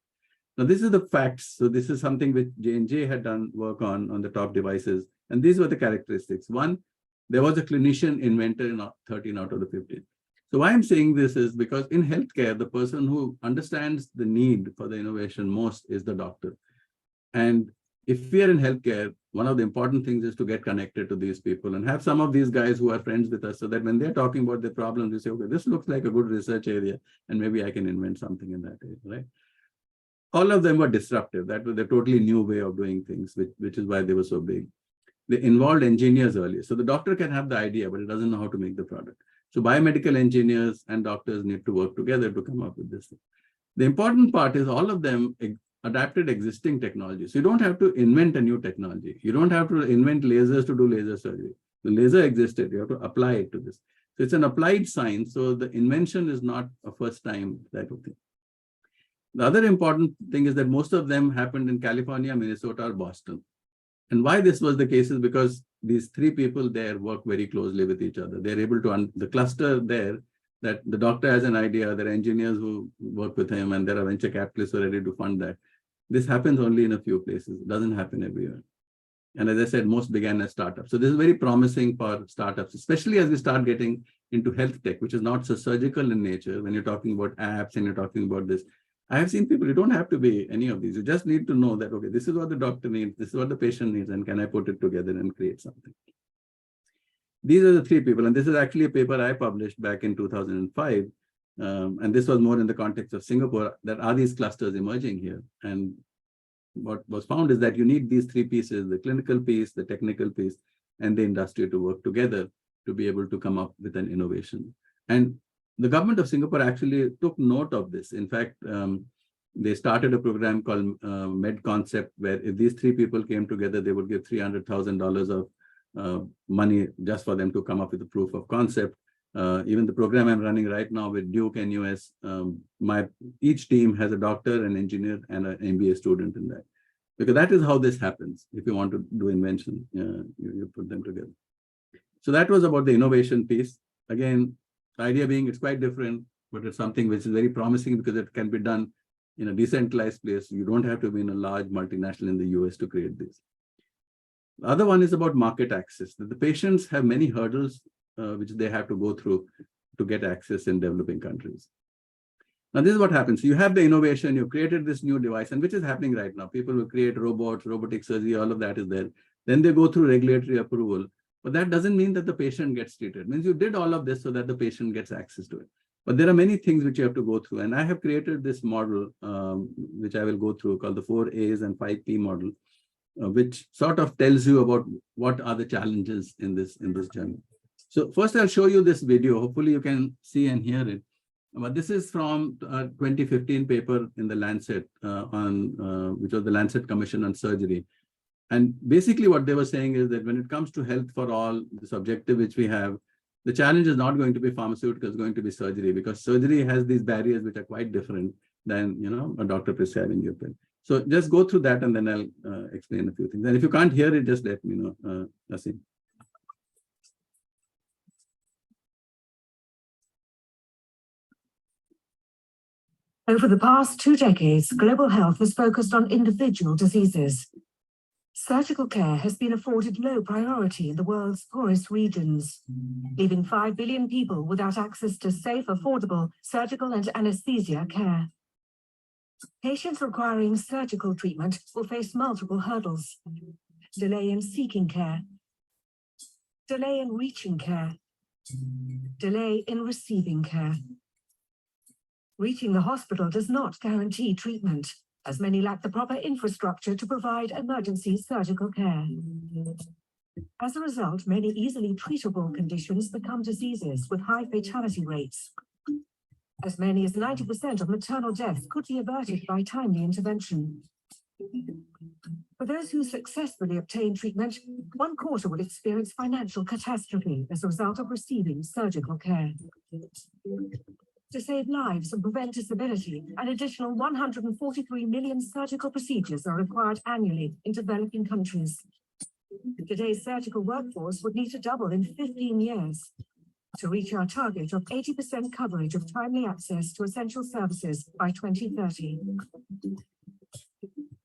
Now, this is the facts. So this is something which J&J had done work on the top devices. And these were the characteristics. One, there was a clinician inventor in 13 out of the 15. So why I'm saying this is because in healthcare, the person who understands the need for the innovation most is the doctor. And if we are in healthcare, one of the important things is to get connected to these people and have some of these guys who are friends with us, so that when they're talking about the problems, we say, okay, this looks like a good research area, and maybe I can invent something in that area, right? All of them were disruptive. That was a totally new way of doing things, which is why they were so big. They involved engineers earlier. So the doctor can have the idea, but he doesn't know how to make the product. So biomedical engineers and doctors need to work together to come up with this thing. The important part is all of them adapted existing technologies. So you don't have to invent a new technology. You don't have to invent lasers to do laser surgery. The laser existed. You have to apply it to this. So it's an applied science. So the invention is not a first time type of thing. The other important thing is that most of them happened in California, Minnesota, or Boston. And why this was the case is because these 3 people there work very closely with each other. They're able to, the cluster there, that the doctor has an idea, there are engineers who work with him, and there are venture capitalists who are ready to fund that. This happens only in a few places. It doesn't happen everywhere. And as I said, most began as startups. So this is very promising for startups, especially as we start getting into health tech, which is not so surgical in nature. When you're talking about apps and you're talking about this, I have seen people, you don't have to be any of these. You just need to know that, okay, this is what the doctor needs, this is what the patient needs, and can I put it together and create something? These are the 3 people. And this is actually a paper I published back in 2005. And this was more in the context of Singapore, that are these clusters emerging here? And what was found is that you need these 3 pieces, the clinical piece, the technical piece, and the industry to work together to be able to come up with an innovation. And the government of Singapore actually took note of this. In fact, they started a program called Med Concept, where if these three people came together, they would give $300,000 of money just for them to come up with a proof of concept. Even the program I'm running right now with Duke and US, each team has a doctor, an engineer, and an MBA student in that. Because that is how this happens. If you want to do invention, you put them together. So that was about the innovation piece. Again, the idea being it's quite different, but it's something which is very promising because it can be done in a decentralized place. You don't have to be in a large multinational in the US to create this. The other one is about market access. The patients have many hurdles which they have to go through to get access in developing countries. Now, this is what happens. You have the innovation, you've created this new device, and which is happening right now. People will create robots, robotic surgery, all of that is there. Then they go through regulatory approval. But that doesn't mean that the patient gets treated. It means you did all of this so that the patient gets access to it. But there are many things which you have to go through. And I have created this model, which I will go through, called the 4 A's and 5 P model, which sort of tells you about what are the challenges in this journey. So first, I'll show you this video. Hopefully, you can see and hear it. But this is from a 2015 paper in the Lancet, which was the Lancet Commission on Surgery. And basically what they were saying is that when it comes to health for all, this objective which we have, the challenge is not going to be pharmaceuticals, it's going to be surgery, because surgery has these barriers which are quite different than a doctor prescribing your pill. So just go through that and then I'll explain a few things. And if you can't hear it, just let me know, Naseem. Over the past 2 decades, global health has focused on individual diseases. Surgical care has been afforded low priority in the world's poorest regions, leaving 5 billion people without access to safe, affordable surgical and anesthesia care. Patients requiring surgical treatment will face multiple hurdles: delay in seeking care, delay in reaching care, delay in receiving care. Reaching the hospital does not guarantee treatment, as many lack the proper infrastructure to provide emergency surgical care. As a result, many easily treatable conditions become diseases with high fatality rates. As many as 90% of maternal deaths could be averted by timely intervention. For those who successfully obtain treatment, 1/4 will experience financial catastrophe as a result of receiving surgical care. To save lives and prevent disability, an additional 143 million surgical procedures are required annually in developing countries. Today's surgical workforce would need to double in 15 years to reach our target of 80% coverage of timely access to essential services by 2030.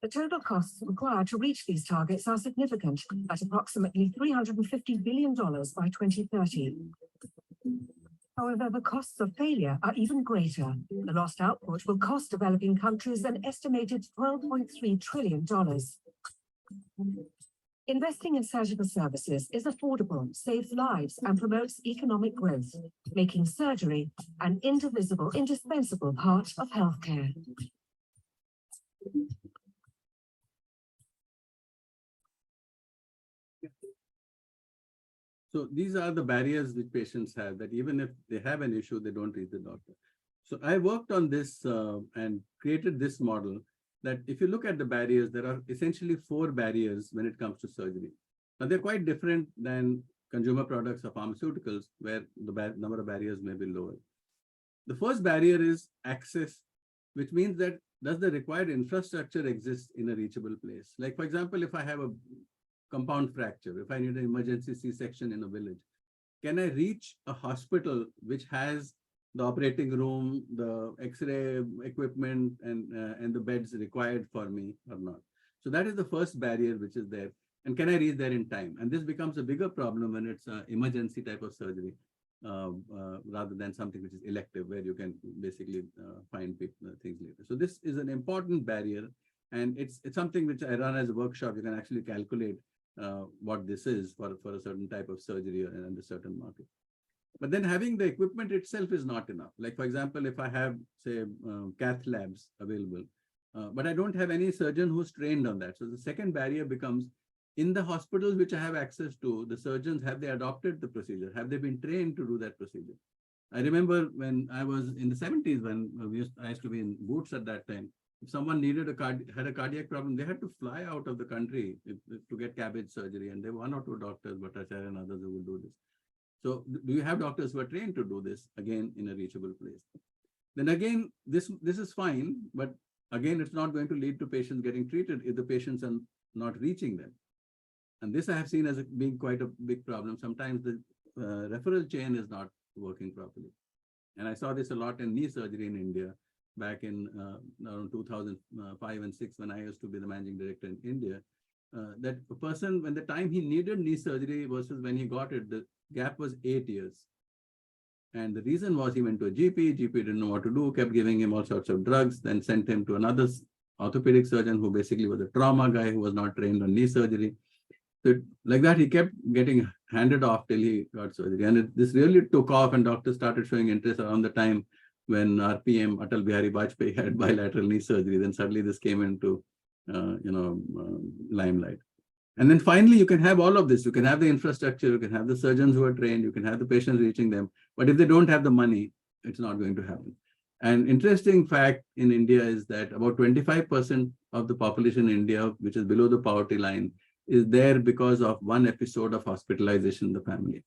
The total costs required to reach these targets are significant, at approximately $350 billion by 2030. However, the costs of failure are even greater. The lost output will cost developing countries an estimated $12.3 trillion. Investing in surgical services is affordable, saves lives, and promotes economic growth, making surgery an indivisible, indispensable part of healthcare. So these are the barriers which patients have, that even if they have an issue, they don't reach the doctor. So I worked on this and created this model that if you look at the barriers, there are essentially 4 barriers when it comes to surgery. Now, they're quite different than consumer products or pharmaceuticals, where the number of barriers may be lower. The first barrier is access, which means that does the required infrastructure exist in a reachable place? Like, for example, if I have a compound fracture, if I need an emergency C-section in a village, can I reach a hospital which has the operating room, the X-ray equipment, and the beds required for me or not? So that is the first barrier which is there. And can I reach there in time? And this becomes a bigger problem when it's an emergency type of surgery, rather than something which is elective, where you can basically find things later. So this is an important barrier. And it's something which I run as a workshop. You can actually calculate what this is for a certain type of surgery and a certain market. But then having the equipment itself is not enough. Like, for example, if I have, say, cath labs available, but I don't have any surgeon who's trained on that. So the second barrier becomes, in the hospitals which I have access to, the surgeons, have they adopted the procedure? Have they been trained to do that procedure? I remember when I was in the 70s, when I used to be in Boots at that time, if someone needed had a cardiac problem, they had to fly out of the country to get cabbage surgery. And there were 1 or 2 doctors, Bhattacharya and others, who will do this. So do you have doctors who are trained to do this, again, in a reachable place? Then again, this is fine, but again, it's not going to lead to patients getting treated if the patients are not reaching them. And this I have seen as being quite a big problem. Sometimes the referral chain is not working properly. And I saw this a lot in knee surgery in India back in around 2005 and 6, when I used to be the managing director in India. That a person, when the time he needed knee surgery versus when he got it, the gap was 8 years. And the reason was he went to a GP didn't know what to do, kept giving him all sorts of drugs, then sent him to another orthopedic surgeon who basically was a trauma guy who was not trained on knee surgery. So like that, he kept getting handed off till he got surgery. And this really took off, and doctors started showing interest around the time when our PM, Atal Bihari Vajpayee, had bilateral knee surgery. Then suddenly this came into limelight. And then finally, you can have all of this. You can have the infrastructure, you can have the surgeons who are trained, you can have the patients reaching them. But if they don't have the money, it's not going to happen. An interesting fact in India is that about 25% of the population in India, which is below the poverty line, is there because of one episode of hospitalization in the family.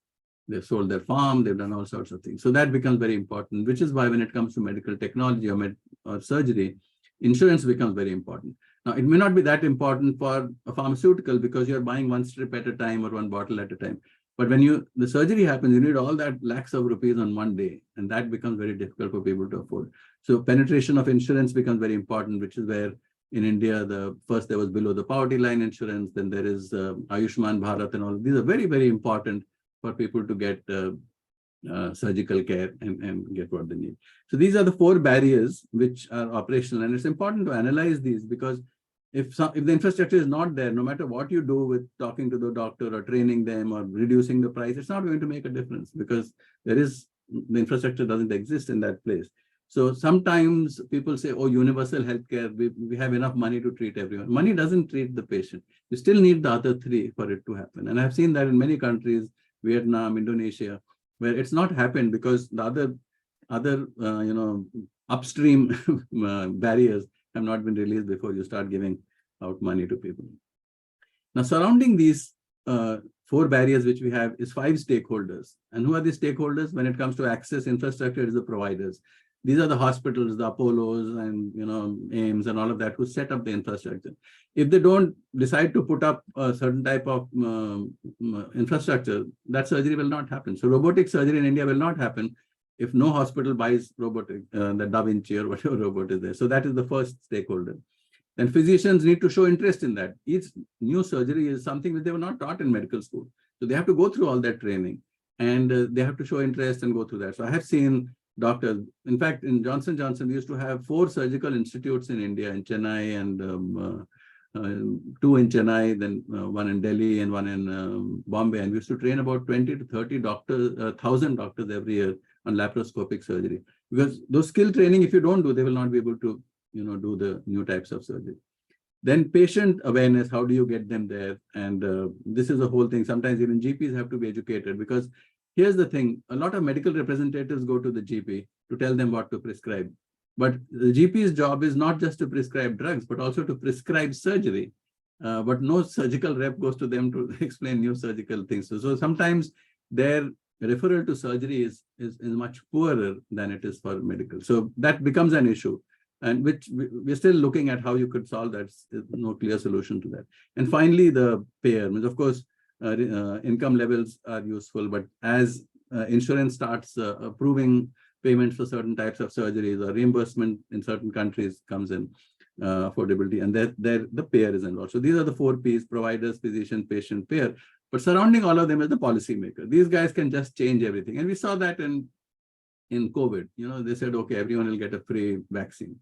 They've sold their farm, they've done all sorts of things. So that becomes very important, which is why when it comes to medical technology or surgery, insurance becomes very important. Now, it may not be that important for a pharmaceutical because you're buying 1 strip at a time or 1 bottle at a time. But when the surgery happens, you need all that lakhs of rupees on one day, and that becomes very difficult for people to afford. So penetration of insurance becomes very important, which is where in India, first there was below the poverty line insurance, then there is Ayushman Bharat, and all. These are very, very important for people to get surgical care and get what they need. So these are the 4 barriers which are operational, and it's important to analyze these, because if the infrastructure is not there, no matter what you do with talking to the doctor or training them or reducing the price, it's not going to make a difference, because the infrastructure doesn't exist in that place. So sometimes people say, oh, universal healthcare, we have enough money to treat everyone. Money doesn't treat the patient. You still need the other 3 for it to happen. And I've seen that in many countries, Vietnam, Indonesia, where it's not happened because the other upstream barriers have not been released before you start giving out money to people. Now, surrounding these 4 barriers which we have is 5 stakeholders. And who are the stakeholders? When it comes to access infrastructure, it is the providers. These are the hospitals, the Apollos and AIMS and all of that who set up the infrastructure. If they don't decide to put up a certain type of infrastructure, that surgery will not happen. So robotic surgery in India will not happen if no hospital buys robotic, the Da Vinci or whatever robot is there. So that is the first stakeholder. Then physicians need to show interest in that. Each new surgery is something that they were not taught in medical school. So they have to go through all that training, and they have to show interest and go through that. So I have seen doctors, in fact, in Johnson & Johnson, we used to have 4 surgical institutes in India, in Chennai, and 2 in Chennai, then 1 in Delhi and 1 in Bombay. And we used to train about 20 to 30 1,000 doctors every year on laparoscopic surgery. Because those skill training, if you don't do, they will not be able to do the new types of surgery. Then patient awareness, how do you get them there? And this is a whole thing. Sometimes even GPs have to be educated, because here's the thing, a lot of medical representatives go to the GP to tell them what to prescribe. But the GP's job is not just to prescribe drugs, but also to prescribe surgery. But no surgical rep goes to them to explain new surgical things. So sometimes their referral to surgery is much poorer than it is for medical. So that becomes an issue, and which we're still looking at how you could solve that. There's no clear solution to that. And finally, the payer. Of course, income levels are useful, but as insurance starts approving payments for certain types of surgeries, or reimbursement in certain countries comes in, affordability, and the payer is involved. So these are the 4 Ps: providers, physician, patient, payer. But surrounding all of them is the policymaker. These guys can just change everything. And we saw that in COVID. They said, okay, everyone will get a free vaccine.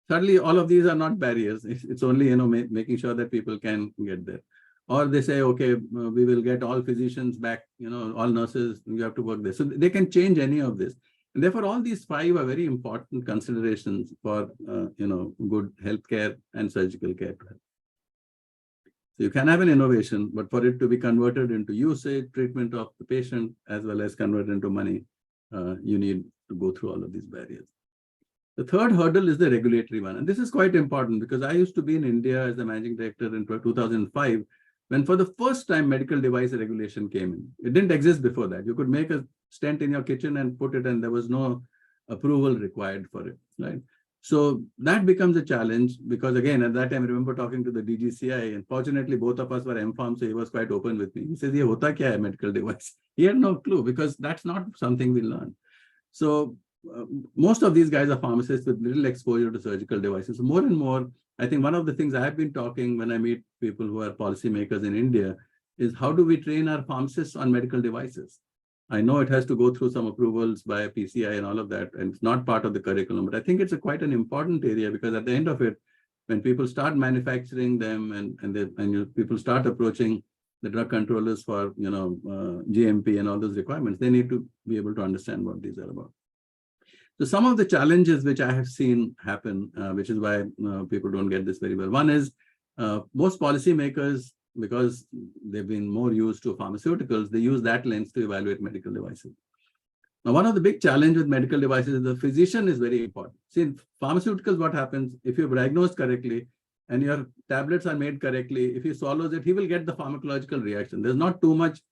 Suddenly, all of these are not barriers. It's only, making sure that people can get there. Or they say, okay, we will get all physicians back, all nurses, you have to work there. So they can change any of this. And therefore, all these 5 are very important considerations for, good healthcare and surgical care. So you can have an innovation, but for it to be converted into usage, treatment of the patient, as well as converted into money, you need to go through all of these barriers. The third hurdle is the regulatory one. And this is quite important because I used to be in India as the managing director in 2005, when for the first time medical device regulation came in. It didn't exist before that. You could make a stent in your kitchen and put it, and there was no approval required for it, right? So that becomes a challenge because, again, at that time, I remember talking to the DGCI, and fortunately, both of us were MPharm, so he was quite open with me. He says, "Ye hota kya hai medical device?" He had no clue because that's not something we learn. So most of these guys are pharmacists with little exposure to surgical devices. So more and more, I think one of the things I've been talking when I meet people who are policymakers in India is how do we train our pharmacists on medical devices? I know it has to go through some approvals by PCI and all of that, and it's not part of the curriculum, but I think it's quite an important area because at the end of it, when people start manufacturing them and people start approaching the drug controllers for GMP and all those requirements, they need to be able to understand what these are about. So some of the challenges which I have seen happen, which is why people don't get this very well. One is most policymakers, because they've been more used to pharmaceuticals, they use that lens to evaluate medical devices. Now, one of the big challenges with medical devices is the physician is very important. See, in pharmaceuticals, what happens, if you're diagnosed correctly and your tablets are made correctly, if he swallows it, he will get the pharmacological reaction. There's not too much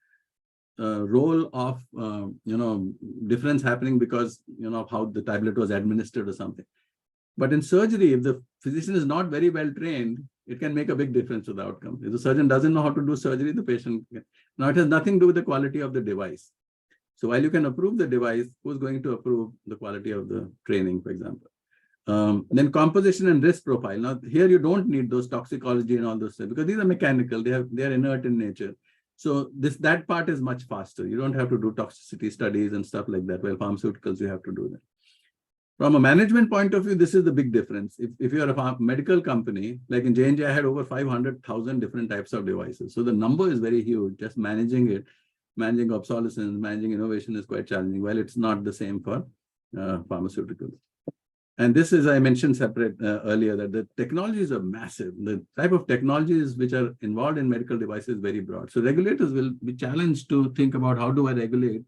role of, difference happening because, of how the tablet was administered or something. But in surgery, if the physician is not very well trained, it can make a big difference to the outcome. If the surgeon doesn't know how to do surgery, the patient can. Now, it has nothing to do with the quality of the device. So while you can approve the device, who's going to approve the quality of the training, for example? Then composition and risk profile. Now, here you don't need those toxicology and all those things because these are mechanical. They are inert in nature. So that part is much faster. You don't have to do toxicity studies and stuff like that. Well, pharmaceuticals, you have to do that. From a management point of view, this is the big difference. If you're a medical company, like in J&J, I had over 500,000 different types of devices. So the number is very huge. Just managing it, managing obsolescence, managing innovation is quite challenging. Well, it's not the same for pharmaceuticals. And this is, I mentioned separate earlier, that the technologies are massive. The type of technologies which are involved in medical devices is very broad. So regulators will be challenged to think about how do I regulate,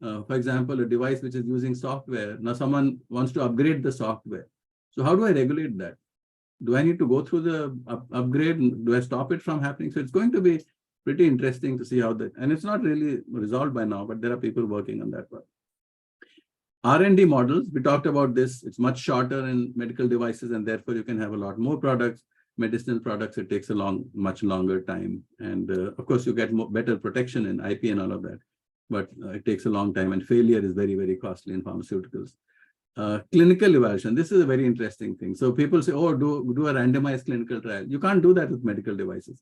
for example, a device which is using software. Now someone wants to upgrade the software. So how do I regulate that? Do I need to go through the upgrade? Do I stop it from happening? So it's going to be pretty interesting to see how that, and it's not really resolved by now, but there are people working on that part. R&D models, we talked about this. It's much shorter in medical devices, and therefore you can have a lot more products. Medicinal products, it takes much longer time. And of course, you get better protection in IP and all of that. But it takes a long time, and failure is very, very costly in pharmaceuticals. Clinical evaluation, this is a very interesting thing. So people say, oh, do a randomized clinical trial. You can't do that with medical devices.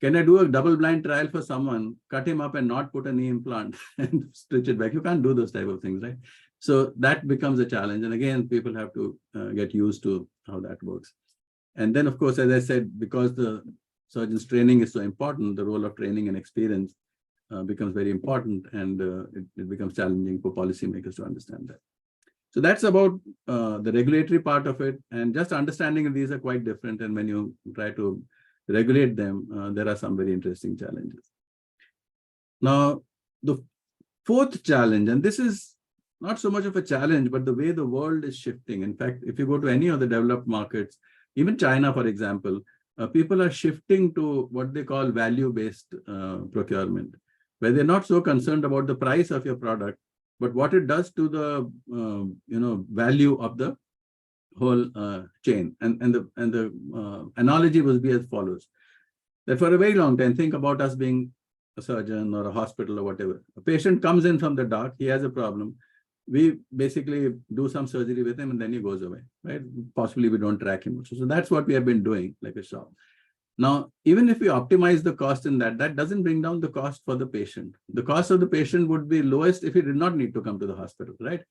Can I do a double-blind trial for someone, cut him up and not put a knee implant and stitch it back? You can't do those type of things, right? So that becomes a challenge. And again, people have to get used to how that works. And then, of course, as I said, because the surgeon's training is so important, the role of training and experience becomes very important, and it becomes challenging for policymakers to understand that. So that's about the regulatory part of it. And just understanding that these are quite different. And when you try to regulate them, there are some very interesting challenges. Now, the fourth challenge, and this is not so much of a challenge, but the way the world is shifting. In fact, if you go to any of the developed markets, even China, for example, people are shifting to what they call value-based procurement, where they're not so concerned about the price of your product, but what it does to the value of the whole chain. And the analogy would be as follows: that for a very long time, think about us being a surgeon or a hospital or whatever. A patient comes in from the dark, he has a problem. We basically do some surgery with him and then he goes away, right? Possibly we don't track him. So that's what we have been doing, like a shop. Now, even if we optimize the cost in that, that doesn't bring down the cost for the patient. The cost of the patient would be lowest if he did not need to come to the hospital, right?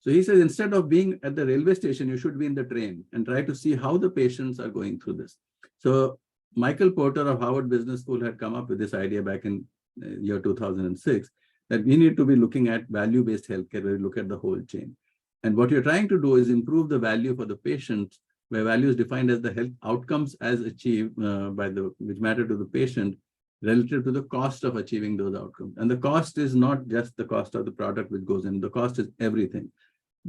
So he says, instead of being at the railway station, you should be in the train and try to see how the patients are going through this. So Michael Porter of Harvard Business School had come up with this idea back in year 2006, that we need to be looking at value-based healthcare, where we look at the whole chain. And what you're trying to do is improve the value for the patients, where value is defined as the health outcomes as achieved which matter to the patient relative to the cost of achieving those outcomes. And the cost is not just the cost of the product which goes in, the cost is everything.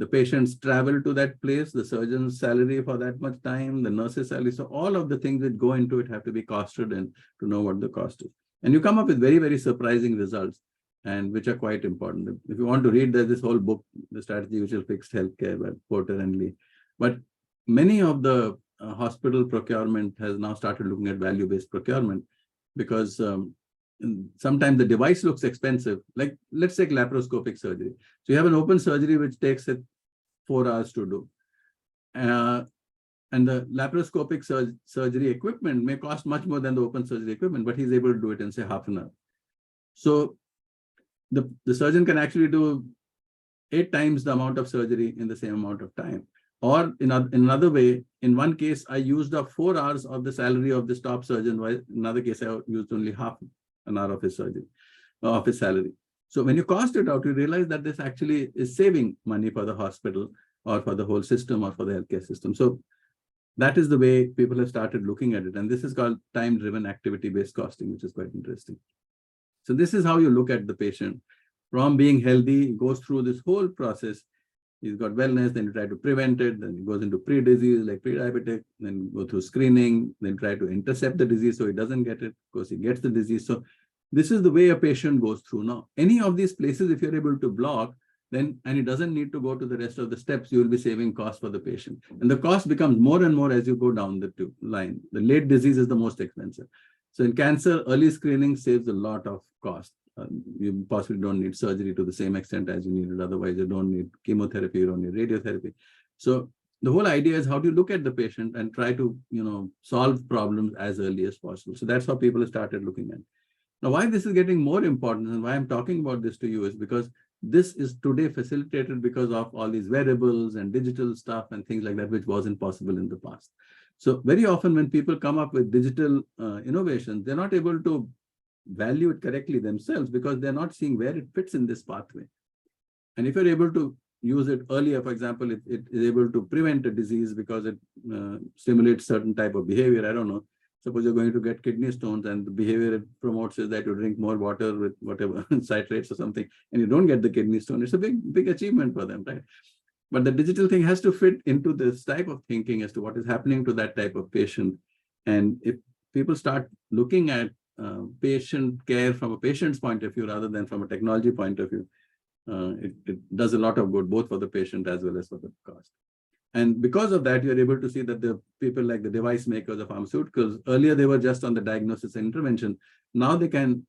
the patient's travel to that place, the surgeon's salary for that much time, the nurse's salary. So all of the things that go into it have to be costed in to know what the cost is. And you come up with very, very surprising results, and which are quite important. If you want to read, there's this whole book, The Strategy Which Will Fix Healthcare by Porter and Lee. But many of the hospital procurement has now started looking at value-based procurement, because sometimes the device looks expensive. Like, let's take laparoscopic surgery. So you have an open surgery which takes 4 hours to do. And the laparoscopic surgery equipment may cost much more than the open surgery equipment, but he's able to do it in, say, half an hour. So the surgeon can actually do 8 times the amount of surgery in the same amount of time. Or in another way, in one case, I used up 4 hours of the salary of this top surgeon, while in another case, I used only half an hour of his surgery, of his salary. So when you cost it out, you realize that this actually is saving money for the hospital or for the whole system or for the healthcare system. So that is the way people have started looking at it. And this is called time-driven activity-based costing, which is quite interesting. So this is how you look at the patient. From being healthy, goes through this whole process. He's got wellness, then you try to prevent it, then he goes into pre-disease, like pre-diabetic, then go through screening, then try to intercept the disease so he doesn't get it. Of course, he gets the disease. So this is the way a patient goes through. Now, any of these places, if you're able to block, then, and it doesn't need to go to the rest of the steps, you will be saving costs for the patient. And the cost becomes more and more as you go down the line. The late disease is the most expensive. So in cancer, early screening saves a lot of cost. You possibly don't need surgery to the same extent as you need it. Otherwise, you don't need chemotherapy, you don't need radiotherapy. So the whole idea is how do you look at the patient and try to, solve problems as early as possible. So that's how people have started looking at it. Now, why this is getting more important and why I'm talking about this to you is because this is today facilitated because of all these wearables and digital stuff and things like that, which wasn't possible in the past. So very often when people come up with digital innovations, they're not able to value it correctly themselves because they're not seeing where it fits in this pathway. And if you're able to use it earlier, for example, it is able to prevent a disease because it stimulates certain type of behavior. I don't know. Suppose you're going to get kidney stones and the behavior it promotes is that you drink more water with whatever citrates or something, and you don't get the kidney stone. It's a big achievement for them, right? But the digital thing has to fit into this type of thinking as to what is happening to that type of patient. And if people start looking at patient care from a patient's point of view rather than from a technology point of view, it does a lot of good, both for the patient as well as for the cost. And because of that, you're able to see that the people like the device makers of pharmaceuticals, earlier they were just on the diagnosis and intervention. Now they can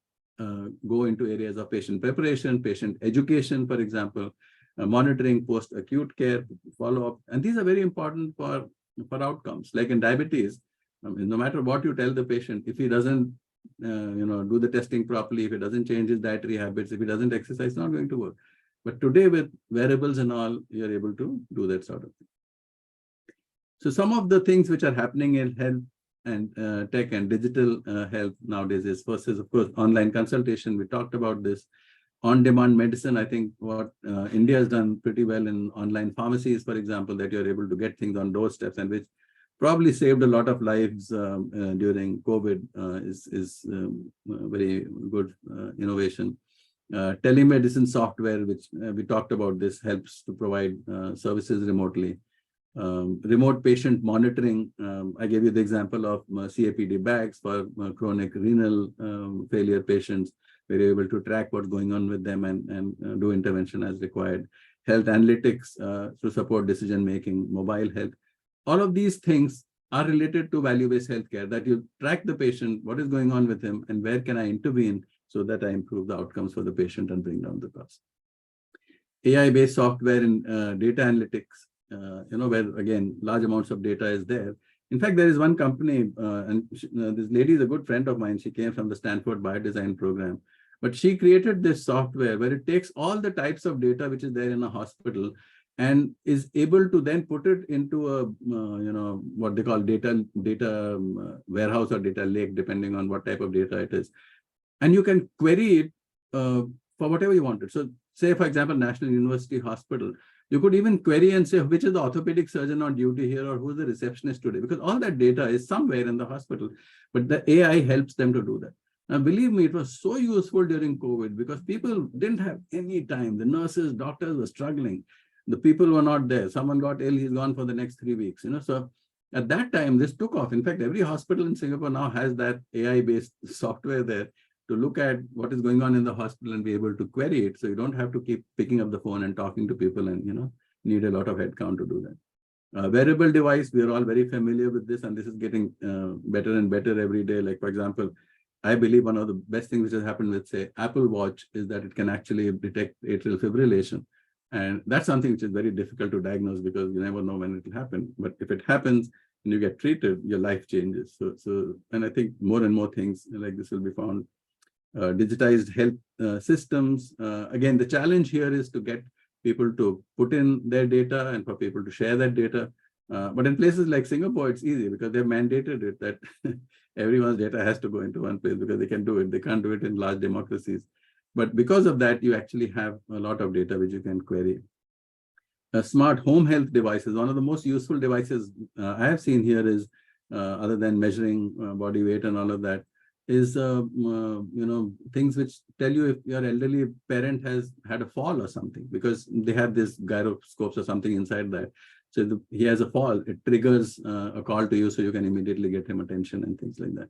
go into areas of patient preparation, patient education, for example, monitoring post-acute care, follow-up. And these are very important for outcomes. Like in diabetes, no matter what you tell the patient, if he doesn't do the testing properly, if he doesn't change his dietary habits, if he doesn't exercise, it's not going to work. But today with wearables and all, you're able to do that sort of thing. So some of the things which are happening in health and tech and digital health nowadays is first is, of course, online consultation. We talked about this. On-demand medicine, I think what India has done pretty well in online pharmacies, for example, that you're able to get things on doorsteps and which probably saved a lot of lives during COVID is very good innovation. Telemedicine software, which we talked about, this helps to provide services remotely. Remote patient monitoring. I gave you the example of CAPD bags for chronic renal failure patients. We're able to track what's going on with them and do intervention as required. Health analytics to support decision-making, mobile health. All of these things are related to value-based healthcare, that you track the patient, what is going on with him, and where can I intervene so that I improve the outcomes for the patient and bring down the cost. AI-based software in data analytics, where again, large amounts of data is there. In fact, there is one company, and this lady is a good friend of mine. She came from the Stanford Biodesign program, but she created this software where it takes all the types of data which is there in a hospital and is able to then put it into a, what they call data warehouse or data lake, depending on what type of data it is. And you can query it for whatever you wanted. So say, for example, National University Hospital, you could even query and say, which is the orthopedic surgeon on duty here or who's the receptionist today? Because all that data is somewhere in the hospital, but the AI helps them to do that. Now, believe me, it was so useful during COVID because people didn't have any time. The nurses, doctors were struggling. The people were not there. Someone got ill, he's gone for the next 3 weeks. So at that time, this took off. In fact, every hospital in Singapore now has that AI-based software there to look at what is going on in the hospital and be able to query it. So you don't have to keep picking up the phone and talking to people and, need a lot of headcount to do that. Wearable device, we are all very familiar with this, and this is getting better and better every day. Like, for example, I believe one of the best things which has happened with, say, Apple Watch is that it can actually detect atrial fibrillation. And that's something which is very difficult to diagnose because you never know when it will happen. But if it happens and you get treated, your life changes. And I think more and more things like this will be found. Digitized health systems. Again, the challenge here is to get people to put in their data and for people to share that data. But in places like Singapore, it's easy because they've mandated it that everyone's data has to go into one place because they can do it. They can't do it in large democracies. But because of that, you actually have a lot of data which you can query. Smart home health devices, one of the most useful devices I have seen here is, other than measuring body weight and all of that, is things which tell you if your elderly parent has had a fall or something, because they have this gyroscopes or something inside that. So he has a fall, it triggers a call to you, so you can immediately get him attention and things like that.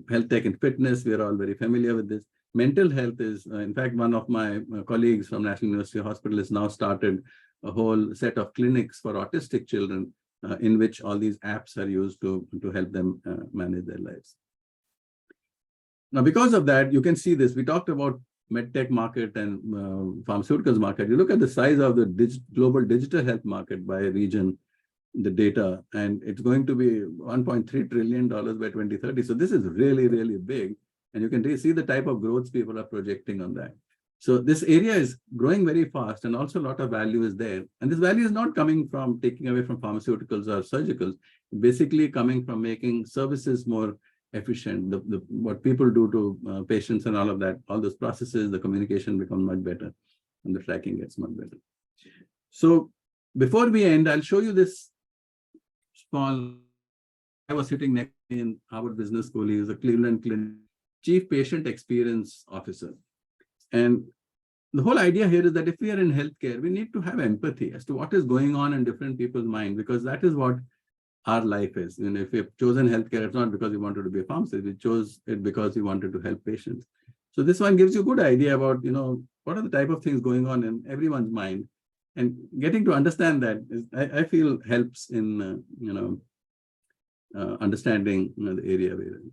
Health tech and fitness, we are all very familiar with this. Mental health is, in fact, one of my colleagues from National University Hospital has now started a whole set of clinics for autistic children in which all these apps are used to help them manage their lives. Now, because of that, you can see this. We talked about medtech market and pharmaceuticals market. You look at the size of the global digital health market by region, the data, and it's going to be $1.3 trillion by 2030. So this is really, really big. And you can see the type of growth people are projecting on that. So this area is growing very fast, and also a lot of value is there. And this value is not coming from taking away from pharmaceuticals or surgicals, basically coming from making services more efficient. What people do to patients and all of that, all those processes, the communication become much better, and the tracking gets much better. So before we end, I'll show you this small. I was sitting next in Harvard Business School. He was a Cleveland Clinic Chief Patient Experience Officer. And the whole idea here is that if we are in healthcare, we need to have empathy as to what is going on in different people's mind, because that is what our life is. And if we've chosen healthcare, it's not because we wanted to be a pharmacist. We chose it because we wanted to help patients. So this one gives you a good idea about, what are the type of things going on in everyone's mind, and getting to understand that is, I feel, helps in, understanding the area we're in.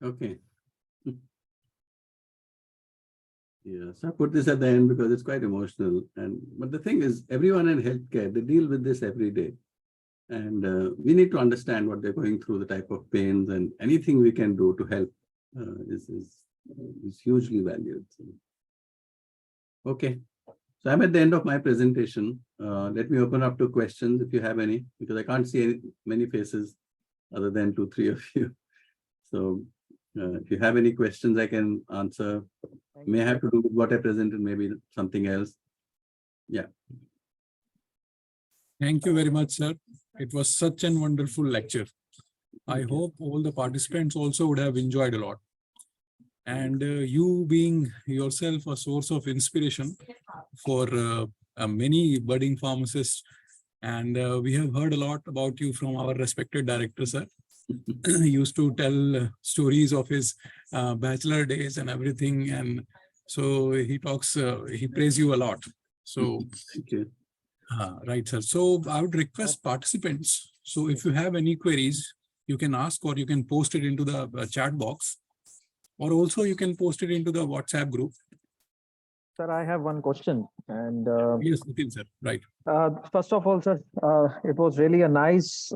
Okay. Yeah, so I put this at the end because it's quite emotional. But the thing is, everyone in healthcare, they deal with this every day. And we need to understand what they're going through, the type of pains, and anything we can do to help is hugely valued. So, okay. So I'm at the end of my presentation. Let me open up to questions if you have any, because I can't see many faces other than 2, 3 of you. So if you have any questions, I can answer. May have to do with what I presented, maybe something else. Yeah. Thank you very much, sir. It was such a wonderful lecture. I hope all the participants also would have enjoyed a lot. And you being yourself a source of inspiration for many budding pharmacists. And we have heard a lot about you from our respected director, sir. He used to tell stories of his bachelor days and everything. And so he talks, he praise you a lot. So, thank you. Right, sir. So I would request participants. So if you have any queries, you can ask or you can post it into the chat box, or also you can post it into the WhatsApp group. Sir, I have one question. And Yes, Nitin, sir. Right. first of all, sir, it was really a nice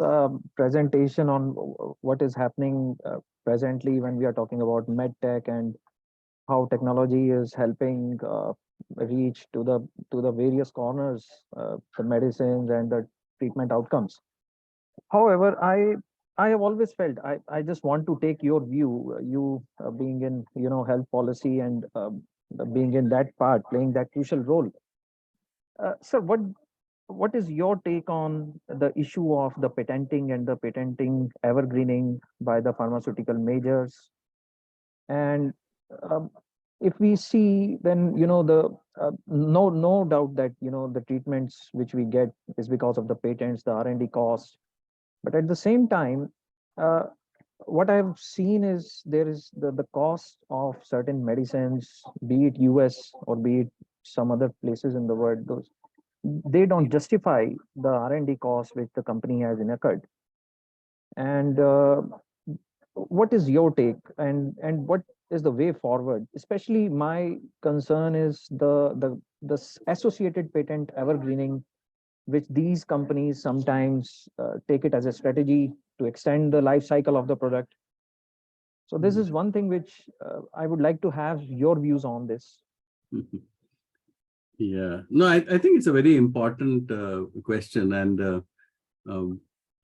presentation on what is happening presently when we are talking about medtech and how technology is helping reach to the various corners, the medicines and the treatment outcomes. However, I have always felt I just want to take your view, you being in health policy and being in that part, playing that crucial role. Sir, what is your take on the issue of the patenting and the patenting evergreening by the pharmaceutical majors? And um, if we see, then the no doubt that the treatments which we get is because of the patents, the R&D cost. But at the same time, uh, what I've seen is there is the cost of certain medicines, be it US or be it some other places in the world, those they don't justify the R&D cost which the company has incurred. And what is your take, and what is the way forward? Especially my concern is the associated patent evergreening, which these companies sometimes take it as a strategy to extend the life cycle of the product. So this is one thing which I would like to have your views on this. Yeah, no, I think it's a very important question. And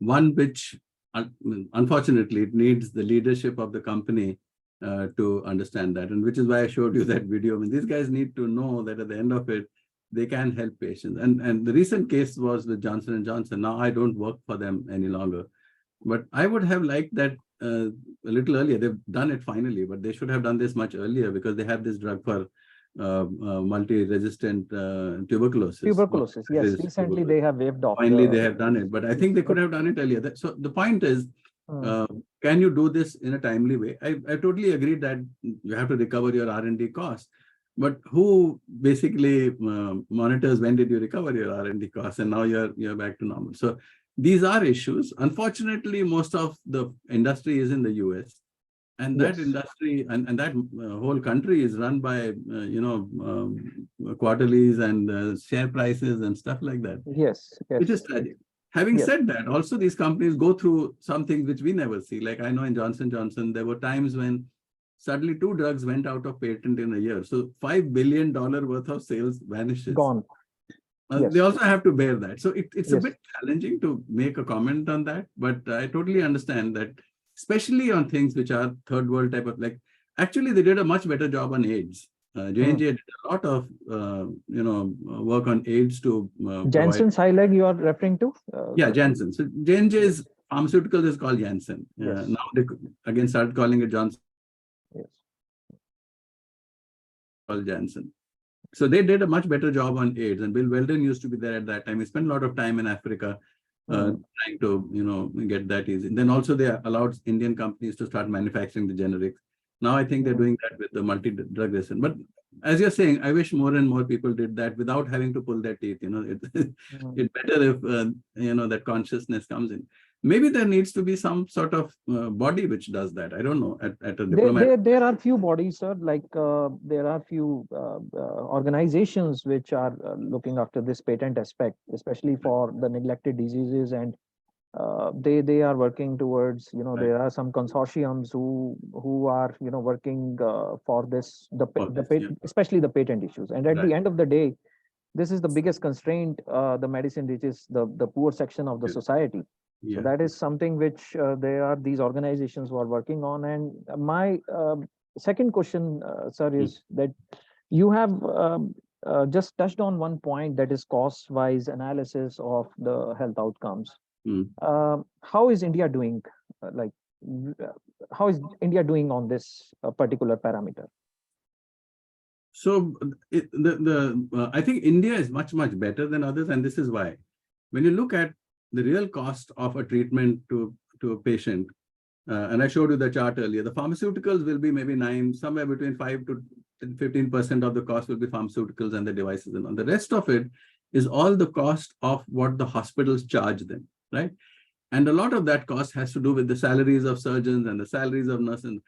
one which unfortunately it needs the leadership of the company to understand that, and which is why I showed you that video. I mean, these guys need to know that at the end of it, they can help patients. And the recent case was with Johnson & Johnson. Now I don't work for them any longer, but I would have liked that a little earlier. They've done it finally, but they should have done this much earlier, because they have this drug for multi-resistant tuberculosis. Tuberculosis, yes. Recently, they have waived off. Finally, they have done it, but I think they could have done it earlier. So the point is, can you do this in a timely way? I totally agree that you have to recover your R&D costs, but who basically monitors when did you recover your R&D costs, and now you're back to normal? So these are issues. Unfortunately, most of the industry is in the US, and that industry and that whole country is run by quarterlies and share prices and stuff like that. Yes, which is tragic. Having said that, also these companies go through some things which we never see. Like I know in Johnson & Johnson, there were times when suddenly 2 drugs went out of patent in a year. So $5 billion worth of sales vanishes. Gone. They also have to bear that. So it's a bit challenging to make a comment on that, but I totally understand that, especially on things which are third world type of, like, actually they did a much better job on AIDS. J&J did a lot of, work on AIDS to Janssen's Highleg you are referring to? Yeah, Janssen. So J&J's pharmaceutical is called Janssen. Now they again started calling it Johnson. Yes. Called Janssen. So they did a much better job on AIDS, and Bill Weldon used to be there at that time. He spent a lot of time in Africa trying to, get that easy. And then also they allowed Indian companies to start manufacturing the generics. Now I think they're doing that with the multi-drug resistant. But as you're saying, I wish more and more people did that without having to pull their teeth. It's better if, that consciousness comes in. Maybe there needs to be some sort of body which does that. I don't know. At a diplomat. There are few bodies, sir. Like there are few organizations which are looking after this patent aspect, especially for the neglected diseases, and they are working towards. There are some consortiums who are working for this especially the patent issues. And at the end of the day, this is the biggest constraint the medicine reaches the poor section of the society. So that is something which there are these organizations who are working on. And my second question, sir, is that you have just touched on one point, that is cost-wise analysis of the health outcomes. How is India doing? How is India doing on this particular parameter? So I think India is much better than others, and this is why. When you look at the real cost of a treatment to a patient, and I showed you the chart earlier, the pharmaceuticals will be maybe somewhere between 5 to 15% of the cost will be pharmaceuticals and the devices, and the rest of it is all the cost of what the hospitals charge them, right? And a lot of that cost has to do with the salaries of surgeons and the salaries of nurses.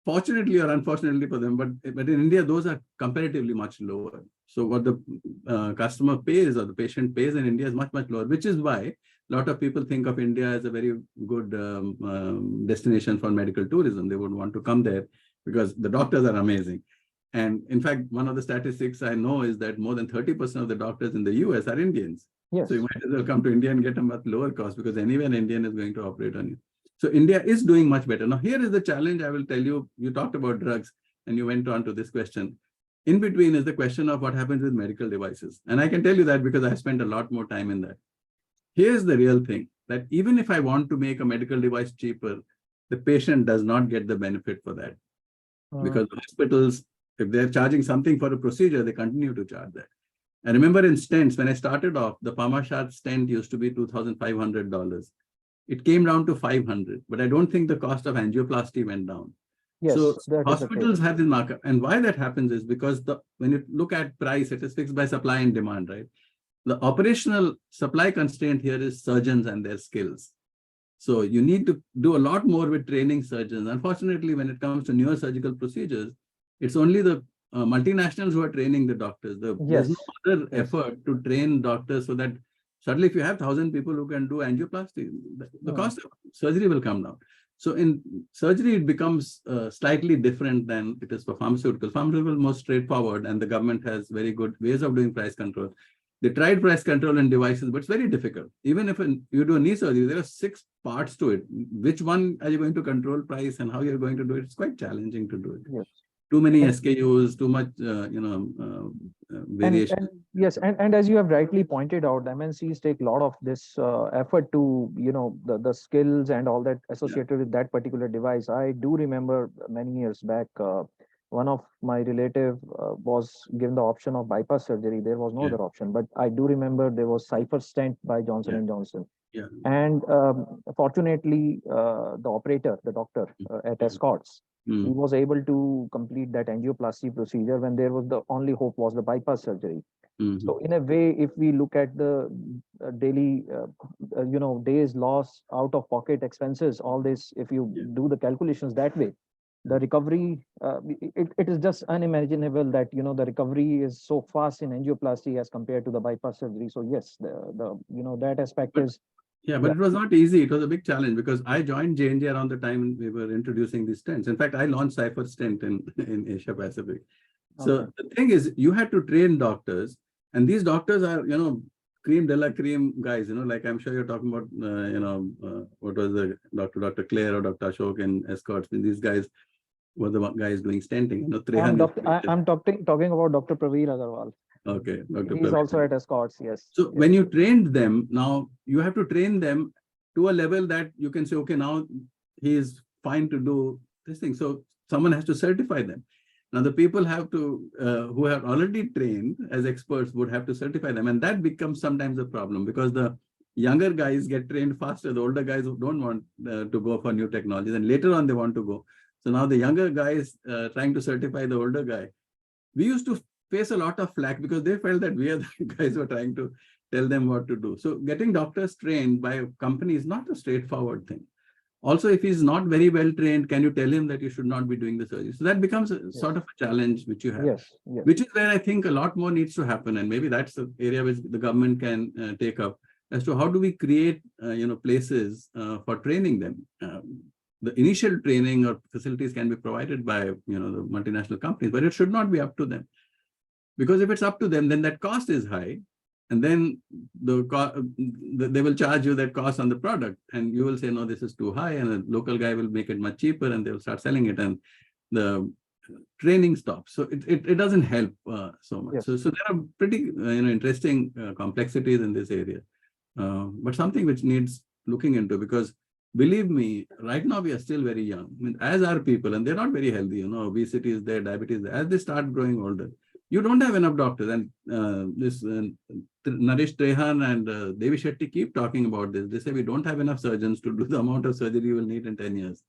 Fortunately or unfortunately for them, but in India, those are comparatively much lower. So what the customer pays or the patient pays in India is much lower, which is why a lot of people think of India as a very good destination for medical tourism. They would want to come there because the doctors are amazing. And in fact, one of the statistics I know is that more than 30% of the doctors in the US are Indians. Yes. So you might as well come to India and get a much lower cost, because anyway an Indian is going to operate on you. So India is doing much better. Now, here is the challenge. I will tell you, you talked about drugs and you went on to this question. In between is the question of what happens with medical devices. And I can tell you that because I spent a lot more time in that. Here's the real thing, that even if I want to make a medical device cheaper, the patient does not get the benefit for that. Because hospitals, if they're charging something for a procedure, they continue to charge that. I remember in stents, when I started off, the Pharmashot stent used to be $2,500. It came down to 500, but I don't think the cost of angioplasty went down. Yes, so hospitals have this markup. And why that happens is because when you look at price, it is fixed by supply and demand, right? The operational supply constraint here is surgeons and their skills. So you need to do a lot more with training surgeons. Unfortunately, when it comes to neurosurgical procedures, it's only the multinationals who are training the doctors. There's no other effort to train doctors so that suddenly if you have 1,000 people who can do angioplasty, the cost of surgery will come down. So in surgery, it becomes slightly different than it is for pharmaceuticals. Pharmaceuticals are more straightforward, and the government has very good ways of doing price control. They tried price control and devices, but it's very difficult. Even if you do a knee surgery, there are 6 parts to it. Which one are you going to control price and how you're going to do it? It's quite challenging to do it. Yes. Too many And- SKUs, too much, variation. And yes, and as you have rightly pointed out, MNCs take a lot of this effort to, the skills and all that associated with that particular device. I do remember many years back, one of my relative was given the option of bypass surgery. There was no Yeah. other option, but I do remember there was Cypher stent by Johnson Yeah. and Johnson. Yeah. And fortunately, the operator, the doctor at Escorts, he was able to complete that angioplasty procedure when there was the only hope was the bypass surgery. So in a way, if we look at the daily, days loss, out of pocket expenses, all this, if you do the calculations that way, the recovery, it is just unimaginable that, the recovery is so fast in angioplasty as compared to the bypass surgery. So yes, that aspect is. Yeah, but it was not easy. It was a big challenge because I joined J&J around the time we were introducing these stents. In fact, I launched Cypher stent in Asia Pacific. So Okay. the thing is, you had to train doctors, and these doctors are, cream de la cream guys, like I'm sure you're talking about, what was the Dr. Claire or Dr. Ashok in Escorts. These guys were the guys doing stenting. I'm talking about Dr. Praveen Agarwal. Okay. Dr. He's Praveen. also at Escorts, yes. So when you trained them, now you have to train them to a level that you can say, okay, now he is fine to do this thing. So someone has to certify them. Now the people have to, who have already trained as experts would have to certify them. And that becomes sometimes a problem because the younger guys get trained faster. The older guys who don't want to go for new technologies, and later on they want to go. So now the younger guys trying to certify the older guy. We used to face a lot of flack because they felt that we are the guys who are trying to tell them what to do. So getting doctors trained by a company is not a straightforward thing. Also, if he's not very well trained, can you tell him that you should not be doing the surgery? So that becomes a sort of a challenge which you have. Yes. Which is where I think a lot more needs to happen. And maybe that's the area which the government can take up as to how do we create, places for training them. The initial training or facilities can be provided by, the multinational companies, but it should not be up to them. Because if it's up to them, then that cost is high. And then they will charge you that cost on the product. And you will say, no, this is too high. And a local guy will make it much cheaper and they will start selling it. And the training stops. So it doesn't help so much. Yes. So there are pretty interesting complexities in this area. But something which needs looking into, because believe me, right now we are still very young. I mean, as are people, and they're not very healthy, obesity is there, diabetes is there. As they start growing older, you don't have enough doctors. And Naresh Trehan and Devi Shetty keep talking about this. They say we don't have enough surgeons to do the amount of surgery you will need in 10 years.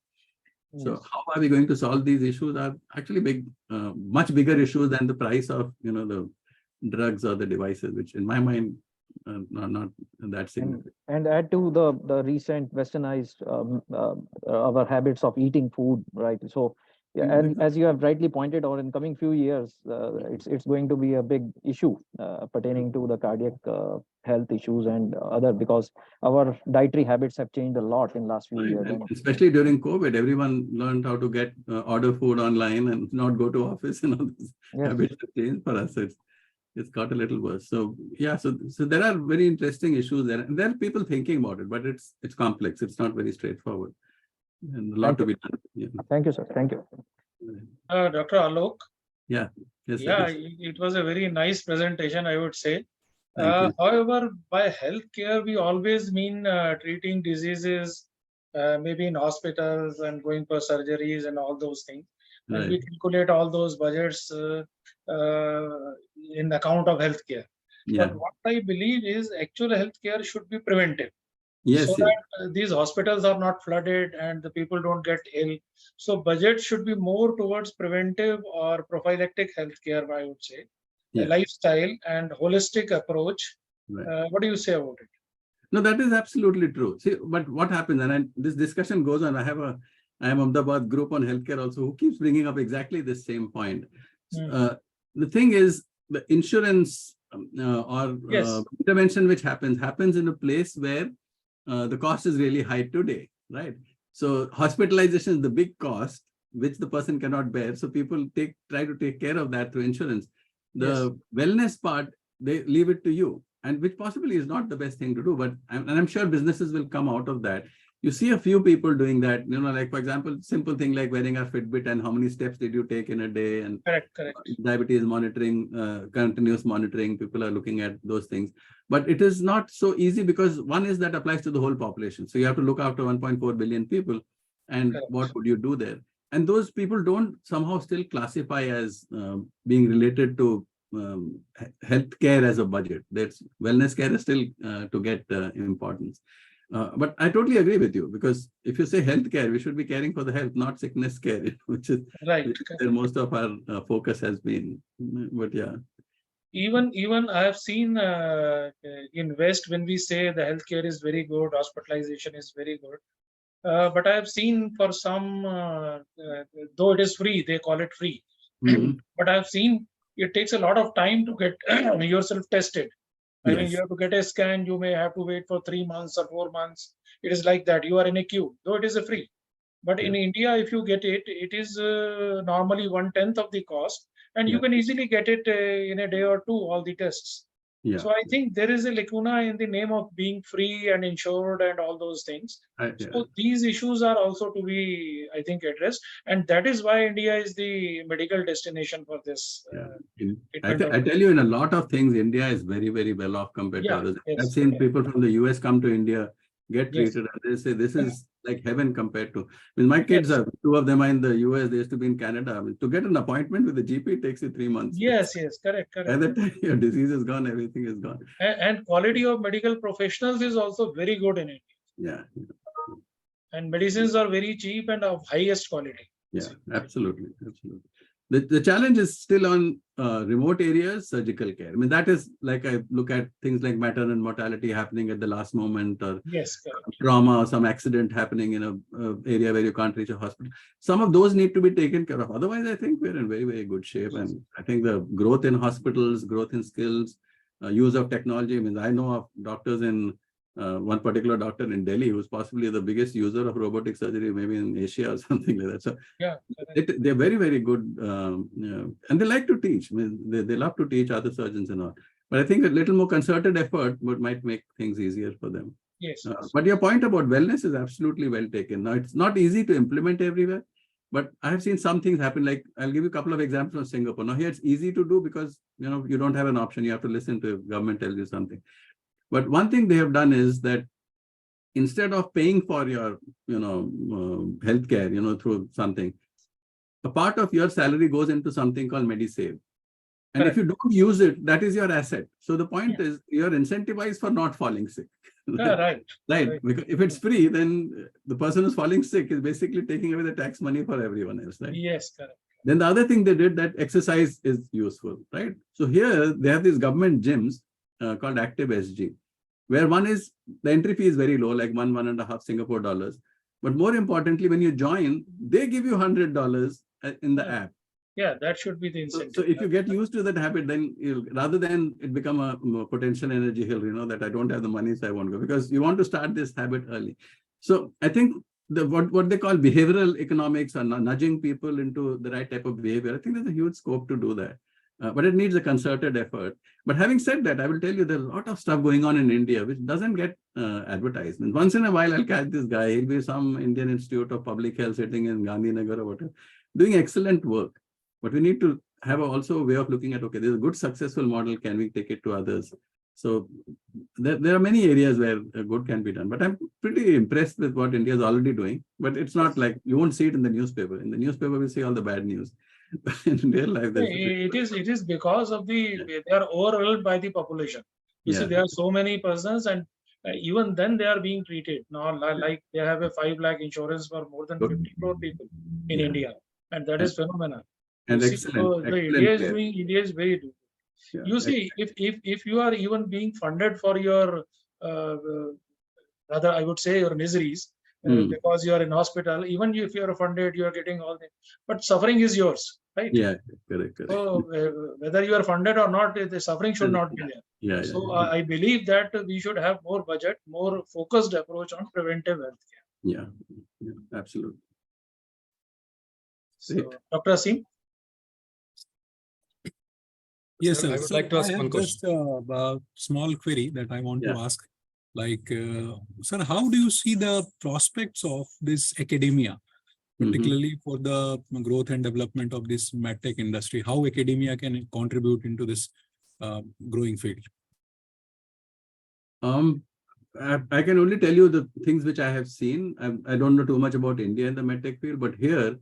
So Yes. how are we going to solve these issues? Are actually big, much bigger issues than the price of, the drugs or the devices, which in my mind, not that significant. And add to the recent westernized our habits of eating food, right? So yeah, and as you have rightly pointed out, in coming few years, it's going to be a big issue pertaining to the cardiac health issues and other, because our dietary habits have changed a lot in last few years. And especially during COVID, everyone learned how to get order food online and not go to office, and all this habits have changed for us. It's got a little worse. So yeah, so there are very interesting issues there, and there are people thinking about it, but it's complex. It's not very straightforward, and a lot to be done. Yeah. Thank you, sir. Thank you. Dr. Alok. Yeah. Yes, Yeah, yes. it was a very nice presentation, I would say. Thank you. However, by healthcare, we always mean treating diseases, maybe in hospitals and going for surgeries and all those things. And we Right. calculate all those budgets in account of healthcare. Yeah. But what I believe is actual healthcare should be preventive. Yes. So yes. that these hospitals are not flooded and the people don't get ill. So budget should be more towards preventive or prophylactic healthcare, I would say. Yeah. A lifestyle and holistic approach. Right. What do you say about it? No, that is absolutely true. See, but what happens, and this discussion goes on. I am Ahmedabad group on healthcare also, who keeps bringing up exactly the same point. The thing is, the insurance or Yes. intervention which happens in a place where the cost is really high today, right? So hospitalization is the big cost which the person cannot bear. So people try to take care of that through insurance. The wellness part they leave it to you, and which possibly is not the best thing to do. But I'm sure businesses will come out of that. You see a few people doing that, like, for example, simple thing like wearing a Fitbit and how many steps did you take in a day, and Correct. diabetes monitoring, continuous monitoring. People are looking at those things, but it is not so easy, because one is that applies to the whole population. So you have to look after 1.4 billion people, and Correct. what would you do there? And those people don't somehow still classify as being related to healthcare as a budget. That's wellness care is still to get importance. But I totally agree with you, because if you say healthcare, we should be caring for the health, not sickness care, which is Right. where most of our focus has been. But yeah. Even I have seen in West, when we say the healthcare is very good, hospitalization is very good. But I have seen for some, though it is free, they call it free. But I have seen it takes a lot of time to get yourself tested. I mean, Yes. you have to get a scan. You may have to wait for 3 months or 4 months. It is like that. You are in a queue, though it is a free. But in India, if you get it, it is normally 1/10 of the cost, and you Yeah. can easily get it in a day or two, all the tests. Yeah. So I think there is a lacuna in the name of being free and insured and all those things. Yeah. So these issues are also to be, I think, addressed, and that is why India is the medical destination for this. I tell you, in a lot of things, India is very, very well off compared to others. Yes, I've seen people from the US come to India, get Yes. treated, and they say this is like heaven compared to. I mean, my kids are, 2 of them are in the US, they used to be in Canada. I mean, to get an appointment with the GP, it takes you 3 months. Yes, correct. By the time your disease is gone, everything is gone. And quality of medical professionals is also very good in India. Yeah. And medicines are very cheap and of highest quality. Yeah, absolutely. The challenge is still on remote areas, surgical care. I mean, that is like, I look at things like maternal mortality happening at the last moment, or Yes, correct. trauma or some accident happening in a area where you can't reach a hospital. Some of those need to be taken care of. Otherwise, I think we're in very, very good shape. And I think the growth in hospitals, growth in skills, use of technology. I mean, I know of doctors in one particular doctor in Delhi who's possibly the biggest user of robotic surgery, maybe in Asia or something like that. So they're very, very good, and they like to teach. I mean, they love to teach other surgeons and all. But I think a little more concerted effort might make things easier for them. Yes. But your point about wellness is absolutely well taken. Now, it's not easy to implement everywhere, but I have seen some things happen. Like, I'll give you a couple of examples from Singapore. Now, here it's easy to do because you don't have an option. You have to listen to if government tells you something. But one thing they have done is that instead of paying for your, healthcare, through something, a part of your salary goes into something called MediSave. And if you don't use it, that is your asset. So the point is, you're incentivized for not falling sick. Right. Because if it's free, then the person who's falling sick is basically taking away the tax money for everyone else, right? Yes, correct. Then the other thing they did, that exercise is useful, right? So here they have these government gyms called Active SG, where the entry fee is very low, like $1.5 Singapore dollars. But more importantly, when you join, they give you $100 in the app. Yeah, that should be the incentive. So if you get used to that habit, then rather than it become a potential energy hill, that I don't have the money, so I won't go, because you want to start this habit early. So I think what they call behavioral economics, or nudging people into the right type of behavior, I think there's a huge scope to do that. But it needs a concerted effort. But having said that, I will tell you there's a lot of stuff going on in India which doesn't get advertised. And once in a while, I'll catch this guy. He'll be some Indian Institute of Public Health sitting in Gandhinagar or whatever, doing excellent work. But we need to have also a way of looking at, okay, there's a good successful model. Can we take it to others? So there are many areas where good can be done. But I'm pretty impressed with what India is already doing. But it's not like you won't see it in the newspaper. In the newspaper, we see all the bad news. In real life, it is because of they are overwhelmed by the population. You see, there are so many persons, and even then they are being treated. Now, like they have a 5 lakh insurance for more than 50 crore people in India, and that is phenomenal. And India is very good. You see, if you are even being funded for your rather, I would say, your miseries, because you are in hospital, even if you are funded, you are getting all the, but suffering is yours, right? Yeah, correct. So whether you are funded or not, the suffering should not be there. I believe that we should have more budget, more focused approach on preventive healthcare. Yeah, absolutely. So, Dr. Asim? Yes, Sir, sir. I would So like to ask I have one just question. a small query that I want to Yeah. ask. Like, sir, how do you see the prospects of this academia, particularly for the growth and development of this medtech industry? How academia can contribute into this growing field? I can only tell you the things which I have seen. I don't know too much about India in the medtech field, but here,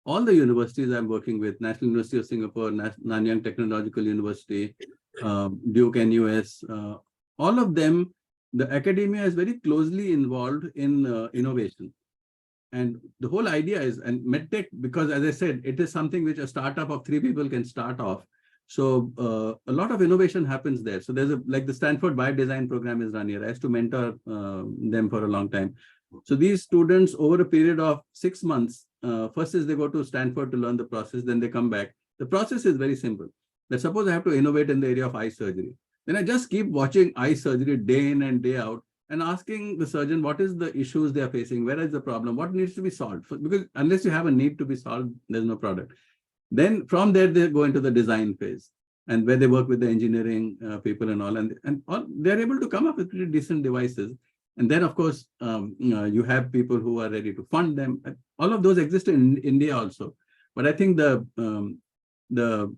all the universities I'm working with, National University of Singapore, Nanyang Technological University, Duke NUS, all of them, the academia is very closely involved in innovation. And the whole idea is, and medtech, because as I said, it is something which a startup of 3 people can start off. So a lot of innovation happens there. So there's like the Stanford Biodesign program is run here. I used to mentor them for a long time. So these students over a period of 6 months, first is they go to Stanford to learn the process, then they come back. The process is very simple. Let's suppose I have to innovate in the area of eye surgery. Then I just keep watching eye surgery day in and day out and asking the surgeon what is the issues they are facing, where is the problem, what needs to be solved. Because unless you have a need to be solved, there's no product. Then from there, they go into the design phase and where they work with the engineering people and all, and all, they're able to come up with pretty decent devices. And then, of course, you have people who are ready to fund them. All of those exist in India also. But I think the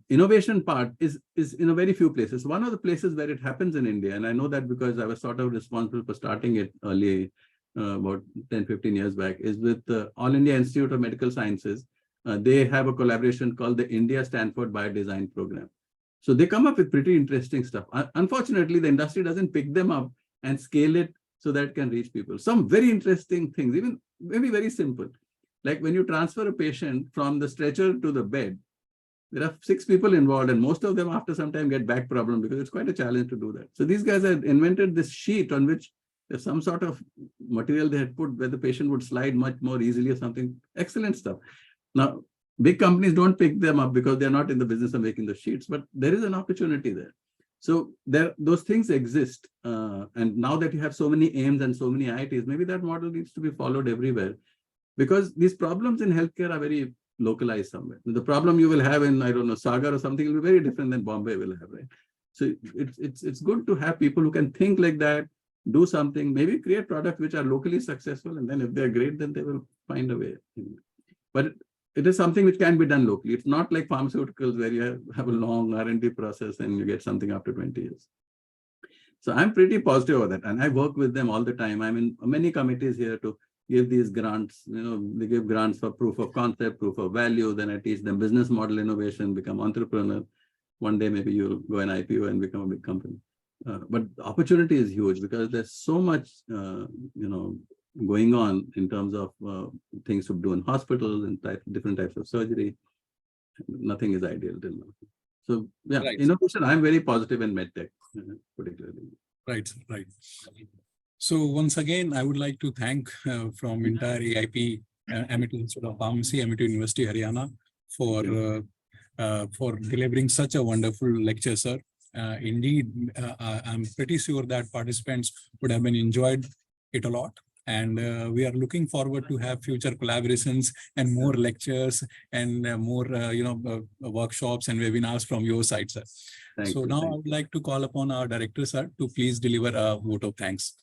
innovation part is in a very few places. One of the places where it happens in India, and I know that because I was sort of responsible for starting it early, about 10, 15 years back, is with the All India Institute of Medical Sciences. They have a collaboration called the India Stanford Biodesign Program. So they come up with pretty interesting stuff. Unfortunately, the industry doesn't pick them up and scale it so that it can reach people. Some very interesting things, even maybe very simple. Like when you transfer a patient from the stretcher to the bed, there are 6 people involved, and most of them after some time get back problem because it's quite a challenge to do that. So these guys had invented this sheet on which there's some sort of material they had put where the patient would slide much more easily or something. Excellent stuff. Now, big companies don't pick them up because they're not in the business of making the sheets, but there is an opportunity there. So those things exist. And now that you have so many AIMS and so many IITs, maybe that model needs to be followed everywhere, because these problems in healthcare are very localized somewhere. The problem you will have in, I don't know, Sagar or something will be very different than Bombay will have, right? So it's good to have people who can think like that, do something, maybe create products which are locally successful, and then if they're great, then they will find a way. But it is something which can be done locally. It's not like pharmaceuticals where you have a long R&D process and you get something after 20 years. So I'm pretty positive about that. And I work with them all the time. I'm in many committees here to give these grants. They give grants for proof of concept, proof of value. Then I teach them business model innovation, become entrepreneur. One day, maybe you'll go an IPO and become a big company. But the opportunity is huge because there's so much, going on in terms of things to do in hospitals and different types of surgery. Nothing is ideal till now. So yeah, Right. innovation, I'm very positive in medtech, particularly. Right, right. So once again, I would like to thank from entire AIP, Amity Institute of Pharmacy, Amity University, Haryana, for delivering such a wonderful lecture, sir. Indeed, I'm pretty sure that participants would have been enjoyed it a lot. And we are looking forward to have future collaborations and more lectures and more, workshops and webinars from your side, sir. Thank So you, now thank I would like to call upon our director, sir, to please deliver a vote of thanks.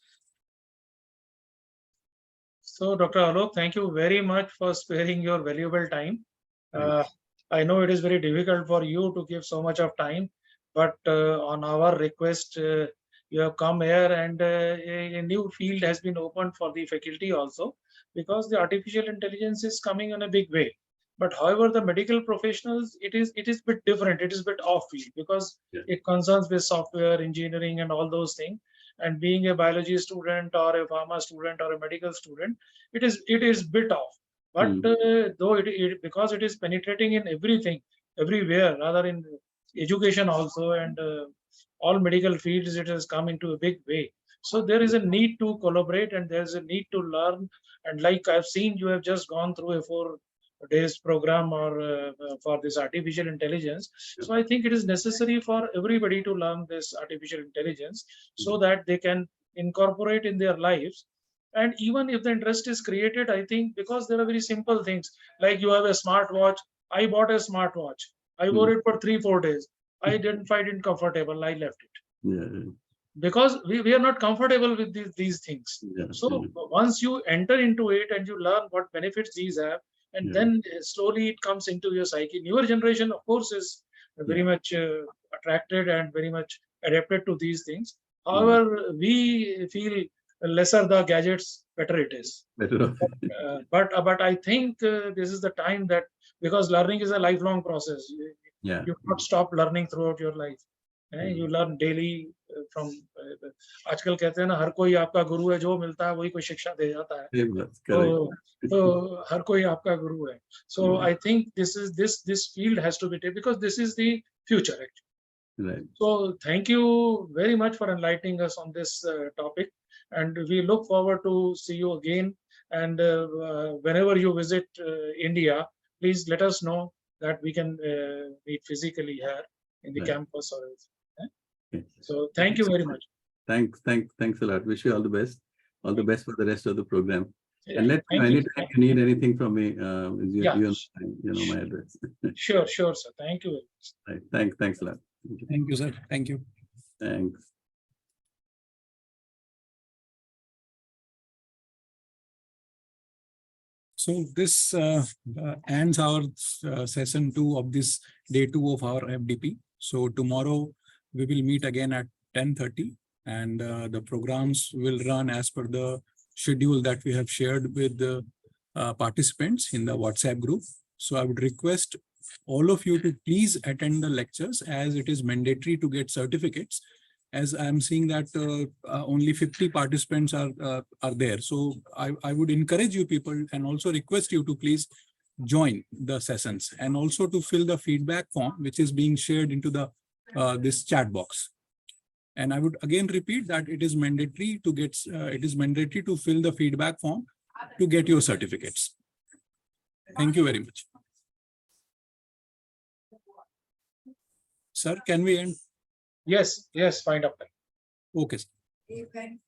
So, Dr. Alok, thank you very much for sparing your valuable time. I know it is very difficult for you to give so much of time, but on our request, you have come here, and a new field has been opened for the faculty also, because the artificial intelligence is coming in a big way. But however, the medical professionals, it is a bit different. It is a bit off field because it concerns with software engineering and all those things. And being a biology student or a pharma student or a medical student, it is bit off. But though because it is penetrating in everything, everywhere, rather in education also, and all medical fields, it has come into a big way. So there is a need to collaborate, and there's a need to learn. And like I've seen, you have just gone through a 4 days program or for this artificial intelligence. So I think it is necessary for everybody to learn this artificial intelligence so that they can incorporate in their lives. And even if the interest is created, I think, because there are very simple things, like you have a smartwatch. I bought a smartwatch. I wore it for 3-4 days. I didn't find it comfortable. I left it Yeah. because we are not comfortable with these things. Yeah. So once you enter into it and you learn what benefits these have, and Yeah. then slowly it comes into your psyche. Newer generation, of course, is very much attracted and very much adapted to these things. However, we feel lesser the gadgets, better it is. Better off. But I think this is the time that, because learning is a lifelong process. Yeah. You cannot stop learning throughout your life. You learn daily from. आजकल कहते हैं ना, हर कोई आपका गुरु है, जो मिलता है वही कोई शिक्षा दे जाता है. Correct. तो हर कोई आपका गुरु है. So I think this field has to be taken because this is the future actually. Right. So thank you very much for enlightening us on this topic, and we look forward to see you again. And whenever you visit India, please let us know that we can meet physically here in the campus or else. Okay. So thank you very much. Thanks a lot. Wish you all the best. All the best for the rest of the program. Yeah, And let me know thank you. anytime you need anything from me. Yeah. You know my address. Sure, sir. Thank you very much. Right. Thanks a lot. Thank you, sir. Thank you. Thanks. So this ends our session 2 of this day 2 of our FDP. So tomorrow we will meet again at 10:30, and the programs will run as per the schedule that we have shared with the participants in the WhatsApp group. So I would request all of you to please attend the lectures, as it is mandatory to get certificates. As I'm seeing that only 50 participants are there. So I would encourage you people and also request you to please join the sessions, and also to fill the feedback form, which is being shared into the this chat box. And I would again repeat that it is mandatory to fill the feedback form to get your certificates. Thank you very much. Sir, can we end? Yes, find up. Okay. Okay.